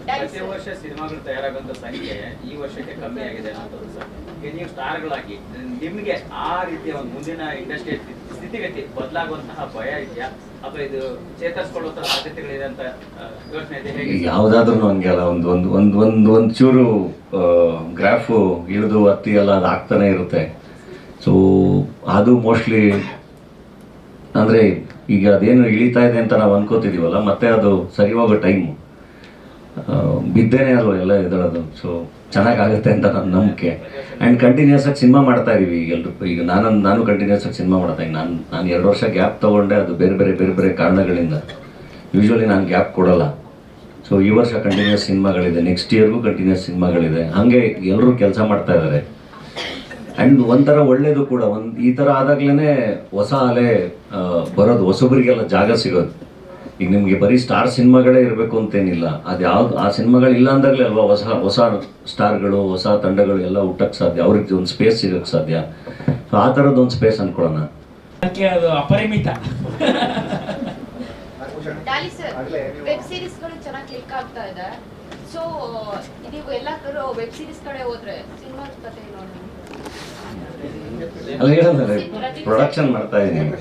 ಪ್ರತಿ ವರ್ಷ ಸಿನಿಮಾಗಳು ತಯಾರಾಗುವಂತ ಸಂಖ್ಯೆ ಈ ವರ್ಷಕ್ಕೆ ಕಮ್ಮಿ ಆಗಿದೆ ಅನ್ನೋದು ಸರ್. ನೀವು ಸ್ಟಾರ್ಗಳಾಗಿ ನಿಮಗೆ ಆ ರೀತಿಯ ಒಂದು ಮುಂದಿನ ಇಂಡಸ್ಟ್ರಿ ಸ್ಥಿತಿಗತಿ ಬದಲಾಗುವಂತಹ ಭಯ ಇದೆಯಾ ಅಥವಾ ಇದು ಚೇತರಿಸ್ಕೊಳ್ಳುವಂತ ಸಾಧ್ಯತೆಗಳಿದೆ ಅಂತ ಯೋಚನೆ ಇದೆ ಹೇಗೆ? ಯಾವುದಾದ್ರೂ ಹಂಗೆ ಅಲ್ಲ, ಒಂದು ಚೂರು ಗ್ರಾಫು ಇಳಿದು ಹತ್ತಿ ಎಲ್ಲ ಅದು ಆಗ್ತಾನೆ ಇರುತ್ತೆ. ಸೊ ಅದು ಮೋಸ್ಟ್ಲಿ ಅಂದರೆ ಈಗ ಅದೇನು ಇಳಿತಾ ಇದೆ ಅಂತ ನಾವು ಅನ್ಕೋತಿದ್ದೀವಲ್ಲ, ಮತ್ತೆ ಅದು ಸರಿ ಹೋಗೋ ಟೈಮು ಬಿದ್ದೇನೆ ಅಲ್ವ ಎಲ್ಲ ಎದಳೋದು. ಸೊ ಚೆನ್ನಾಗಾಗುತ್ತೆ ಅಂತ ನನ್ನ ನಂಬಿಕೆ. ಆ್ಯಂಡ್ ಕಂಟಿನ್ಯೂಸ್ ಆಗಿ ಸಿನಿಮಾ ಮಾಡ್ತಾ ಇದೀವಿ ಎಲ್ಲರೂ. ಈಗ ನಾನು ಕಂಟಿನ್ಯೂಸ್ ಆಗಿ ಸಿನಿಮಾ ಮಾಡ್ತಾ ಇದ್ದೀನಿ. ನಾನು 2 ವರ್ಷ ಗ್ಯಾಪ್ ತೊಗೊಂಡೆ, ಅದು ಬೇರೆ ಬೇರೆ ಕಾರಣಗಳಿಂದ. ಯೂಶ್ವಲಿ ನಾನು ಗ್ಯಾಪ್ ಕೊಡೋಲ್ಲ. ಸೊ ಈ ವರ್ಷ ಕಂಟಿನ್ಯೂಸ್ ಸಿನಿಮಾಗಳಿದೆ, ನೆಕ್ಸ್ಟ್ ಇಯರ್ಗೂ ಕಂಟಿನ್ಯೂಸ್ ಸಿನಿಮಾಗಳಿದೆ. ಹಾಗೆ ಎಲ್ಲರೂ ಕೆಲಸ ಮಾಡ್ತಾ ಇದ್ದಾರೆ. ಆ್ಯಂಡ್ ಒಂಥರ ಒಳ್ಳೇದು ಕೂಡ, ಈ ಥರ ಆದಾಗ್ಲೇ ಹೊಸ ಅಲೆ ಬರೋದು, ಹೊಸಬರಿಗೆಲ್ಲ ಜಾಗ ಸಿಗೋದು. ಈಗ ನಿಮಗೆ ಬರೀ ಸ್ಟಾರ್ ಸಿನಿಮಾಗಳೇ ಇರಬೇಕು ಅಂತೇನಿಲ್ಲ. ಅದು ಯಾವ್ದು ಆ ಸಿನಿಮಾಗಳಿಲ್ಲ ಅಂದಾಗಲೇ ಅಲ್ವಾ ಹೊಸ ಸ್ಟಾರ್ಗಳು, ಹೊಸ ತಂಡಗಳು ಎಲ್ಲ ಹುಟ್ಟಕ್ಕೆ ಸಾಧ್ಯ, ಅವ್ರಿಗೆ ಒಂದು ಸ್ಪೇಸ್ ಸಿಗೋಕ್ಕೆ ಸಾಧ್ಯ. ಸೊ ಆ ಥರದ್ದೊಂದು ಸ್ಪೇಸ್ ಅಂದ್ಕೊಳ್ಳೋಣ. ಅದು ಅಪರಿಮಿತ. ವೆಬ್ ಸೀರೀಸ್ಗಳು ಚೆನ್ನಾಗಿ ಕ್ಲಿಕ್ ಆಗ್ತಾ ಇದೆ. ಸೊ ನೀವು ಎಲ್ಲ ವೆಬ್ ಸೀರೀಸ್ ಕಡೆ ಹೋದ್ರೆ ಸಿನಿಮಾ ಕಥೆ ನೋಡಿ ಅಲ್ಲ ಹೇಳಿದ್ರೆ ಪ್ರೊಡಕ್ಷನ್ ಮಾಡ್ತಾ ಇದ್ದೀನಿ.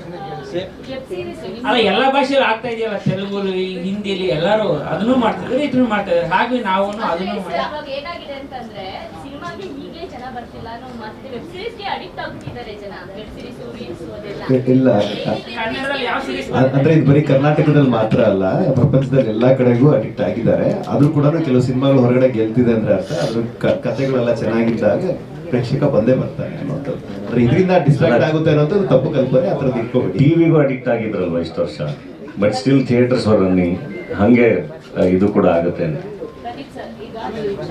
ಅಲ್ಲ ಎಲ್ಲ ಭಾಷೆಯಲ್ಲಿ ಆಗ್ತಾ ಇದೆಯಲ್ಲ, ತೆಲುಗು, ಹಿಂದಿಲಿ ಎಲ್ಲರೂ ಅದನ್ನು ಮಾಡ್ತಿದ್ದಾರೆ, ಇದನ್ನು ಮಾಡ್ತಿದ್ದಾರೆ. ಹಾಗೆ ನಾವು ಅದನ್ನು ಇವಾಗ ಏನಾಗಿದೆ ಅಂತಂದ್ರೆ ಸಿನಿಮಾಗೆ ಹೀಗೆ ಜನ ಬರ್ತಿಲ್ಲ ಅನ್ನೋ ಮಾತಿದೆ, ವೆಬ್ ಸೀರೀಸ್ಗೆ ಅಡಿಕ್ಟ್ ಆಗ್ತಿದ್ದಾರೆ ಜನ. ವೆಬ್ ಸೀರೀಸ್ ರೀಲ್ಸ್ ಅದೆಲ್ಲ ಇಲ್ಲ, ಕನ್ನಡದಲ್ಲಿ ಯಾವ ಸೀರೀಸ್ ಅಂದ್ರೆ ಇದು ಬರೀ ಕರ್ನಾಟಕದಲ್ಲಿ ಮಾತ್ರ ಅಲ್ಲ, ಪ್ರಪಂಚದಲ್ಲಿ ಎಲ್ಲಾ ಕಡೆಗೂ ಅಡಿಕ್ಟ್ ಆಗಿದ್ದಾರೆ. ಅದು ಕೂಡ ಕೆಲವು ಸಿನಿಮಾಗಳು ಹೊರಗಡೆ ಗೆಲ್ತಿದೆ ಅಂದ್ರೆ ಅರ್ಥ ಅದ್ರ ಕಥೆಗಳೆಲ್ಲ ಚೆನ್ನಾಗಿದ್ದಾಗ ಪ್ರೇಕ್ಷಕ ಬಂದೇ ಬರ್ತಾನೆ ಅನ್ನೋಂಥದ್ದು. ಅಂದ್ರೆ ಇದರಿಂದ ಡಿಸ್ಟ್ರಾಕ್ಟ್ ಆಗುತ್ತೆ ಅನ್ನೋದು ತಪ್ಪು ಕಲ್ಪನೆ. ಅದ್ರ ಇಟ್ಕೋಬೇಡಿ. ಟಿವಿಗೂ ಅಡಿಕ್ಟ್ ಆಗಿದ್ರಲ್ವ ಇಷ್ಟು ವರ್ಷ, but still theatres var running. ಹಾಗೆ ಇದು ಕೂಡ ಆಗುತ್ತೆ ಅಂತ. ಪ್ರದೀಪ್ ಸರ್, ಈಗ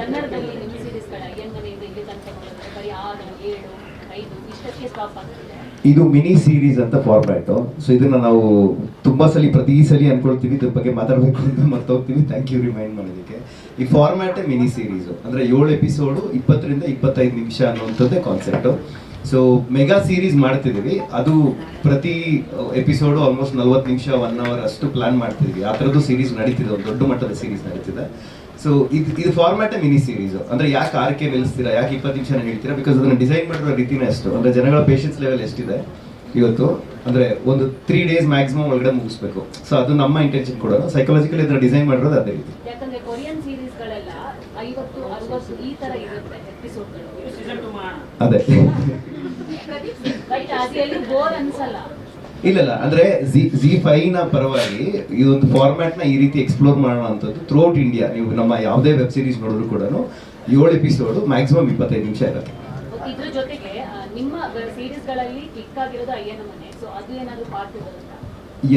ಕನ್ನಡದಲ್ಲಿ ನಿಮ್ಮ ಸೀರೀಸ್ಗಳ ಮನೆಯಿಂದ ಇಲ್ಲಿ ತನಕ ನೋಡಿದ್ರೆ ಬರೀ 6, 7, 5 ಇಷ್ಟಕ್ಕೆ ಸ್ಟಾಪ್ ಆಗ್ತಿದೆ. ಇದು ಮಿನಿ ಸೀರೀಸ್ ಅಂತ ಫಾರ್ಮ್ಯಾಟ್. ಸೊ ಇದನ್ನ ನಾವು ತುಂಬಾ ಪ್ರತಿ ಸಲ ಅನ್ಕೊಳ್ತೀವಿ, ಇದ್ರ ಬಗ್ಗೆ ಮಾತಾಡ್ಬೇಕು ಅಂತ ಮರ್ತೋಗ್ತೀವಿ. ಥ್ಯಾಂಕ್ ಯು ರಿಮೈಂಡ್ ಮಾಡೋದಕ್ಕೆ. ಈ ಫಾರ್ಮ್ಯಾಟೇ ಮಿನಿ ಸೀರೀಸ್. ಅಂದ್ರೆ 7 ಎಪಿಸೋಡು 20 ರಿಂದ 25 ನಿಮಿಷ ಅನ್ನುವಂಥದ್ದೇ ಕಾನ್ಸೆಪ್ಟ್. ಸೊ ಮೆಗಾ ಸೀರೀಸ್ ಮಾಡ್ತಿದ್ದೀವಿ, ಅದು ಪ್ರತಿ ಎಪಿಸೋಡು ಆಲ್ಮೋಸ್ಟ್ 40 ನಿಮಿಷ 1 ಅವರ್ ಅಷ್ಟು ಪ್ಲಾನ್ ಮಾಡ್ತಿದ್ವಿ. ಆ ಥರದ್ದು ಸೀರೀಸ್ ನಡೀತಿದೆ, ಒಂದು ದೊಡ್ಡ ಮಟ್ಟದ ಸೀರೀಸ್ ನಡೀತಿದೆ. ಸೊ ಇದು ಫಾರ್ಮ್ಯಾಟೇ ಮಿನಿ ಸೀರೀಸ್. ಅಂದ್ರೆ ಯಾಕೆ 6ಕ್ಕೆ ನಿಲ್ಲಿಸ್ತೀರಾ, ಯಾಕೆ 20 ನಿಮಿಷ ಹೇಳ್ತೀರಾ? ಬಿಕಾಸ್ ಅದನ್ನ ಡಿಸೈನ್ ಮಾಡಿರೋ ರೀತಿನೇ ಅಷ್ಟು. ಅಂದ್ರೆ ಜನಗಳ ಪೇಷನ್ಸ್ ಲೆವೆಲ್ ಎಷ್ಟಿದೆ ಇವತ್ತು, ಅಂದ್ರೆ ಒಂದು 3 ಡೇಸ್ ಮ್ಯಾಕ್ಸಿಮಮ್ ಒಳಗಡೆ ಮುಗಿಸ್ಬೇಕು. ಸೊ ಅದು ನಮ್ಮ ಇಂಟೆನ್ಷನ್ ಕೂಡ. ಸೈಕಾಲಜಿಕಲಿ ಇದನ್ನ ಡಿಸೈನ್ ಮಾಡಿರೋದು ಅದೇ ರೀತಿ. ಯಾಕಂದ್ರೆ ಕೊರಿಯನ್ ಸೀರೀಸ್ಗಳೆಲ್ಲ 50, 60 ಈ ತರ ಇರುತ್ತೆ ಎಪಿಸೋಡ್ಗಳು. ಅದೇ ಬಟ್ ಅದೆಲ್ಲಿ ಬೋರ್ ಅನ್ಸಲ್ಲ. ಇಲ್ಲ, ಅಂದ್ರೆ ZEE5 ನ ಪರವಾಗಿ ಈ ಒಂದು ಫಾರ್ಮ್ಯಾಟ್ ನ ಈ ರೀತಿ ಎಕ್ಸ್ಪ್ಲೋರ್ ಮಾಡೋಣ ಅಂತದ್ದು ಥ್ರೂಔಟ್ ಇಂಡಿಯಾ. ನೀವು ನಮ್ಮ ಯಾವುದೇ ವೆಬ್ ಸೀರೀಸ್ ನೋಡಿದ್ರು ಕೂಡ 7 ಎಪಿಸೋಡು ಮ್ಯಾಕ್ಸಿಮಮ್ 25 ನಿಮಿಷ ಇರುತ್ತೆ. ಇದ್ರ ಜೊತೆಗೆ ನಿಮ್ಮ ಸೀರೀಸ್ಗಳಲ್ಲಿ ಕ್ಲಿಕ್ ಆಗಿರೋದು ಅಯ್ಯನ ಮನೆ. ಸೊ ಅದು ಏನಾದ್ರು ಪಾರ್ಟ್ ಇರುತ್ತಾ?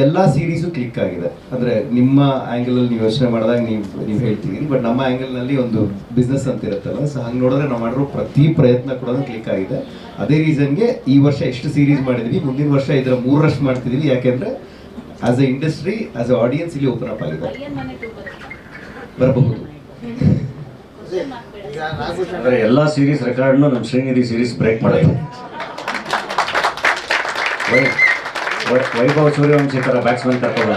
ಎಲ್ಲಾ ಸೀರೀಸು ಕ್ಲಿಕ್ ಆಗಿದೆ. ಅಂದ್ರೆ ನಿಮ್ಮ ಆಂಗಲ್ ಅಲ್ಲಿ ನೀವು ಯೋಚನೆ ಮಾಡಿದಾಗ ನೀವು ಹೇಳ್ತೀವಿ, ಬಟ್ ನಮ್ಮ ಆಂಗಲ್ ನಲ್ಲಿ ಒಂದು ಬಿಸ್ನೆಸ್ ಅಂತ ಇರುತ್ತಲ್ಲ. ಸೊ ಹಂಗೆ ನೋಡಿದ್ರೆ ನಾವು ಮಾಡಿರೋ ಪ್ರತಿ ಪ್ರಯತ್ನ ಕೂಡ ಕ್ಲಿಕ್ ಆಗಿದೆ. ಅದೇ ರೀಸನ್ಗೆ ಈ ವರ್ಷ ಎಷ್ಟು ಸೀರೀಸ್ ಮಾಡಿದ್ವಿ, ಮುಂದಿನ ವರ್ಷ ಇದರ 3ರಷ್ಟು ಮಾಡ್ತಿದೀವಿ. ಯಾಕೆಂದ್ರೆ as A industry, as A audience ಇಲ್ಲಿ ಓಪನ್ ಅಪ್ ಆಗಿದೆ, ಬರಬಹುದು. ಅಂದ್ರೆ ಎಲ್ಲಾ ಸೀರೀಸ್ ರೆಕಾರ್ಡ್ನು ನಮ್ಮ ಶ್ರೀನಿಧಿ ಸೀರೀಸ್ ಬ್ರೇಕ್ ಮಾಡೋದು. ವೈಭವ್ ಸೂರ್ಯವಂಶಿ ತರ ಬ್ಯಾಟ್ಸ್ಮನ್ ಕರ್ಕೊಂಡು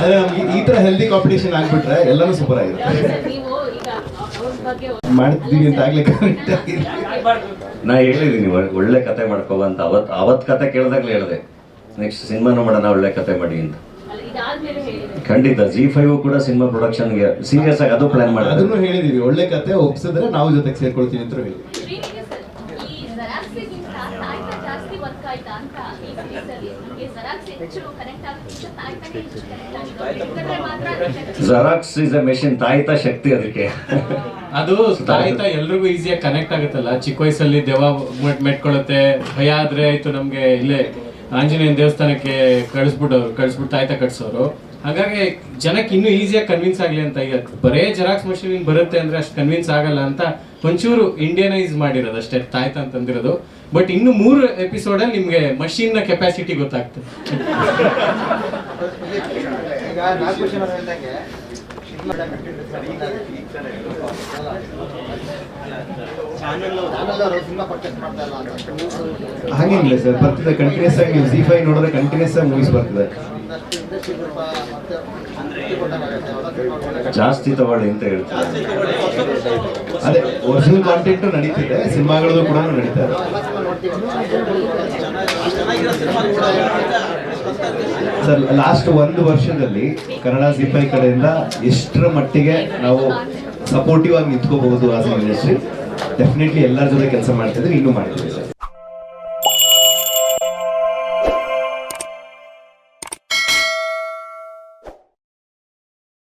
ಅದೇ ಈ ತರ ಹೆಲ್ದಿ ಕಾಂಪಿಟೇಷನ್ ಆಗ್ಬಿಟ್ರೆ ಎಲ್ಲಾನು ಸೂಪರ್ ಆಗಿರುತ್ತೆ. ಮಾಡ್ತಿದೀವಿ ಅಂತ ಆಗ್ಲೇ ನಾ ಹೇಳಿದೀನಿ ಒಳ್ಳೆ ಕತೆ ಮಾಡ್ಕೋಬ ಅಂತ. ಅವತ್ ಕತೆ ಕೇಳಿದಾಗ್ಲೇ ಹೇಳಿದೆ, ನೆಕ್ಸ್ಟ್ ಸಿನಿಮಾನು ಮಾಡೋಣ ಒಳ್ಳೆ ಕತೆ ಮಾಡಿ ಅಂತ. ಖಂಡಿತ ZEE5 ಕೂಡ ಸಿನಿಮಾ ಪ್ರೊಡಕ್ಷನ್ಗೆ ಸೀರಿಯಸ್ ಆಗಿ ಅದು ಪ್ಲಾನ್ ಮಾಡಿ ಅದನ್ನು ಹೇಳಿದೀವಿ. ಒಳ್ಳೆ ಕತೆ ಒಪ್ಸಿದ್ರೆ ನಾವು ಜೊತೆಗೆ ಸೇರ್ಕೊಳ್ತೀವಿ ಅಂತ ಹೇಳಿ. ಜೆರಾಕ್ಸ್ ಇಸ್ ಎ ಮೆಷಿನ್, ತಾಯ್ತಾ ಶಕ್ತಿ ಅದಕ್ಕೆ. ಅದು ತಾಯ್ತಾ ಎಲ್ರಿಗೂ ಈಸಿಯಾಗಿ ಕನೆಕ್ಟ್ ಆಗುತ್ತಲ್ಲ. ಚಿಕ್ಕ ವಯಸ್ಸಲ್ಲಿ ದೆವ್ವ ಮೆಟ್ಕೊಳ್ಳುತ್ತೆ, ಭಯ ಆದ್ರೆ ಆಯ್ತು ನಮ್ಗೆ ಇಲ್ಲೇ ಆಂಜನೇಯನ ದೇವಸ್ಥಾನಕ್ಕೆ ಕಳಿಸ್ಬಿಟ್ಟು ತಾಯ್ತಾ ಕಟ್ಸೋರು. ಹಾಗಾಗಿ ಜನಕ್ಕೆ ಇನ್ನೂ ಈಸಿಯಾಗಿ ಕನ್ವಿನ್ಸ್ ಆಗಲಿ ಅಂತ. ಈಗ ಬರೇ ಜೆರಾಕ್ಸ್ ಮಷೀನ್ ಬರುತ್ತೆ ಅಂದ್ರೆ ಅಷ್ಟು ಕನ್ವಿನ್ಸ್ ಆಗಲ್ಲ ಅಂತ ಒಂಚೂರು ಇಂಡಿಯನೈಸ್ ಮಾಡಿರೋದು ಅಷ್ಟೇ ತಾಯ್ತಾ ಅಂತಂದಿರೋದು. ಬಟ್ ಇನ್ನು 3 ಎಪಿಸೋಡಲ್ಲಿ ನಿಮಗೆ ಮಷೀನ್ ನ ಕೆಪಾಸಿಟಿ ಗೊತ್ತಾಗ್ತದೆ. ಈಗ ನಾಗಭೂಷಣ ಹೇಳ್ದಂಗೆ ಸಿನಿಮಾ ಪರ್ಚೇಸ್ ಮಾಡ್ತಾ ಇಲ್ಲ ಅಂತ ಹಾಗೇನಿಲ್ಲ ಸರ್, ಬರ್ತಿದೆ ಕಂಟಿನ್ಯೂಸ್ ಆಗಿ. ನೀವು Z5 ನೋಡಿದ್ರೆ ಕಂಟಿನ್ಯೂಸ್ ಆಗಿ ಮೂವೀಸ್ ಬರ್ತಿದೆ. ಇಂಡಸ್ಟ್ರಿ ಮತ್ತೆ ಜಾಸ್ತಿ ತಗೊಳ್ಳಿ ಅಂತ ಹೇಳ್ತಾರೆ. ಅದೇ ಒರಿಜಿನಲ್ ಕಾಂಟೆಂಟ್ ನಡೀತಿದೆ, ಸಿನಿಮಾಗಳಲ್ಲೂ ಕೂಡ ನಡೀತಾ ಇದೆ. ಸರ್ ಲಾಸ್ಟ್ 1 ವರ್ಷದಲ್ಲಿ ಕನ್ನಡ Z5 ಕಡೆಯಿಂದ ಎಷ್ಟರ ಮಟ್ಟಿಗೆ ನಾವು ಸಪೋರ್ಟಿವ್ ಆಗಿ ನಿಂತ್ಕೋಬಹುದು ಆಸ್ ಎ ಇಂಡಸ್ಟ್ರಿ, ಡೆಫಿನೆಟ್ಲಿ ಎಲ್ಲರ ಜೊತೆ ಕೆಲಸ ಮಾಡ್ತಿದ್ವಿ, ಇನ್ನೂ ಮಾಡ್ತೀವಿ ಸರ್.